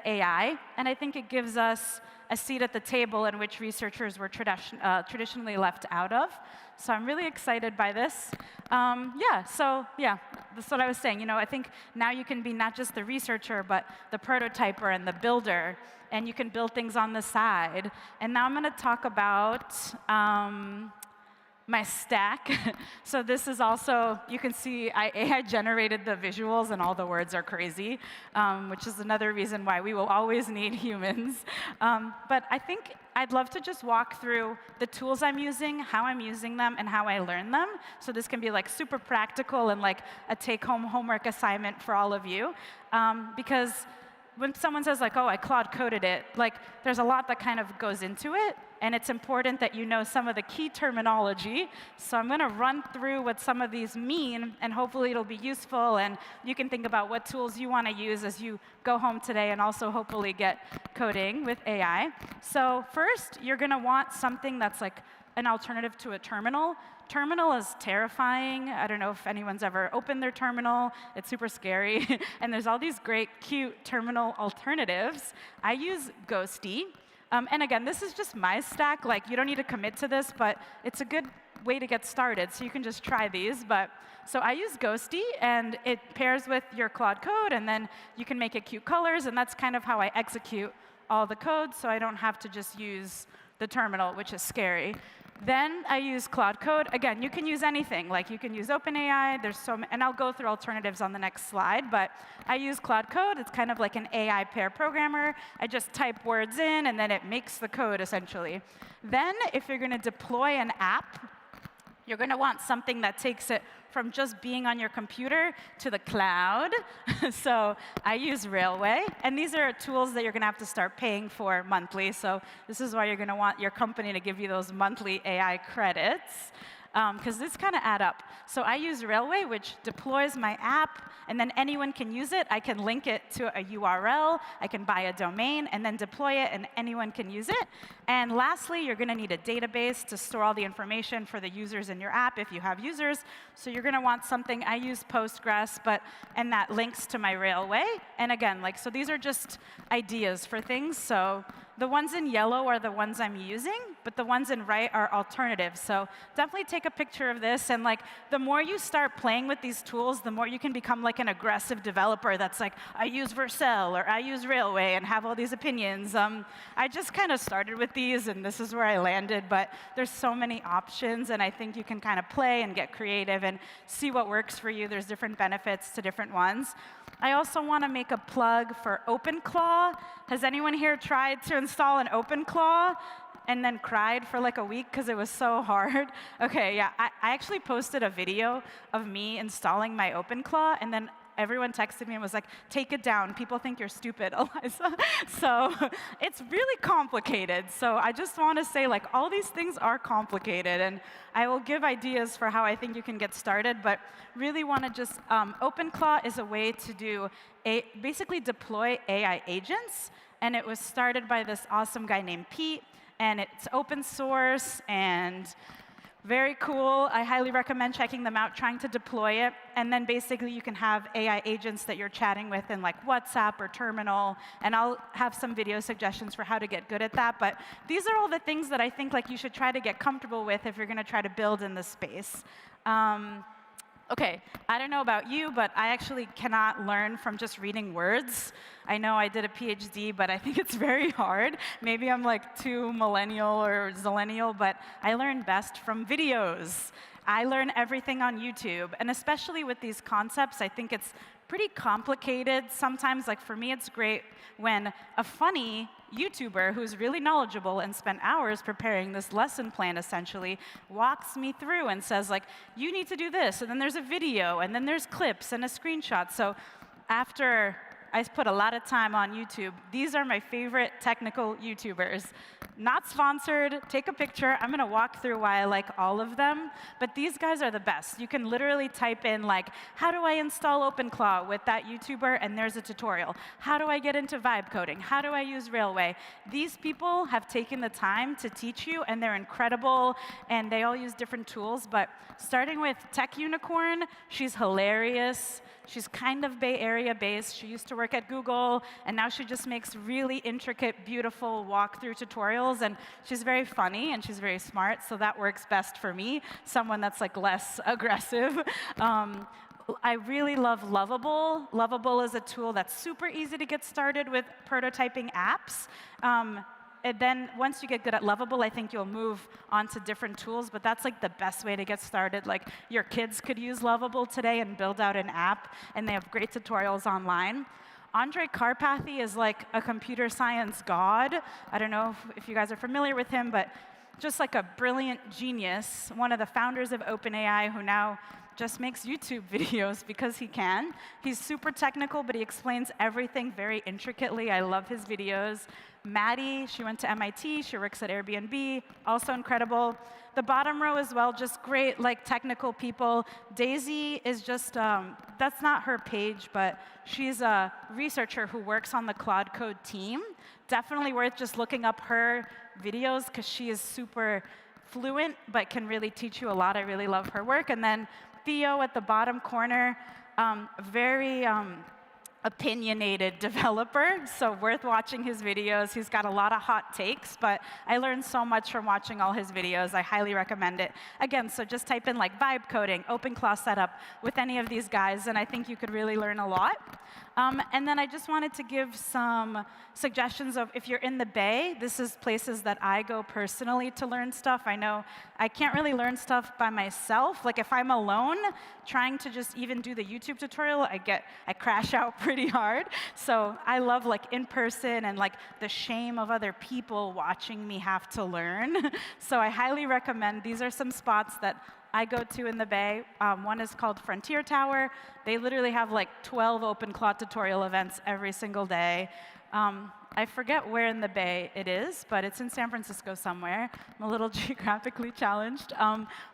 AI. And I think it gives us a seat at the table in which researchers were traditionally left out of. So I'm really excited by this. That's what I was saying. I think now you can be not just the researcher, but the prototyper and the builder, and you can build things on the side. And now I'm going to talk about my stack. So this is also, you can see AI generated the visuals and all the words are crazy, which is another reason why we will always need humans. But I think I'd love to just walk through the tools I'm using, how I'm using them, and how I learn them. So this can be like super practical and like a take-home homework assignment for all of you. Because when someone says like, oh, I Claude coded it, like there's a lot that kind of goes into it. And it's important that you know some of the key terminology. So I'm going to run through what some of these mean, and hopefully it'll be useful. And you can think about what tools you want to use as you go home today, and also hopefully get coding with AI. So first, you're going to want something that's like an alternative to a terminal. Terminal is terrifying. I don't know if anyone's ever opened their terminal. It's super scary. And there's all these great, cute terminal alternatives. I use Ghosty. And again, this is just my stack. Like, you don't need to commit to this, but it's a good way to get started. So you can just try these. So I use Ghosty, and it pairs with your Claude Code, and then you can make it cute colors. And that's kind of how I execute all the code, so I don't have to just use the terminal, which is scary. Then I use Claude Code. Again, you can use anything. Like, you can use OpenAI. There's so many, and I'll go through alternatives on the next slide. But I use Claude Code. It's kind of like an AI pair programmer. I just type words in, and then it makes the code, essentially. Then, if you're going to deploy an app, you're going to want something that takes it from just being on your computer to the cloud. So I use Railway. And these are tools that you're going to have to start paying for monthly. So this is why you're going to want your company to give you those monthly AI credits, because this kind of add up. So I use Railway, which deploys my app, and then anyone can use it. I can link it to a URL. I can buy a domain, and then deploy it, and anyone can use it. And lastly, you're going to need a database to store all the information for the users in your app if you have users. So you're going to want something. I use Postgres, and that links to my Railway. And again, so these are just ideas for things. So the ones in yellow are the ones I'm using, but the ones in right are alternatives. So definitely take a picture of this. And the more you start playing with these tools, the more you can become like an aggressive developer that's like, I use Vercel or I use Railway and have all these opinions. I just kind of started with these, and this is where I landed. But there's so many options, and I think you can kind of play and get creative and see what works for you. There's different benefits to different ones. I also want to make a plug for OpenClaw. Has anyone here tried to install an OpenClaw and then cried for like a week because it was so hard? Okay, yeah, I actually posted a video of me installing my OpenClaw, and then everyone texted me and was like, take it down. People think you're stupid, Eliza. So it's really complicated. So I just want to say, like, all these things are complicated. And I will give ideas for how I think you can get started. But really want to just, OpenClaw is a way to basically deploy AI agents. And it was started by this awesome guy named Pete. And it's open source and very cool. I highly recommend checking them out, trying to deploy it. And then basically you can have AI agents that you're chatting with in like WhatsApp or Terminal. And I'll have some video suggestions for how to get good at that. But these are all the things that I think like you should try to get comfortable with if you're going to try to build in this space. Okay, I don't know about you, but I actually cannot learn from just reading words. I know I did a PhD, but I think it's very hard. Maybe I'm like too millennial or zillennial, but I learn best from videos. I learn everything on YouTube, and especially with these concepts, I think it's pretty complicated. Sometimes, like for me, it's great when a funny YouTuber who's really knowledgeable and spent hours preparing this lesson plan, essentially, walks me through and says, like, you need to do this, and then there's a video, and then there's clips and a screenshot. So after I put a lot of time on YouTube, these are my favorite technical YouTubers. Not sponsored, take a picture. I'm gonna walk through why I like all of them, but these guys are the best. You can literally type in like, how do I install OpenClaw with that YouTuber, and there's a tutorial. How do I get into vibe coding? How do I use Railway? These people have taken the time to teach you, and they're incredible, and they all use different tools, but starting with Tech Unicorn, she's hilarious. She's kind of Bay Area based. She used to work at Google, and now she just makes really intricate, beautiful walkthrough tutorials, and she's very funny, and she's very smart, so that works best for me, someone that's like less aggressive. I really love Lovable. Lovable is a tool that's super easy to get started with prototyping apps. And then once you get good at Lovable, I think you'll move on to different tools, but that's like the best way to get started. Like your kids could use Lovable today and build out an app, and they have great tutorials online. Andre Karpathy is like a computer science god. I don't know if you guys are familiar with him, but just like a brilliant genius, one of the founders of OpenAI, who now just makes YouTube videos because he can. He's super technical, but he explains everything very intricately. I love his videos. Maddie, she went to MIT, she works at Airbnb, also incredible. The bottom row as well, just great like technical people. Daisy is just, that's not her page, but she's a researcher who works on the Claude Code team. Definitely worth just looking up her videos because she is super fluent, but can really teach you a lot. I really love her work. And then Theo at the bottom corner, very opinionated developer, so worth watching his videos. He's got a lot of hot takes, but I learned so much from watching all his videos. I highly recommend it. Again, so just type in like vibe coding, OpenClaw setup with any of these guys, and I think you could really learn a lot. And then I just wanted to give some suggestions of if you're in the Bay, this is places that I go personally to learn stuff. I know I can't really learn stuff by myself. Like if I'm alone, trying to just even do the YouTube tutorial, I crash out pretty hard. So I love like in person and like the shame of other people watching me have to learn. So I highly recommend, these are some spots that I go to in the Bay. One is called Frontier Tower. They literally have like 12 OpenClaw tutorial events every single day. I forget where in the Bay it is, but it's in San Francisco somewhere. I'm a little geographically challenged.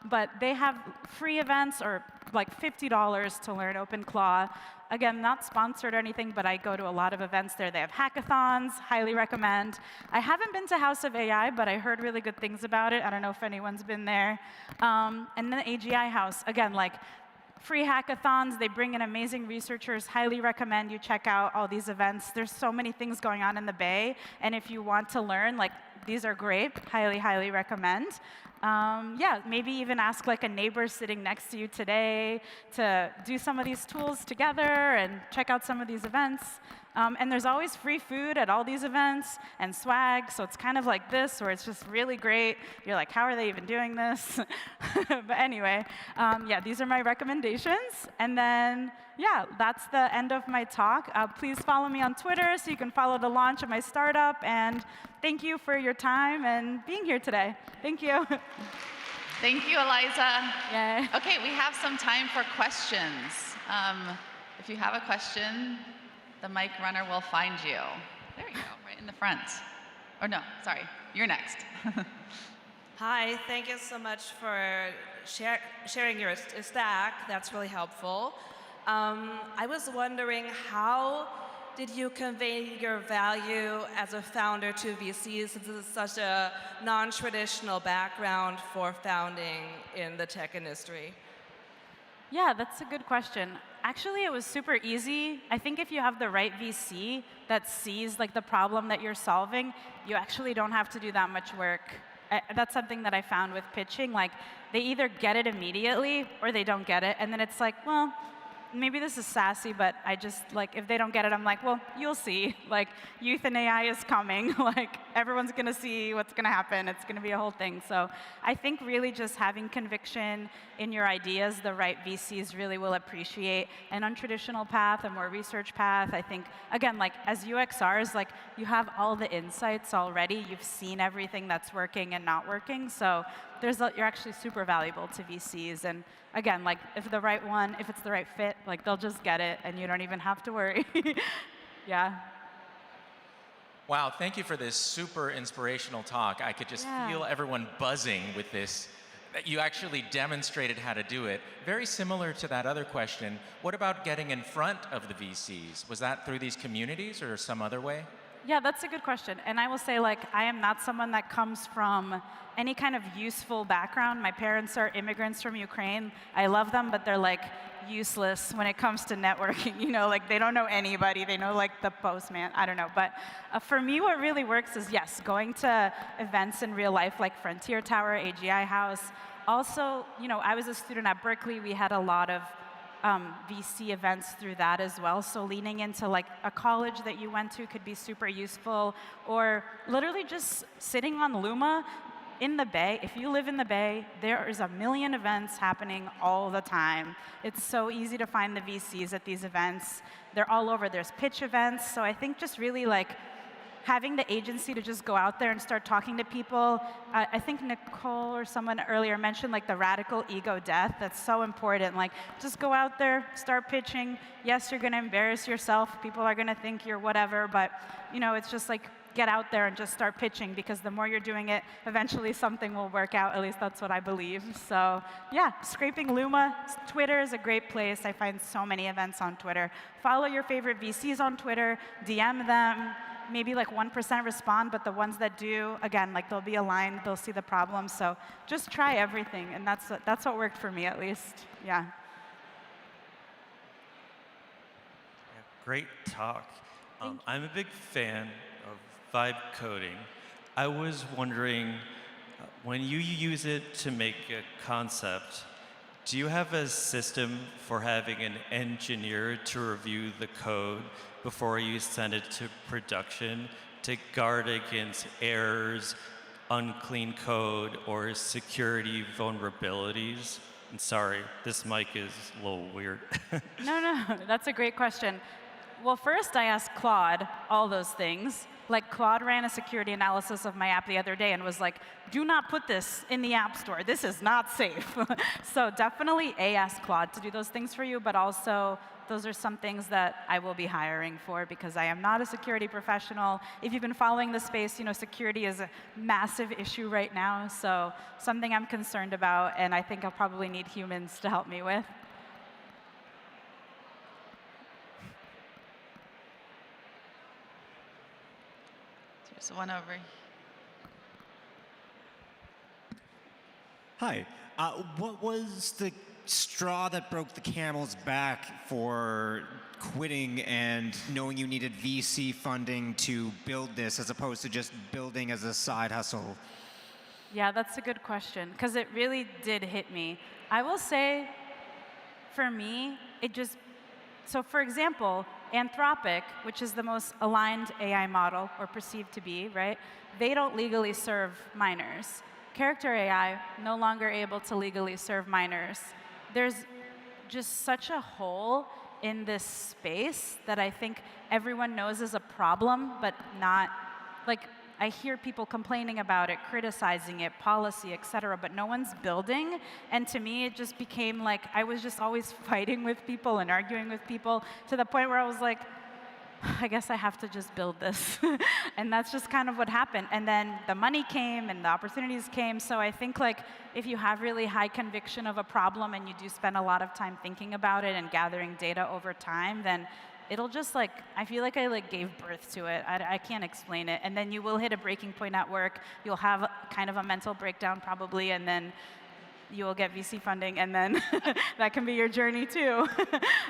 But they have free events or like $50 to learn OpenClaw. Again, not sponsored or anything, but I go to a lot of events there. They have hackathons, highly recommend. I haven't been to House of AI, but I heard really good things about it. I don't know if anyone's been there. And then AGI House, again, like free hackathons. They bring in amazing researchers. Highly recommend you check out all these events. There's so many things going on in the Bay, and if you want to learn, like these are great. Highly, highly recommend. Yeah, maybe even ask like a neighbor sitting next to you today to do some of these tools together and check out some of these events. And there's always free food at all these events and swag, so it's kind of like this, where it's just really great. You're like, how are they even doing this? But anyway, yeah, these are my recommendations. And then, yeah, that's the end of my talk. Please follow me on Twitter so you can follow the launch of my startup. And thank you for your time and being here today. Thank you. Thank you, Eliza. Yay. Okay, we have some time for questions. If you have a question, the mic runner will find you. There you go, right in the front. Or no, sorry, you're next. Hi, thank you so much for sharing your stack. That's really helpful. I was wondering, how did you convey your value as a founder to VCs, since this is such a non-traditional background for founding in the tech industry? Yeah, that's a good question. Actually, it was super easy. I think if you have the right VC that sees like the problem that you're solving, you actually don't have to do that much work. That's something that I found with pitching. Like, they either get it immediately or they don't get it, and then it's like, well, maybe this is sassy, but I just, like, if they don't get it, I'm like, well, you'll see. Like, youth and AI is coming. Like, everyone's going to see what's going to happen. It's going to be a whole thing. So I think really just having conviction in your ideas, the right VCs really will appreciate an untraditional path, a more research path. I think, again, like, as UXRs, like, you have all the insights already. You've seen everything that's working and not working. So you're actually super valuable to VCs. And again, like, if it's the right fit, like, they'll just get it, and you don't even have to worry. Yeah. Wow, thank you for this super inspirational talk. I could just feel everyone buzzing with this. You actually demonstrated how to do it. Very similar to that other question, what about getting in front of the VCs? Was that through these communities or some other way? Yeah, that's a good question. And I will say, like, I am not someone that comes from any kind of useful background. My parents are immigrants from Ukraine. I love them, but they're, like, useless when it comes to networking. You know, like, they don't know anybody. They know, like, the postman. I don't know. But for me, what really works is, yes, going to events in real life, like Frontier Tower, AGI House. Also, you know, I was a student at Berkeley. We had a lot of VC events through that as well. So leaning into like a college that you went to could be super useful, or literally just sitting on Luma in the Bay. If you live in the Bay, there is a million events happening all the time. It's so easy to find the VCs at these events. They're all over. There's pitch events. So I think just really like having the agency to just go out there and start talking to people. I think Nicole or someone earlier mentioned like the radical ego death. That's so important. Like, just go out there, start pitching. Yes, you're going to embarrass yourself. People are going to think you're whatever, but you know, it's just like get out there and just start pitching, because the more you're doing it, eventually something will work out. At least that's what I believe. So yeah, scraping Luma. Twitter is a great place. I find so many events on Twitter. Follow your favorite VCs on Twitter, DM them. Maybe like 1% respond, but the ones that do, again, like, they'll be aligned, they'll see the problem. So just try everything, and that's what worked for me, at least. Yeah. Great talk. I'm a big fan of vibe coding. I was wondering, when you use it to make a concept, do you have a system for having an engineer to review the code before you send it to production to guard against errors, unclean code, or security vulnerabilities? And sorry, this mic is a little weird. No, that's a great question. Well, first I asked Claude all those things. Like, Claude ran a security analysis of my app the other day and was like, do not put this in the App Store. This is not safe. So definitely ask Claude to do those things for you, but also those are some things that I will be hiring for, because I am not a security professional. If you've been following the space, you know, security is a massive issue right now. So something I'm concerned about, and I think I'll probably need humans to help me with. There's one over here. Hi. What was the straw that broke the camel's back for quitting and knowing you needed VC funding to build this, as opposed to just building as a side hustle? Yeah, that's a good question, because it really did hit me. I will say, for me, it just, so for example, Anthropic, which is the most aligned AI model, or perceived to be, right? They don't legally serve minors. Character AI, no longer able to legally serve minors. There's just such a hole in this space that I think everyone knows is a problem, but not, like, I hear people complaining about it, criticizing it, policy, et cetera, but no one's building. And to me, it just became like I was just always fighting with people and arguing with people to the point where I was like, I guess I have to just build this. And that's just kind of what happened. And then the money came and the opportunities came. So I think like if you have really high conviction of a problem and you do spend a lot of time thinking about it and gathering data over time, then it'll just like, I feel like I like gave birth to it. I can't explain it. And then you will hit a breaking point at work. You'll have kind of a mental breakdown probably, and then you will get VC funding, and then that can be your journey too.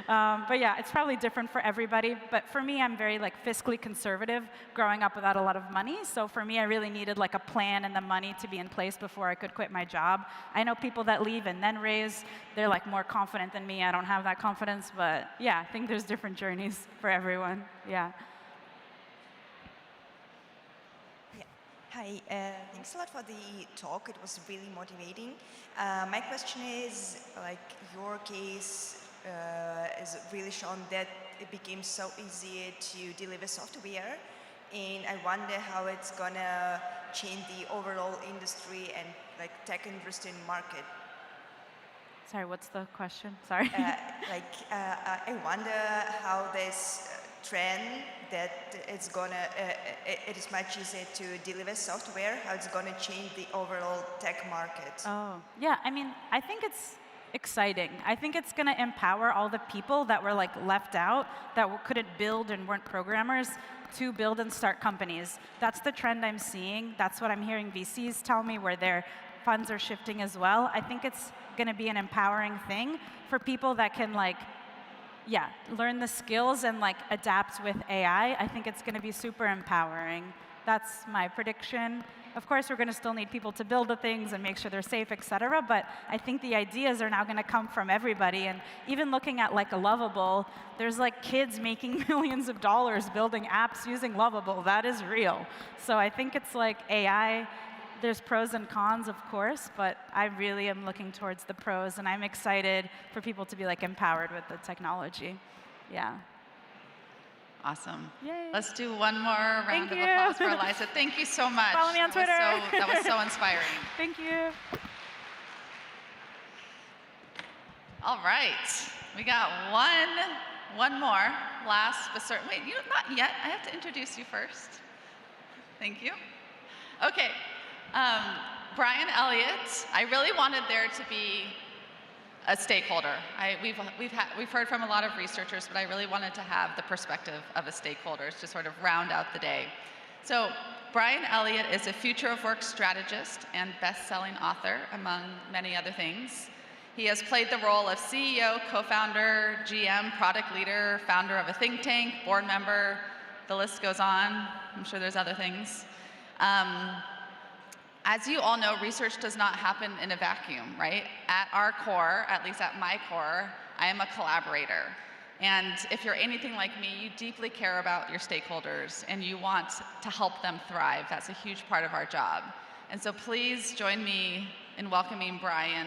But yeah, it's probably different for everybody. But for me, I'm very like fiscally conservative, growing up without a lot of money. So for me, I really needed like a plan and the money to be in place before I could quit my job. I know people that leave and then raise, they're like more confident than me. I don't have that confidence, but yeah, I think there's different journeys for everyone. Yeah. Hi, thanks a lot for the talk. It was really motivating. My question is, like, your case is really shown that it became so easy to deliver software, and I wonder how it's gonna change the overall industry and like tech industry market. Sorry, what's the question? Sorry. I wonder how this trend that it's gonna, it is much easier to deliver software, how it's gonna change the overall tech market. Oh, yeah, I mean, I think it's exciting. I think it's gonna empower all the people that were like left out, that couldn't build and weren't programmers, to build and start companies. That's the trend I'm seeing. That's what I'm hearing VCs tell me, where their funds are shifting as well. I think it's gonna be an empowering thing for people that can like, yeah, learn the skills and like adapt with AI. I think it's going to be super empowering. That's my prediction. Of course, we're going to still need people to build the things and make sure they're safe, et cetera, but I think the ideas are now going to come from everybody. And even looking at like a Lovable, there's like kids making millions of dollars building apps using Lovable. That is real. So I think it's like AI. There's pros and cons, of course, but I really am looking towards the pros, and I'm excited for people to be like empowered with the technology. Yeah. Awesome. Yay. Let's do one more round of applause for Eliza. Thank you so much. Follow me on Twitter. That was so inspiring. Thank you. All right. We got one more. Last but certainly, wait, not yet. I have to introduce you first. Thank you. Okay. Brian Elliott, I really wanted there to be a stakeholder. We've heard from a lot of researchers, but I really wanted to have the perspective of a stakeholder to sort of round out the day. So Brian Elliott is a future of work strategist and best-selling author, among many other things. He has played the role of CEO, co-founder, GM, product leader, founder of a think tank, board member. The list goes on. I'm sure there's other things. As you all know, research does not happen in a vacuum, right? At our core, at least at my core, I am a collaborator. And if you're anything like me, you deeply care about your stakeholders and you want to help them thrive. That's a huge part of our job. And so please join me in welcoming Brian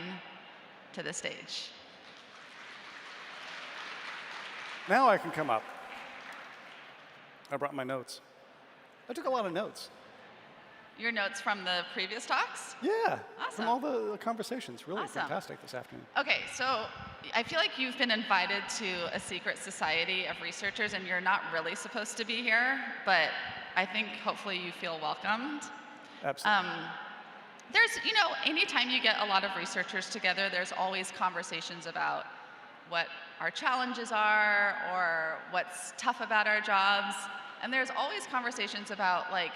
to the stage. Now I can come up. I brought my notes. I took a lot of notes. Your notes from the previous talks? Yeah, Awesome. from all the conversations. Really Awesome. fantastic this afternoon. Okay, so I feel like you've been invited to a secret society of researchers and you're not really supposed to be here, but I think hopefully you feel welcomed. Absolutely. There's, anytime you get a lot of researchers together, there's always conversations about what our challenges are or what's tough about our jobs. And there's always conversations about like,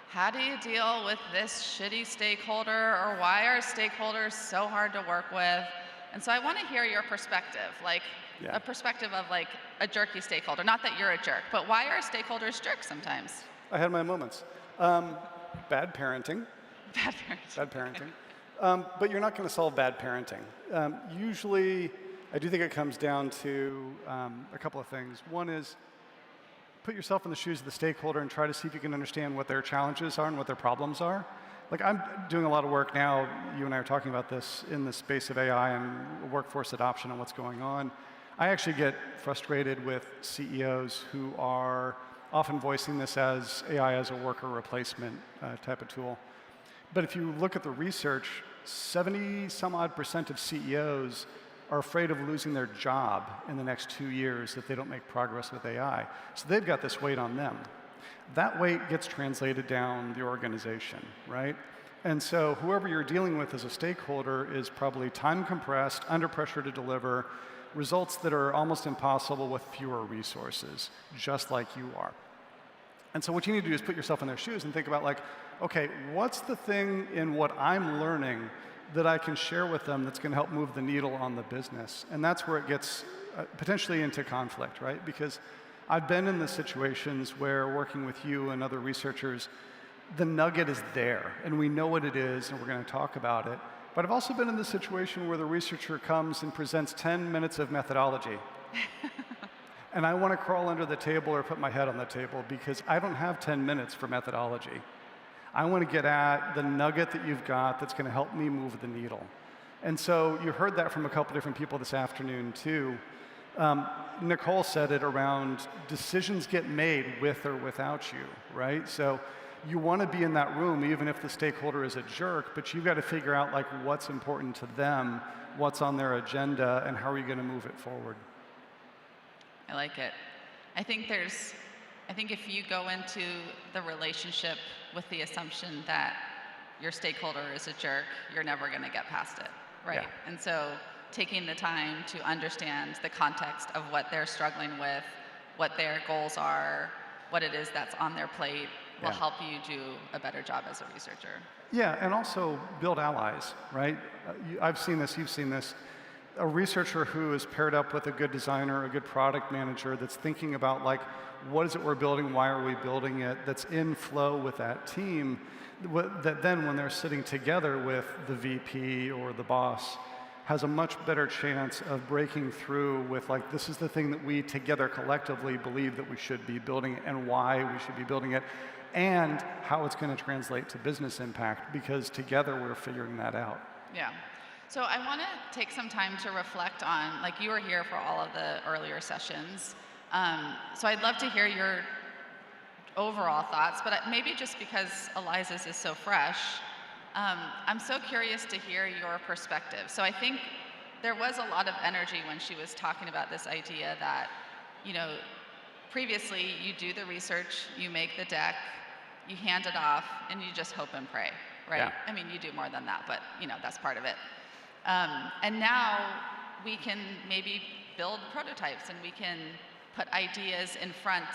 how do you deal with this shitty stakeholder, or why are stakeholders so hard to work with? And so I want to hear your perspective, like a perspective of like a jerky stakeholder. Not that you're a jerk, but why are stakeholders jerks sometimes? I had my moments. Bad parenting. Bad parenting. Bad parenting. But you're not going to solve bad parenting. Usually, I do think it comes down to a couple of things. One is put yourself in the shoes of the stakeholder and try to see if you can understand what their challenges are and what their problems are. Like, I'm doing a lot of work now, you and I are talking about this, in the space of AI and workforce adoption and what's going on. I actually get frustrated with CEOs who are often voicing this as AI as a worker replacement type of tool. But if you look at the research, 70-some-odd% of CEOs are afraid of losing their job in the next 2 years if they don't make progress with AI. So they've got this weight on them. That weight gets translated down the organization, right? And so whoever you're dealing with as a stakeholder is probably time compressed, under pressure to deliver results that are almost impossible with fewer resources, just like you are. And so what you need to do is put yourself in their shoes and think about, like, okay, what's the thing in what I'm learning that I can share with them that's going to help move the needle on the business? And that's where it gets potentially into conflict, right? Because I've been in the situations where, working with you and other researchers, the nugget is there, and we know what it is, and we're going to talk about it. But I've also been in the situation where the researcher comes and presents 10 minutes of methodology. And I want to crawl under the table or put my head on the table because I don't have 10 minutes for methodology. I want to get at the nugget that you've got that's going to help me move the needle. And so you heard that from a couple different people this afternoon, too. Nicole said it around decisions get made with or without you, right? So you want to be in that room even if the stakeholder is a jerk, but you've got to figure out, like, what's important to them, what's on their agenda, and how are you going to move it forward. I like it. I think if you go into the relationship with the assumption that your stakeholder is a jerk, you're never going to get past it, right? Yeah. And so taking the time to understand the context of what they're struggling with, what their goals are, what it is that's on their plate will help you do a better job as a researcher. Yeah, and also build allies, right? I've seen this, you've seen this. A researcher who is paired up with a good designer, a good product manager that's thinking about, like, what is it we're building, why are we building it, that's in flow with that team, that then when they're sitting together with the VP or the boss, has a much better chance of breaking through with, like, this is the thing that we together collectively believe that we should be building and why we should be building it, and how it's going to translate to business impact, because together we're figuring that out. Yeah. So I want to take some time to reflect on, like, you were here for all of the earlier sessions. So I'd love to hear your overall thoughts, but maybe just because Eliza's is so fresh, I'm so curious to hear your perspective. So I think there was a lot of energy when she was talking about this idea that, you know, previously you do the research, you make the deck, you hand it off, and you just hope and pray, right? Yeah. I mean, you do more than that, but, you know, that's part of it. And now we can maybe build prototypes and we can put ideas in front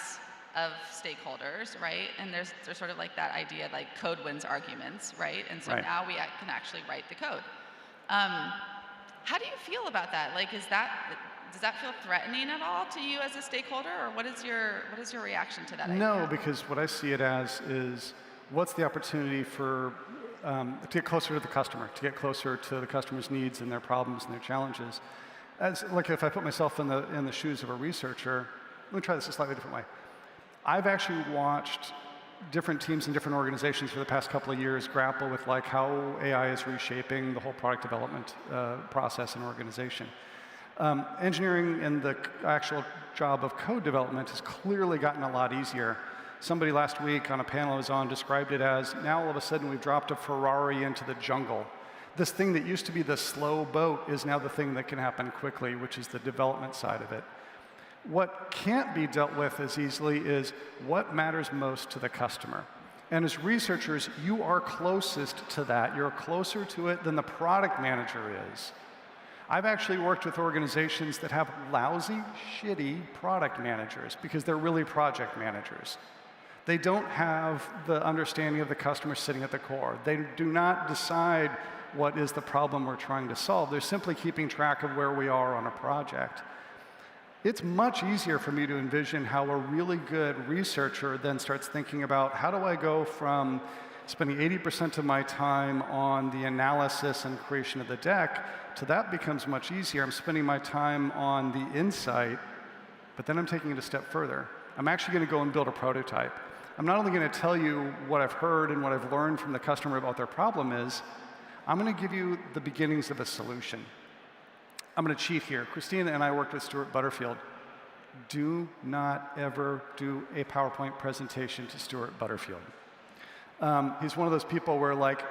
of stakeholders, right? And there's sort of like that idea, like code wins arguments, right? And so now we can actually write the code. How do you feel about that? Like, does that feel threatening at all to you as a stakeholder, or what is your reaction to that idea? No, because what I see it as is, what's the opportunity for to get closer to the customer, to get closer to the customer's needs and their problems and their challenges. As, like, if I put myself in the shoes of a researcher, let me try this a slightly different way. I've actually watched different teams in different organizations for the past couple of years grapple with, like, how AI is reshaping the whole product development process in an organization. Engineering and the actual job of code development has clearly gotten a lot easier. Somebody last week on a panel I was on described it as, now all of a sudden we've dropped a Ferrari into the jungle. This thing that used to be the slow boat is now the thing that can happen quickly, which is the development side of it. What can't be dealt with as easily is what matters most to the customer. And as researchers, you are closest to that. You're closer to it than the product manager is. I've actually worked with organizations that have lousy, shitty product managers because they're really project managers. They don't have the understanding of the customer sitting at the core. They do not decide what is the problem we're trying to solve. They're simply keeping track of where we are on a project. It's much easier for me to envision how a really good researcher then starts thinking about, how do I go from spending 80% of my time on the analysis and creation of the deck, to that becomes much easier. I'm spending my time on the insight, but then I'm taking it a step further. I'm actually going to go and build a prototype. I'm not only going to tell you what I've heard and what I've learned from the customer about what their problem is, I'm going to give you the beginnings of a solution. I'm going to cheat here. Christina and I worked with Stuart Butterfield. Do not ever do a PowerPoint presentation to Stuart Butterfield. He's one of those people where, like,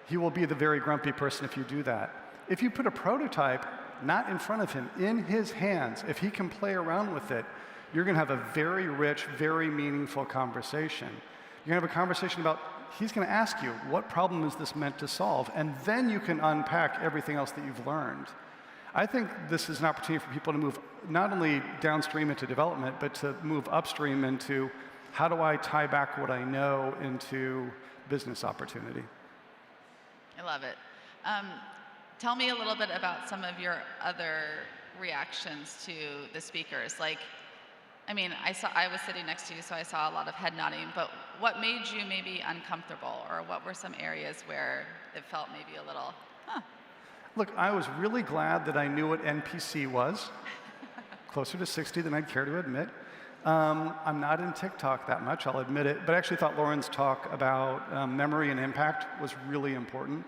he will be the very grumpy person if you do that. If you put a prototype not in front of him, in his hands, if he can play around with it, you're going to have a very rich, very meaningful conversation. You're going to have a conversation about, he's going to ask you, what problem is this meant to solve? And then you can unpack everything else that you've learned. I think this is an opportunity for people to move not only downstream into development, but to move upstream into, how do I tie back what I know into business opportunity? I love it. Tell me a little bit about some of your other reactions to the speakers. Like, I mean, I was sitting next to you, so I saw a lot of head nodding, but what made you maybe uncomfortable, or what were some areas where it felt maybe a little, huh? Look, I was really glad that I knew what NPC was, closer to 60 than I'd care to admit. I'm not in TikTok that much, I'll admit it, but I actually thought Lauren's talk about memory and impact was really important.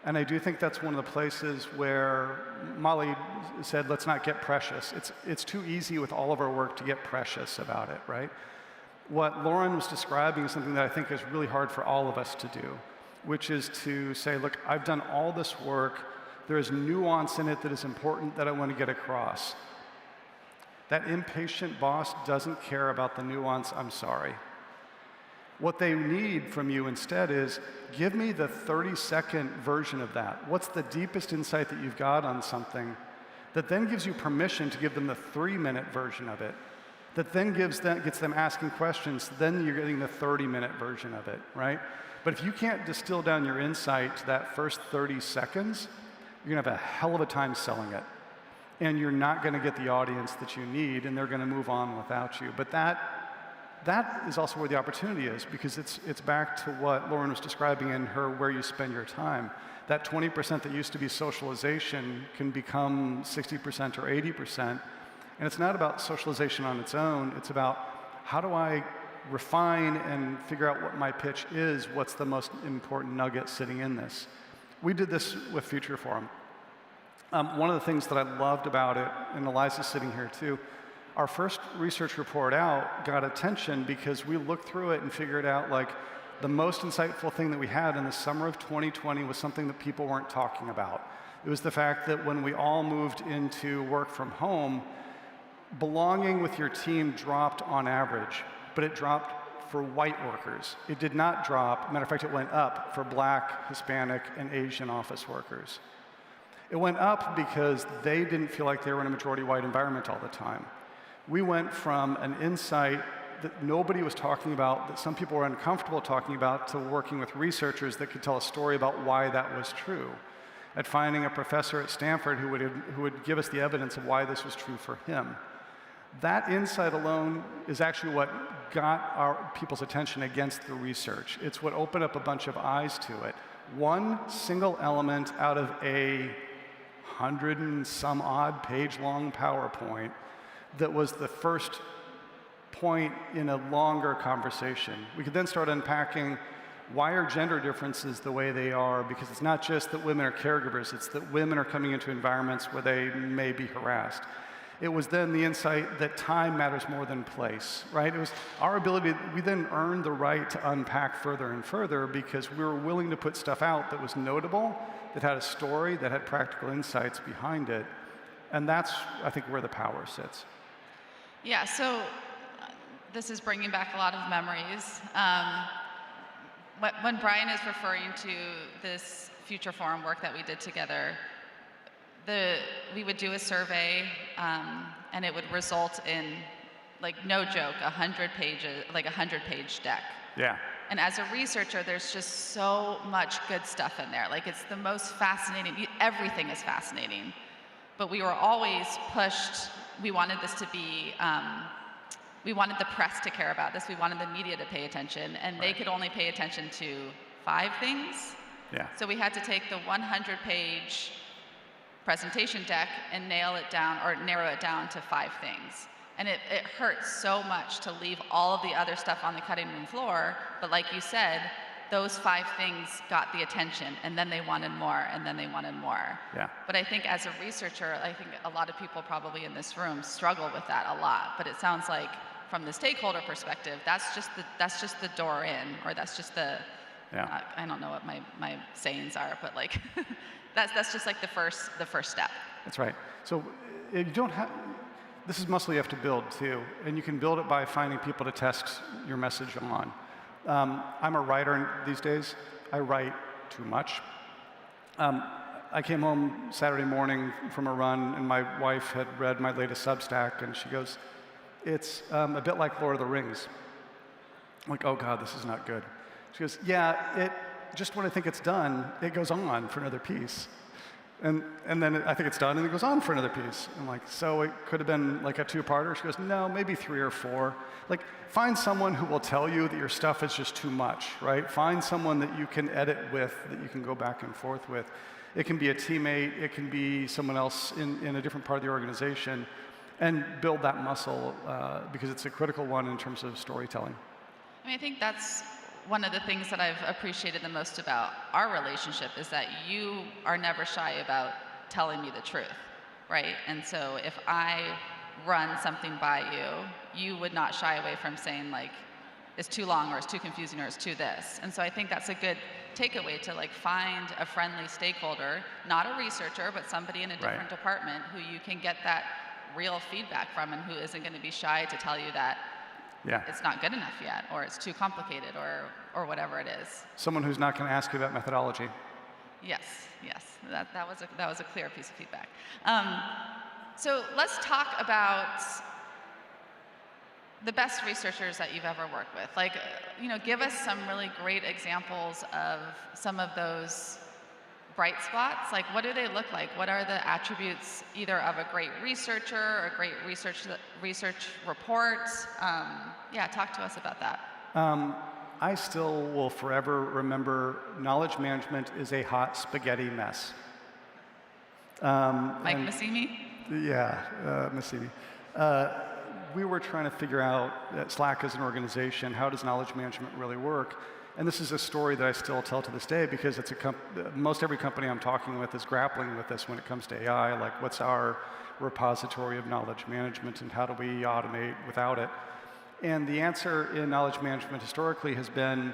And I do think that's one of the places where Molly said, let's not get precious. It's too easy with all of our work to get precious about it, right? What Lauren was describing is something that I think is really hard for all of us to do, which is to say, look, I've done all this work. There is nuance in it that is important that I want to get across. That impatient boss doesn't care about the nuance, I'm sorry. What they need from you instead is, give me the 30-second version of that. What's the deepest insight that you've got on something that then gives you permission to give them the 3-minute version of it, that then gets them asking questions, then you're getting the 30-minute version of it, right? But if you can't distill down your insight to that first 30 seconds, you're going to have a hell of a time selling it. And you're not going to get the audience that you need, and they're going to move on without you. But that is also where the opportunity is, because it's back to what Lauren was describing in her where you spend your time. That 20% that used to be socialization can become 60% or 80%. And it's not about socialization on its own. It's about, how do I refine and figure out what my pitch is? What's the most important nugget sitting in this? We did this with Future Forum. One of the things that I loved about it, and Eliza's sitting here too, our first research report out got attention because we looked through it and figured out, like, the most insightful thing that we had in the summer of 2020 was something that people weren't talking about. It was the fact that when we all moved into work from home, belonging with your team dropped on average, but it dropped for white workers. It did not drop, matter of fact, it went up for Black, Hispanic, and Asian office workers. It went up because they didn't feel like they were in a majority white environment all the time. We went from an insight that nobody was talking about, that some people were uncomfortable talking about, to working with researchers that could tell a story about why that was true, at finding a professor at Stanford who would give us the evidence of why this was true for him. That insight alone is actually what got our people's attention against the research. It's what opened up a bunch of eyes to it. One single element out of a 100 and some odd page long PowerPoint that was the first point in a longer conversation. We could then start unpacking, why are gender differences the way they are? Because it's not just that women are caregivers, it's that women are coming into environments where they may be harassed. It was then the insight that time matters more than place, right? It was our ability, we then earned the right to unpack further and further because we were willing to put stuff out that was notable, that had a story, that had practical insights behind it. And that's, I think, where the power sits. Yeah, so this is bringing back a lot of memories. When Brian is referring to this Future Forum work that we did together, we would do a survey, and it would result in, like, no joke, 100 pages, like a 100-page deck. Yeah. And as a researcher, there's just so much good stuff in there. Like, it's the most fascinating. Everything is fascinating. But we were always pushed. We wanted this to be we wanted the press to care about this. We wanted the media to pay attention, and they could only pay attention to 5 things. Yeah. So we had to take the 100-page presentation deck and nail it down or narrow it down to 5 things. And it hurts so much to leave all of the other stuff on the cutting room floor, but like you said, those 5 things got the attention, and then they wanted more, and then they wanted more. Yeah. But I think as a researcher, I think a lot of people probably in this room struggle with that a lot. But it sounds like from the stakeholder perspective, that's just the door in, or that's just the, I don't know what my sayings are, but like, that's just like the first step. That's right. So you don't have, this is muscle you have to build too, and you can build it by finding people to test your message on. I'm a writer these days. I write too much. I came home Saturday morning from a run, and my wife had read my latest Substack, and she goes, it's a bit like Lord of the Rings. I'm like, oh God, this is not good. She goes, yeah, just when I think it's done, it goes on for another piece. And then I think it's done, and it goes on for another piece. I'm like, so it could have been like a 2-parter? She goes, no, maybe 3 or 4. Like, find someone who will tell you that your stuff is just too much, right? Find someone that you can edit with, that you can go back and forth with. It can be a teammate, it can be someone else in a different part of the organization, and build that muscle because it's a critical one in terms of storytelling. I mean, I think that's one of the things that I've appreciated the most about our relationship is that you are never shy about telling me the truth, right? And so if I run something by you, you would not shy away from saying like, it's too long, or it's too confusing, or it's too this. And so I think that's a good takeaway to like find a friendly stakeholder, not a researcher, but somebody in a different department who you can get that real feedback from and who isn't going to be shy to tell you that it's not good enough yet, or it's too complicated, or whatever it is. Someone who's not going to ask you about methodology. Yes, that was a clear piece of feedback. So let's talk about the best researchers that you've ever worked with. Like, give us some really great examples of some of those bright spots. Like, what do they look like? What are the attributes either of a great researcher or a great research report? Talk to us about that. I still will forever remember knowledge management is a hot spaghetti mess. Mike Massimi? Yeah, Massimi. We were trying to figure out at Slack as an organization, how does knowledge management really work? And this is a story that I still tell to this day because it's most every company I'm talking with is grappling with this when it comes to AI, like what's our repository of knowledge management and how do we automate without it? And the answer in knowledge management historically has been,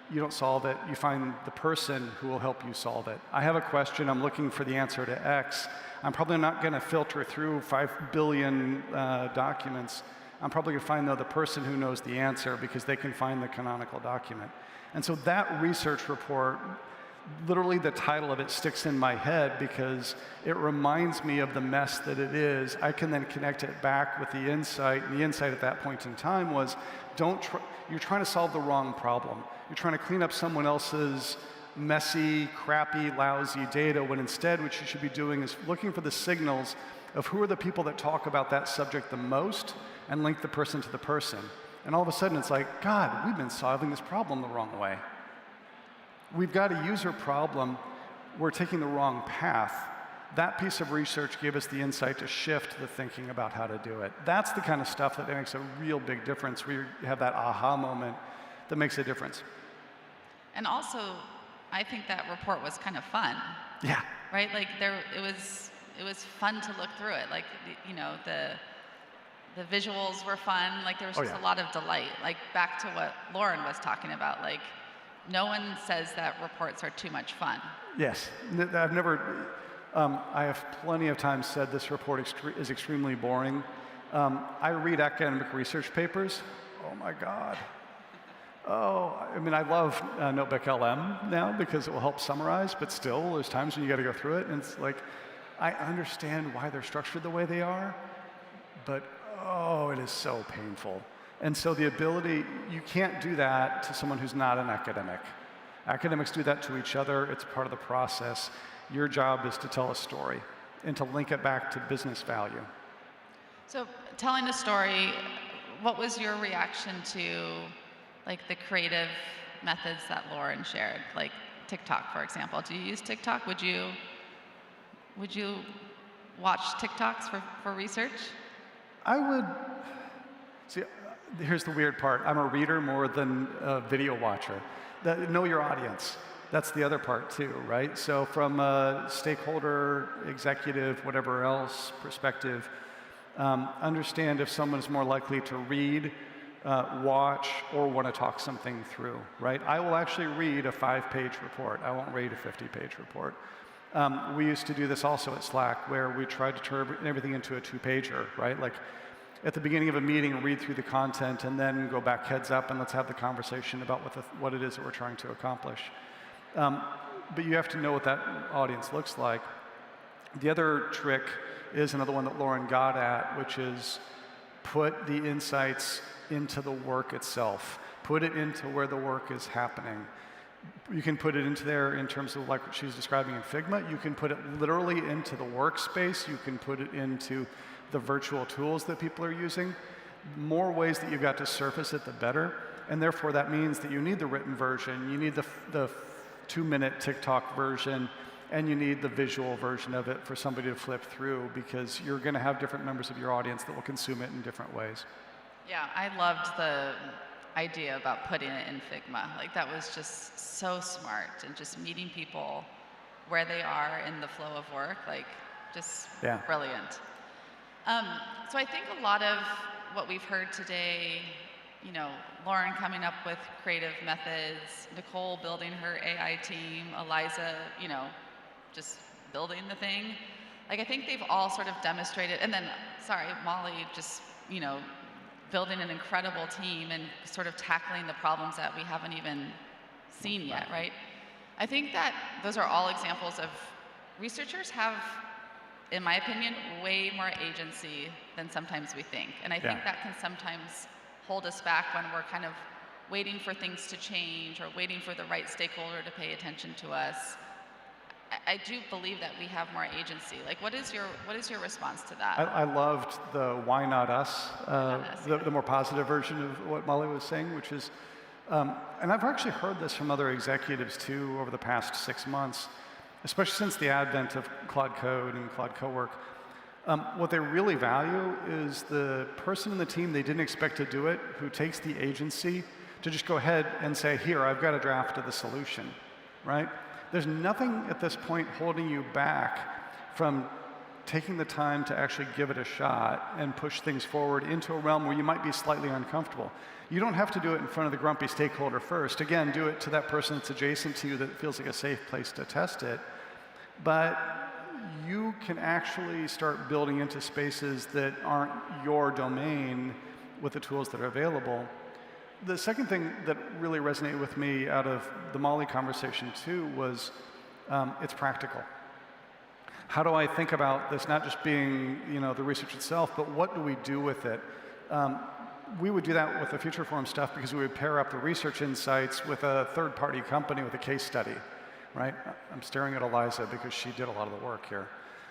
you don't solve it, you find the person who will help you solve it. I have a question, I'm looking for the answer to X. I'm probably not going to filter through 5 billion documents. I'm probably going to find, though, the person who knows the answer because they can find the canonical document. And so that research report, literally the title of it sticks in my head because it reminds me of the mess that it is. I can then connect it back with the insight, and the insight at that point in time was, you're trying to solve the wrong problem. You're trying to clean up someone else's messy, crappy, lousy data, when instead what you should be doing is looking for the signals of who are the people that talk about that subject the most and link the person to the person. And all of a sudden it's like, God, we've been solving this problem the wrong way. We've got a user problem, we're taking the wrong path. That piece of research gave us the insight to shift the thinking about how to do it. That's the kind of stuff that makes a real big difference, where you have that aha moment that makes a difference. And also, I think that report was kind of fun. Yeah. Right? Like it was fun to look through it. Like the visuals were fun. Like there was just a lot of delight. Like back to what Lauren was talking about. Like no one says that reports are too much fun. Yes. I've never. I have plenty of times said this report is extremely boring. I read academic research papers. Oh my God. Oh, I mean, I love Notebook LM now because it will help summarize, but still, there's times when you got to go through it, and it's like, I understand why they're structured the way they are, but oh, it is so painful. And so the ability, you can't do that to someone who's not an academic. Academics do that to each other. It's part of the process. Your job is to tell a story and to link it back to business value. So telling a story, what was your reaction to like the creative methods that Lauren shared, like TikTok, for example? Do you use TikTok? Would you watch TikToks for research? I would, see, here's the weird part. I'm a reader more than a video watcher. Know your audience. That's the other part too, right? So from a stakeholder, executive, whatever else perspective, understand if someone's more likely to read, watch, or want to talk something through, right? I will actually read a 5-page report. I won't read a 50-page report. We used to do this also at Slack, where we tried to turn everything into a 2-pager, right? Like at the beginning of a meeting, read through the content, and then go back heads up and let's have the conversation about what it is that we're trying to accomplish. But you have to know what that audience looks like. The other trick is another one that Lauren got at, which is put the insights into the work itself. Put it into where the work is happening. You can put it into there in terms of like what she's describing in Figma. You can put it literally into the workspace. You can put it into the virtual tools that people are using. More ways that you've got to surface it, the better. And therefore, that means that you need the written version, you need the 2-minute TikTok version, and you need the visual version of it for somebody to flip through, because you're going to have different members of your audience that will consume it in different ways. Yeah, I loved the idea about putting it in Figma. Like that was just so smart, and just meeting people where they are in the flow of work, like just brilliant. So I think a lot of what we've heard today, you know, Lauren coming up with creative methods, Nicole building her AI team, Eliza, you know, just building the thing. Like I think they've all sort of demonstrated, and then, sorry, Molly just, you know, building an incredible team and sort of tackling the problems that we haven't even seen yet, right? I think that those are all examples of researchers have, in my opinion, way more agency than sometimes we think. And I think that can sometimes hold us back when we're kind of waiting for things to change or waiting for the right stakeholder to pay attention to us. I do believe that we have more agency. Like, what is your response to that? I loved the "why not us," the more positive version of what Molly was saying, which is, and I've actually heard this from other executives too over the past 6 months, especially since the advent of Claude Code and Claude Cowork. What they really value is the person in the team they didn't expect to do it, who takes the agency to just go ahead and say, here, I've got a draft of the solution, right? There's nothing at this point holding you back from taking the time to actually give it a shot and push things forward into a realm where you might be slightly uncomfortable. You don't have to do it in front of the grumpy stakeholder first. Again, do it to that person that's adjacent to you that feels like a safe place to test it. But you can actually start building into spaces that aren't your domain with the tools that are available. The second thing that really resonated with me out of the Molly conversation too was it's practical. How do I think about this not just being, you know, the research itself, but what do we do with it? We would do that with the Future Forum stuff because we would pair up the research insights with a third-party company with a case study, right? I'm staring at Eliza because she did a lot of the work here.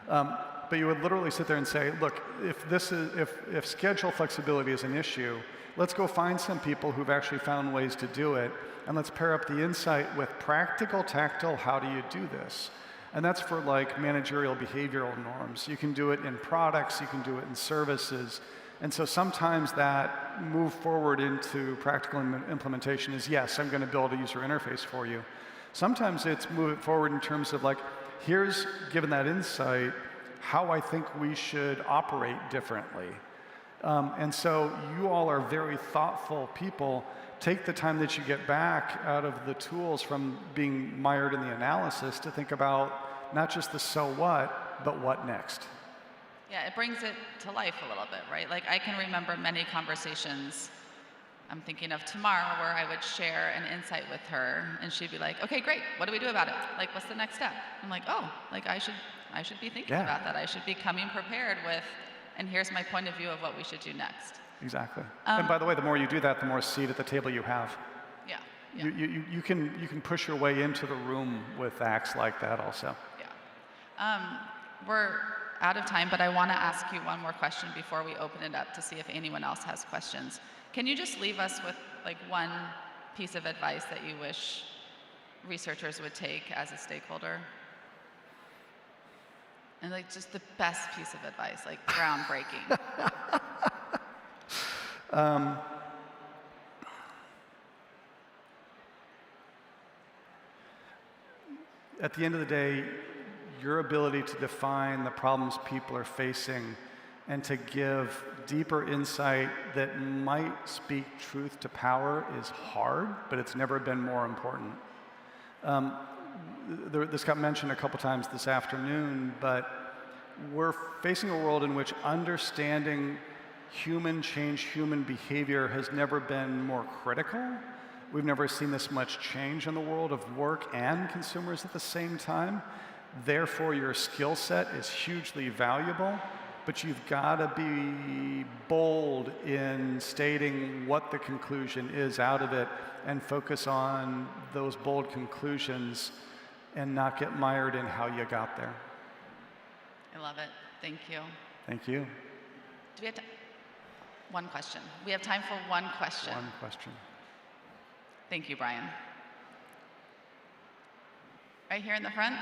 But you would literally sit there and say, look, if schedule flexibility is an issue, let's go find some people who've actually found ways to do it, and let's pair up the insight with practical, tactile, how do you do this? And that's for like managerial behavioral norms. You can do it in products, you can do it in services. And so sometimes that move forward into practical implementation is, yes, I'm going to build a user interface for you. Sometimes it's move it forward in terms of like, here's, given that insight, how I think we should operate differently. And so you all are very thoughtful people. Take the time that you get back out of the tools from being mired in the analysis to think about not just the so what, but what next. Yeah, it brings it to life a little bit, right? Like I can remember many conversations, I'm thinking of tomorrow, where I would share an insight with her and she'd be like, okay, great, what do we do about it? Like, what's the next step? I'm like, oh, like I should be thinking about that. I should be coming prepared with, and here's my point of view of what we should do next. Exactly. And by the way, the more you do that, the more seat at the table you have. Yeah. You can push your way into the room with acts like that also. Yeah. We're out of time, but I want to ask you one more question before we open it up to see if anyone else has questions. Can you just leave us with like one piece of advice that you wish researchers would take as a stakeholder? And like just the best piece of advice, like groundbreaking. At the end of the day, your ability to define the problems people are facing and to give deeper insight that might speak truth to power is hard, but it's never been more important. This got mentioned a couple times this afternoon, but we're facing a world in which understanding human behavior has never been more critical. We've never seen this much change in the world of work and consumers at the same time. Therefore, your skill set is hugely valuable, but you've got to be bold in stating what the conclusion is out of it and focus on those bold conclusions and not get mired in how you got there. I love it. Thank you. Thank you. Do we have one question? We have time for one question. One question. Thank you, Brian. Right here in the front.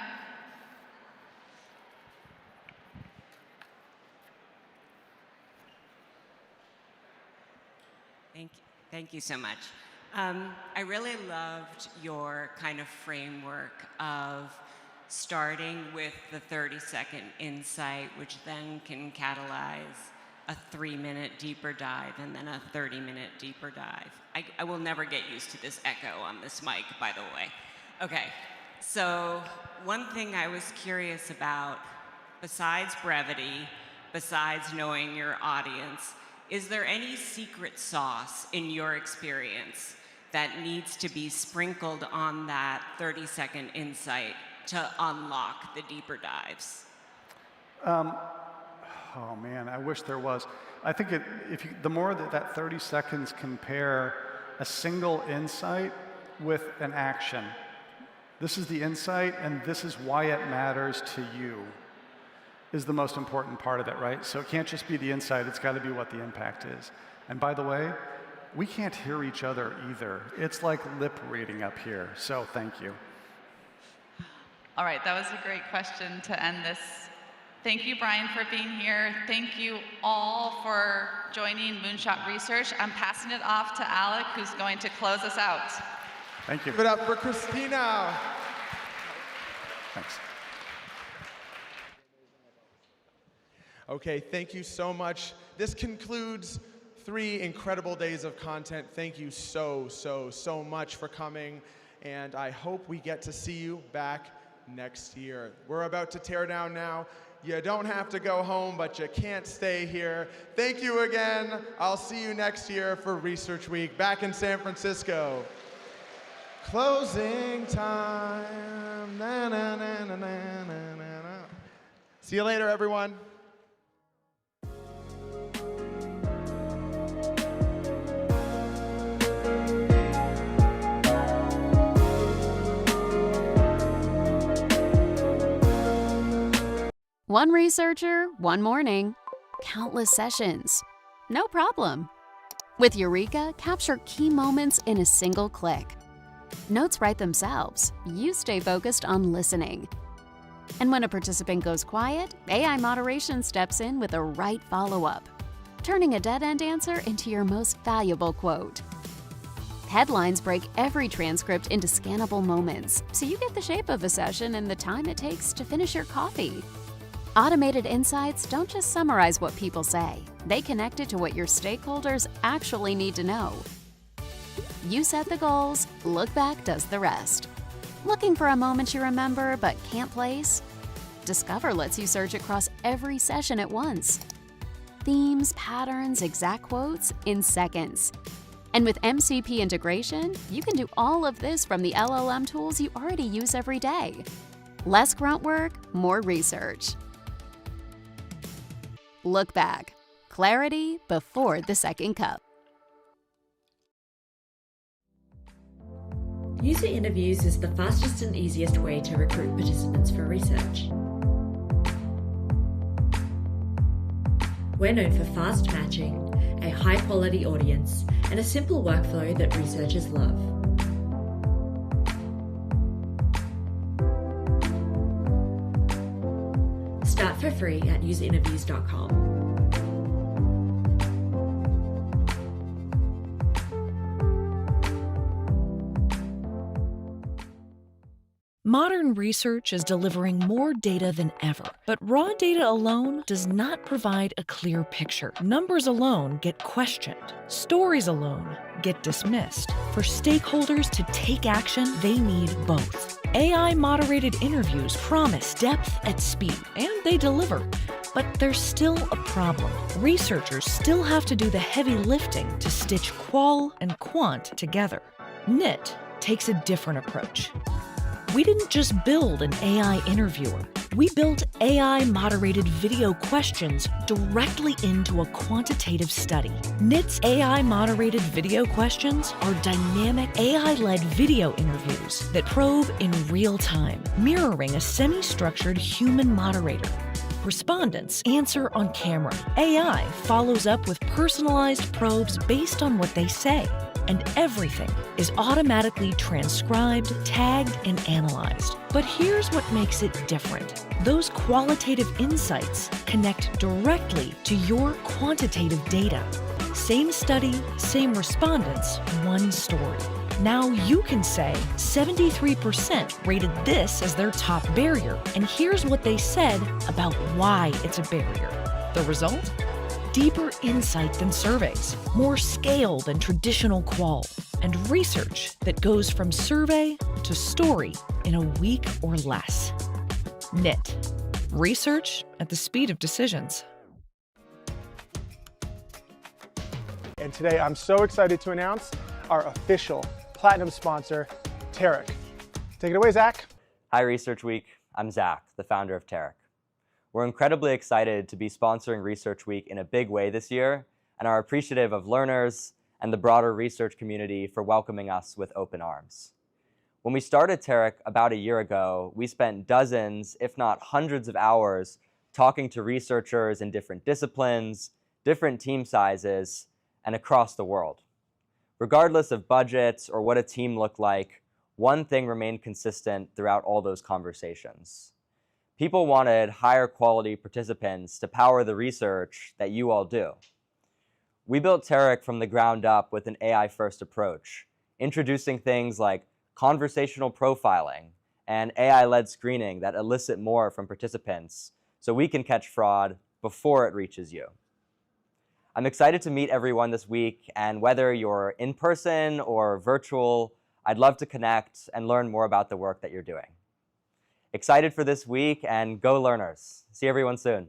Thank you so much. I really loved your kind of framework of starting with the 30-second insight, which then can catalyze a 3-minute deeper dive and then a 30-minute deeper dive. I will never get used to this echo on this mic, by the way. Okay, so one thing I was curious about, besides brevity, besides knowing your audience, is there any secret sauce in your experience that needs to be sprinkled on that 30-second insight to unlock the deeper dives? Oh man, I wish there was. I think the more that 30 seconds can pair a single insight with an action. This is the insight, and this is why it matters to you, is the most important part of it, right? So it can't just be the insight, it's got to be what the impact is. And by the way, we can't hear each other either. It's like lip reading up here, so thank you. All right, that was a great question to end this. Thank you, Brian, for being here. Thank you all for joining Moonshot Research. I'm passing it off to Alec, who's going to close us out. Thank you. Give it up for Christina. Thanks. Okay, thank you so much. This concludes 3 incredible days of content. Thank you so much for coming, and I hope we get to see you back next year. We're about to tear down now. You don't have to go home, but you can't stay here. Thank you again. I'll see you next year for Research Week back in San Francisco. Closing time. Na, na, na, na, na, na, na. See you later, everyone. One researcher, one morning, countless sessions. No problem. With Eureka, capture key moments in a single click. Notes write themselves. You stay focused on listening. And when a participant goes quiet, AI moderation steps in with the right follow-up, turning a dead-end answer into your most valuable quote. Headlines break every transcript into scannable moments, so you get the shape of a session in the time it takes to finish your coffee. Automated insights don't just summarize what people say, they connect it to what your stakeholders actually need to know. You set the goals, Look Back does the rest. Looking for a moment you remember but can't place? Discover lets you search across every session at once. Themes, patterns, exact quotes in seconds. And with MCP integration, you can do all of this from the LLM tools you already use every day. Less grunt work, more research. Look Back. Clarity before the second cup. User interviews is the fastest and easiest way to recruit participants for research. We're known for fast matching, a high-quality audience, and a simple workflow that researchers love. Start for free at userinterviews.com. Modern research is delivering more data than ever, but raw data alone does not provide a clear picture. Numbers alone get questioned. Stories alone get dismissed. For stakeholders to take action, they need both. AI-moderated interviews promise depth at speed, and they deliver. But there's still a problem. Researchers still have to do the heavy lifting to stitch qual and quant together. NIT takes a different approach. We didn't just build an AI interviewer. We built AI-moderated video questions directly into a quantitative study. NIT's AI-moderated video questions are dynamic AI-led video interviews that probe in real time, mirroring a semi-structured human moderator. Respondents answer on camera. AI follows up with personalized probes based on what they say. And everything is automatically transcribed, tagged, and analyzed. But here's what makes it different. Those qualitative insights connect directly to your quantitative data. Same study, same respondents, one story. Now you can say 73% rated this as their top barrier, and here's what they said about why it's a barrier. The result? Deeper insight than surveys, more scale than traditional qual, and research that goes from survey to story in a week or less. NIT. Research at the speed of decisions. And today I'm so excited to announce our official platinum sponsor, Tarek. Take it away, Zach. Hi, Research Week. I'm Zach, the founder of Tarek. We're incredibly excited to be sponsoring Research Week in a big way this year and are appreciative of learners and the broader research community for welcoming us with open arms. When we started Tarek about a year ago, we spent dozens, if not hundreds of hours talking to researchers in different disciplines, different team sizes, and across the world. Regardless of budgets or what a team looked like, one thing remained consistent throughout all those conversations. People wanted higher quality participants to power the research that you all do. We built Tarek from the ground up with an AI-first approach, introducing things like conversational profiling and AI-led screening that elicit more from participants so we can catch fraud before it reaches you. I'm excited to meet everyone this week, and whether you're in person or virtual, I'd love to connect and learn more about the work that you're doing. Excited for this week, and go learners. See everyone soon.